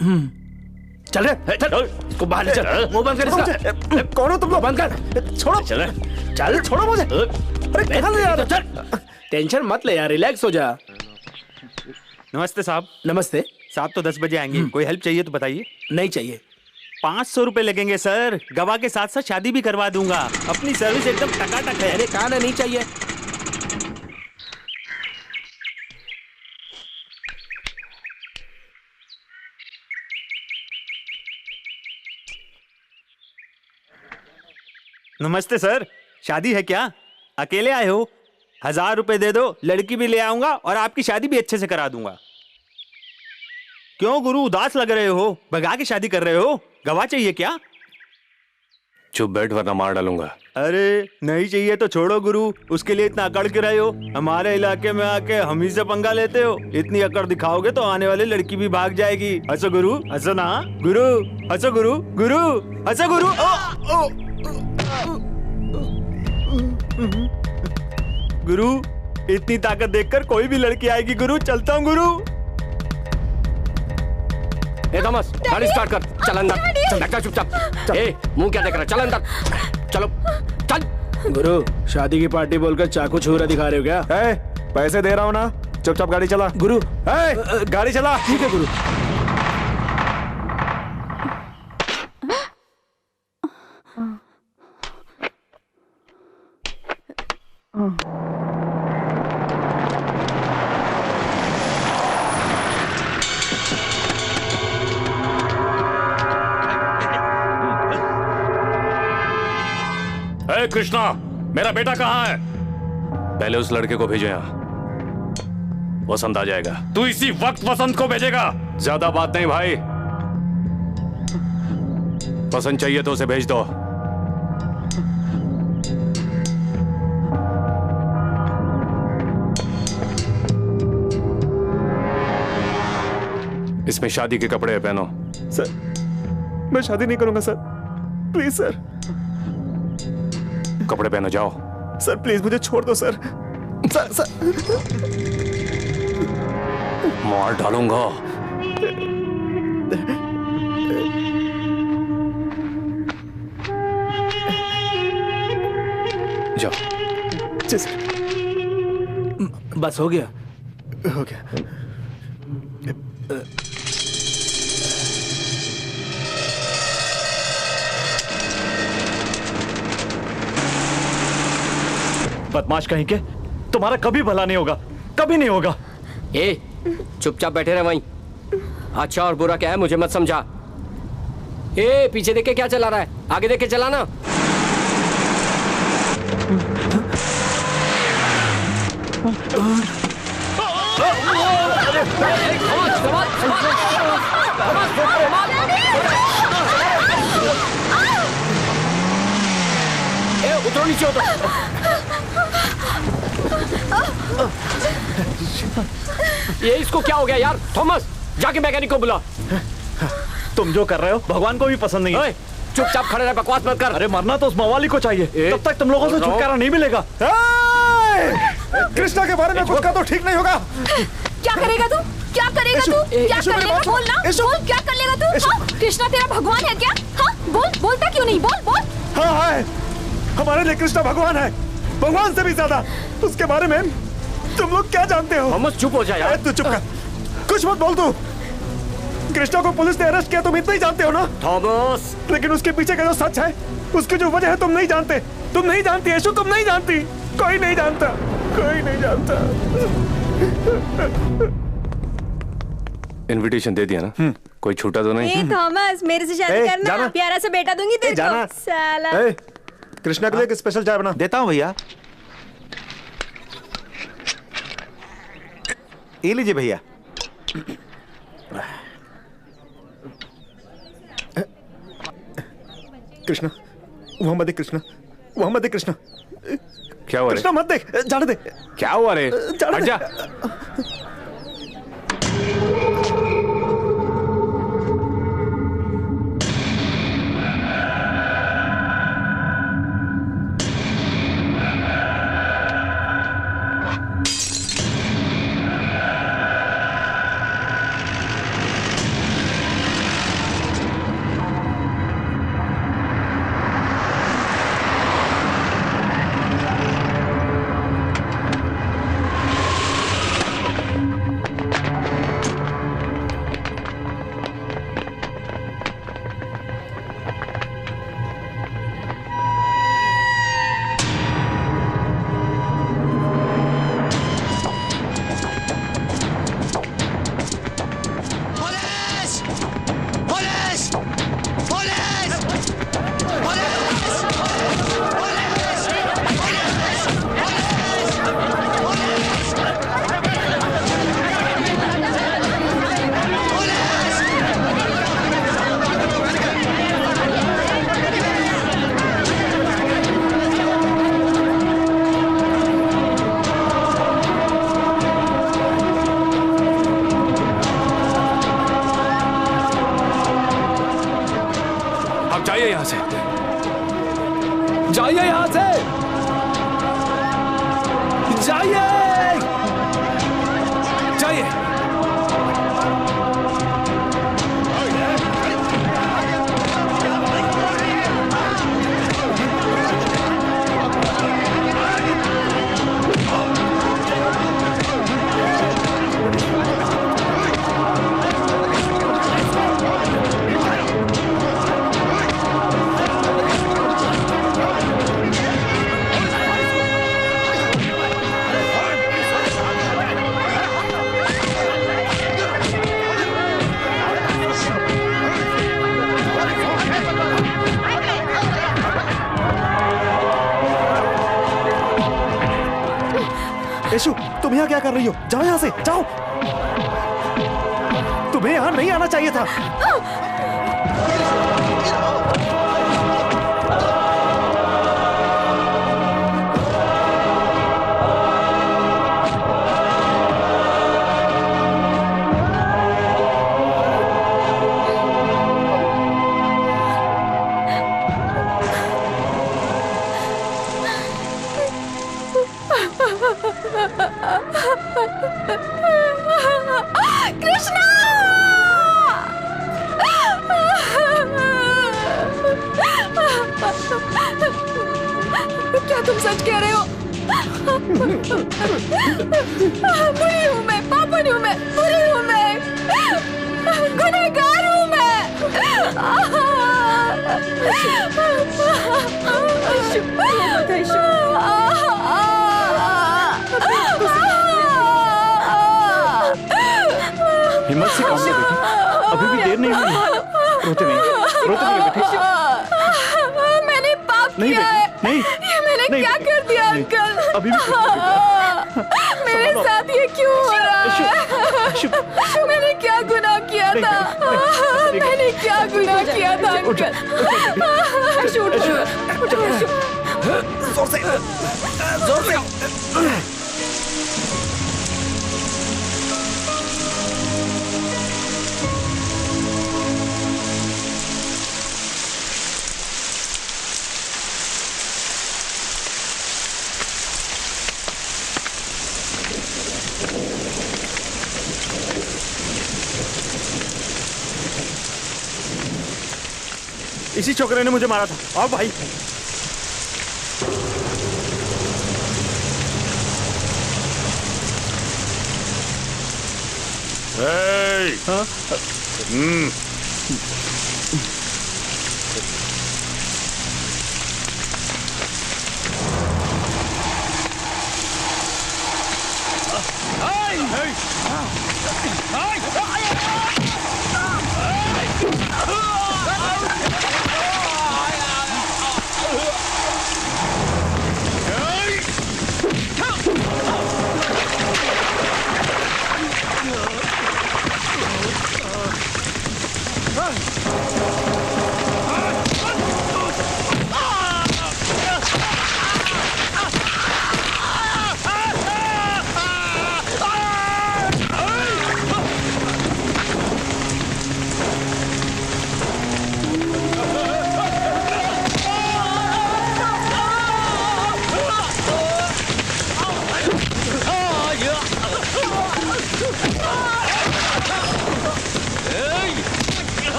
चल रे, चल इसको बाहर ले चल। मुंह बंद कर इसका। कौन हो तुम लोग? बंद कर। छोड़ो। चल छोड़ो मुझे। अरे निकल यार। चल टेंशन मत ले यार, रिलैक्स हो जा। नमस्ते साहब। नमस्ते साहब तो 10 बजे आएंगे, कोई हेल्प चाहिए तो बताइए। नहीं चाहिए। 500 रुपए लगेंगे सर, गवाह के साथ साथ शादी भी करवा दूंगा। अपनी सर्विस एकदम टकाटक है। अरे कहा ना नहीं चाहिए। नमस्ते सर, शादी है क्या? अकेले आए हो? 1000 रुपए दे दो, लड़की भी ले आऊंगा और आपकी शादी भी अच्छे से करा दूंगा। क्यों गुरु उदास लग रहे हो? भगा के शादी कर रहे हो? गवाह चाहिए क्या? चुप बैठ वरना मार डालूंगा। अरे नहीं चाहिए तो छोड़ो गुरु, उसके लिए इतना अकड़ के रहे हो। हमारे इलाके में आके हम ही से पंगा लेते हो। इतनी अकड़ दिखाओगे तो आने वाली लड़की भी भाग जाएगी। हंसो गुरु, हंसो ना गुरु, हंसो गुरु, गुरु हंसो गुरु। गुरु इतनी ताकत देखकर कोई भी लड़की आएगी गुरु। चलता हूँ गुरु। ए थॉमस गाड़ी स्टार्ट कर, चल अंदर। चल बैठ जा चुपचाप। ए मुंह क्या देख रहा है? चल अंदर, चलो चल। गुरु शादी की पार्टी बोलकर चाकू छुरा दिखा रहे हो क्या? पैसे दे रहा हूँ ना, चुपचाप गाड़ी चला। गुरु गाड़ी चला। ठीक है गुरु। कृष्णा, मेरा बेटा कहाँ है? पहले उस लड़के को भेजो यहाँ, वसंत आ जाएगा। तू इसी वक्त वसंत को भेजेगा? ज्यादा बात नहीं भाई, पसंद चाहिए तो उसे भेज दो। इसमें शादी के कपड़े पहनो। सर मैं शादी नहीं करूंगा सर, प्लीज सर। कपड़े पहनो, जाओ। सर प्लीज मुझे छोड़ दो सर। सर मार डालूंगा। जाओ। बस हो गया, हो गया। बदमाश कहीं के, तुम्हारा कभी भला नहीं होगा, कभी नहीं होगा। ए चुपचाप बैठे रहे वहीं। अच्छा और बुरा क्या है मुझे मत समझा। ए पीछे देख के क्या चला रहा है? आगे देख के चलाना। उतरो नीचे, उतरो। ये इसको क्या हो गया यार? थॉमस जाके मैकेनिक को बुला। तुम जो कर रहे हो भगवान को भी पसंद नहीं है। चुपचाप खड़े रहे, बकवास मत कर। अरे मरना तो उस मवाली को चाहिए, तब तक तुम लोगों से छुटकारा नहीं मिलेगा। कृष्णा के बारे में कुछ कहा तो ठीक नहीं होगा। क्या करेगा तू? क्या करेगा तू? क्या करेगा? बोल ना, बोल क्या कर लेगा तू? हाँ? कृष्णा तेरा भगवान है क्या? हाँ बोल, बोलता क्यों नहीं? बोल बोल। हाँ है, हमारे लिए कृष्णा भगवान है, भगवान से भी ज्यादा। उसके बारे में तुम लोग क्या जानते हो? हम चुप हो जाए यार। तू चुप कर, कुछ मत बोल। तू कृष्णा को पुलिस ने अरेस्ट किया, तुम इतना ही जानते हो ना थॉमस। लेकिन उसके पीछे का जो सच है, उसकी जो वजह है तुम नहीं जानते। तुम नहीं जानती यशु, तुम नहीं जानती। कोई नहीं जानता, कोई नहीं जानता। इनविटेशन दे दिया ना? कोई छूटा तो नहीं? थॉमस, मेरे से शादी करना, जाना। प्यारा सा बेटा दूंगी तेरे जाना। को। साला। कृष्णा के लिए एक स्पेशल चाय बना। देता हूँ भैया। ये लीजिए भैया। कृष्णा, वहां मत देख। कृष्णा, वहां मत देख। कृष्णा, क्या हुआ रे? कृष्णा मत देख, जाने दे। क्या हुआ रे? जाने हट दे। जा। जाइए यहां से, जाइए यहां से, जाइए, जाइए। यशु, तुम यहाँ क्या कर रही हो? जाओ यहाँ से, जाओ। तुम्हें यहाँ नहीं आना चाहिए था। कृष्णा! क्या तुम सच कह रहे हो? बुरी हूँ मैं, पापन हूँ मैं, बुरी हूँ मैं, गुनहगार हूँ मैं। हिम्मत से काम ले बेटी, अभी भी देर नहीं हुई। रोते नहीं बेटी। मैंने पाप नहीं किया बेटी, है। नहीं, ये मैंने नहीं क्या बेटी, कर दिया नहीं, अंकल? अभी भी मेरे साथ ये क्यों हो रहा है? मैंने क्या गुनाह किया था? मैंने क्या गुनाह किया था अंकल? जोर से, जोर से। इसी छोकरे ने मुझे मारा था। आओ भाई। Hey!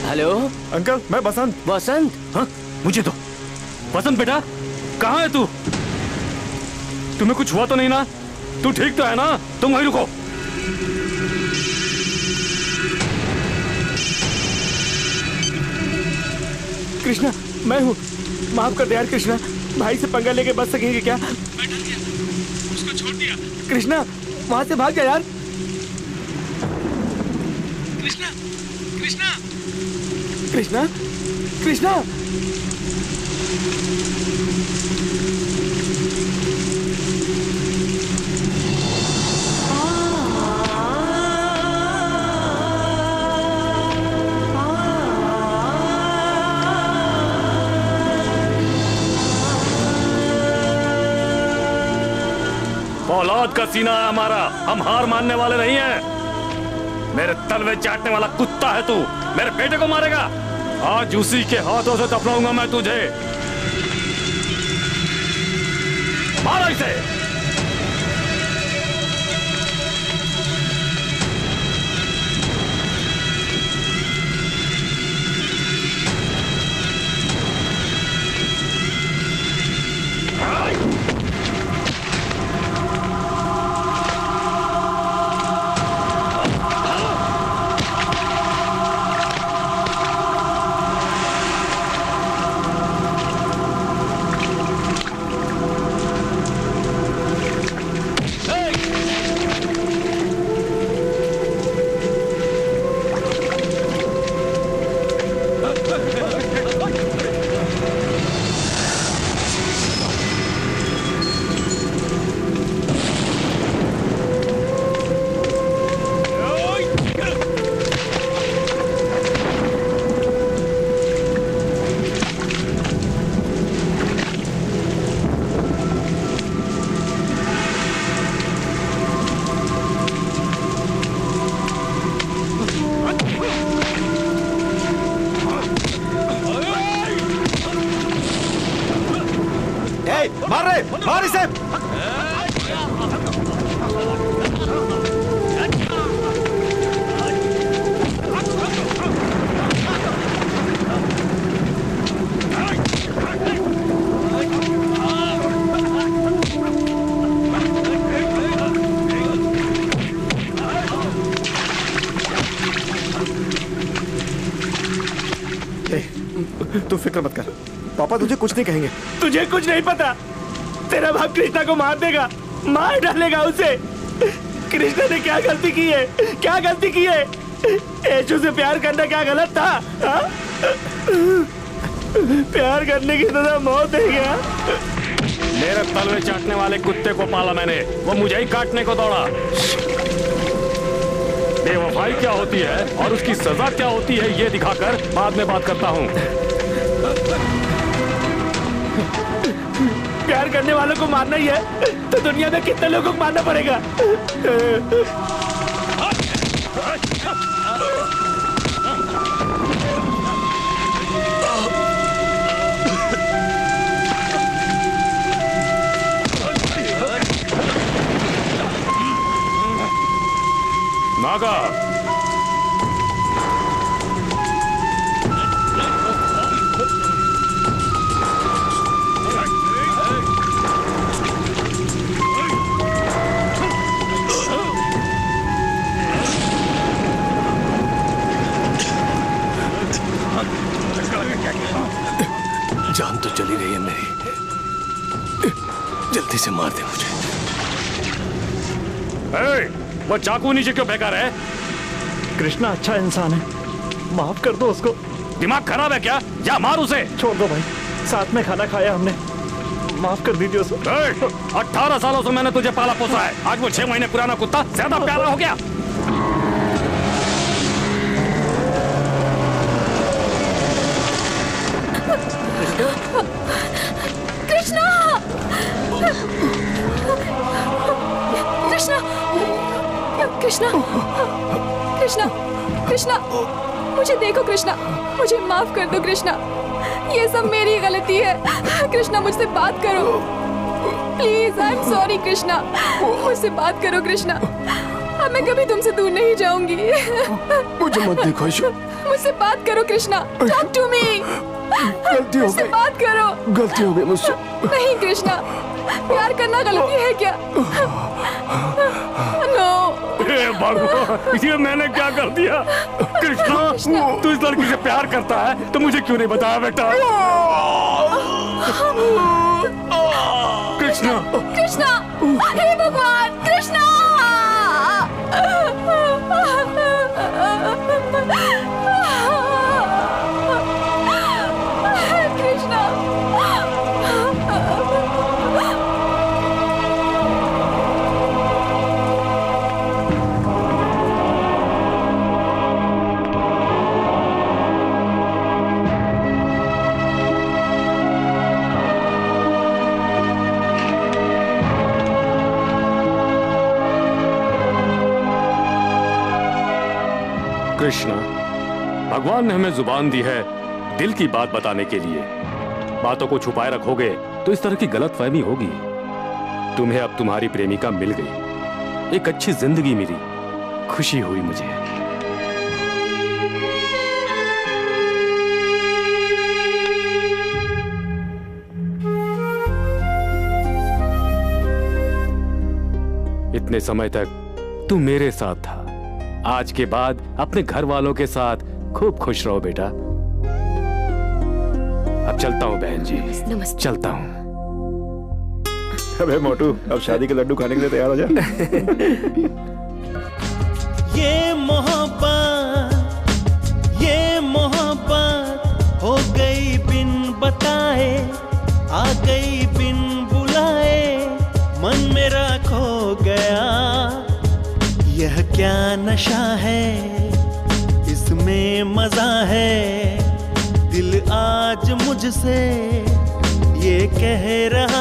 हेलो अंकल, मैं बसंत। बसंत? हाँ, मुझे तो बसंत बेटा, कहाँ है तू? तुम्हें कुछ हुआ तो नहीं ना? तू ठीक तो है ना? तुम वहीं रुको। कृष्णा, मैं हूँ। माफ कर दे यार कृष्णा, भाई से पंगा लेके बच सकेंगे क्या? उसको छोड़ दिया। कृष्णा, वहां से भाग जा यार। कृष्णा, कृष्णा, कृष्णा, कृष्णा। औलाद का सीना है हमारा, हम हार मानने वाले नहीं हैं। मेरे तलवे चाटने वाला कुत्ता है तू, मेरे बेटे को मारेगा। आज उसी के हाथों से दफनाऊंगा मैं तुझे। मारो इसे। मार रहे, मार इसे। तू फिक्र मत कर, पापा तुझे कुछ नहीं कहेंगे। तुझे कुछ नहीं पता, तेरा बाप कृष्णा को मार देगा, मार डालेगा उसे। कृष्णा ने क्या गलती की है, क्या गलती की है? ऐशू से प्यार करना क्या गलत था? हा? प्यार करने की सजा मौत है क्या? मेरे तलवे चाटने वाले कुत्ते को पाला मैंने, वो मुझे ही काटने को दौड़ा। बेवफाई क्या होती है और उसकी सजा क्या होती है ये दिखाकर बाद में बात करता हूँ। प्यार करने वालों को मारना ही है तो दुनिया में कितने लोगों को मारना पड़ेगा? नागा, जान तो चली गई है मेरी, जल्दी से मार दे मुझे। वो चाकू नीचे क्यों फेंका रहा है? कृष्णा अच्छा इंसान है, माफ कर दो उसको। दिमाग खराब है क्या? जा मार उसे। छोड़ दो भाई, साथ में खाना खाया हमने, माफ कर दीजिए उसे। 18 सालों से मैंने तुझे पाला पोसा है, आज वो 6 महीने पुराना कुत्ता ज्यादा प्यारा हो गया। कृष्णा, कृष्णा, कृष्णा, कृष्णा, कृष्णा, मुझे देखो कृष्णा, मुझे माफ कर दो कृष्णा, ये सब मेरी गलती है। कृष्णा मुझसे बात करो please, I am sorry Krishna, मुझसे बात करो कृष्णा, अब मैं कभी तुमसे दूर नहीं जाऊंगी। मुझे मत देखो ऐशू, मुझसे बात करो कृष्णा, टॉक टू मी। गलती हो गई, बात करो। गलती हो गई मुझसे। नहीं कृष्णा, प्यार करना गलती है क्या? नो। भगवान, ये मैंने क्या कर दिया? कृष्णा, तू इस लड़की से प्यार करता है तो मुझे क्यों नहीं बताया बेटा? कृष्णा, कृष्णा, हे भगवान, कृष्णा! कृष्णा, भगवान ने हमें जुबान दी है दिल की बात बताने के लिए। बातों को छुपाए रखोगे तो इस तरह की गलतफहमी होगी। तुम्हें अब तुम्हारी प्रेमिका मिल गई, एक अच्छी जिंदगी मिली, खुशी हुई मुझे। इतने समय तक तू मेरे साथ था, आज के बाद अपने घर वालों के साथ खूब खुश रहो बेटा। अब चलता हूँ बहन जी, चलता हूँ। अबे मोटू, अब शादी के लड्डू खाने के लिए तैयार हो जा। ये मोहब्बत हो गई बिन बताए, आ गई बिन बुलाए, मन मेरा खो गया। यह क्या नशा है, इसमें मजा है, दिल आज मुझसे ये कह रहा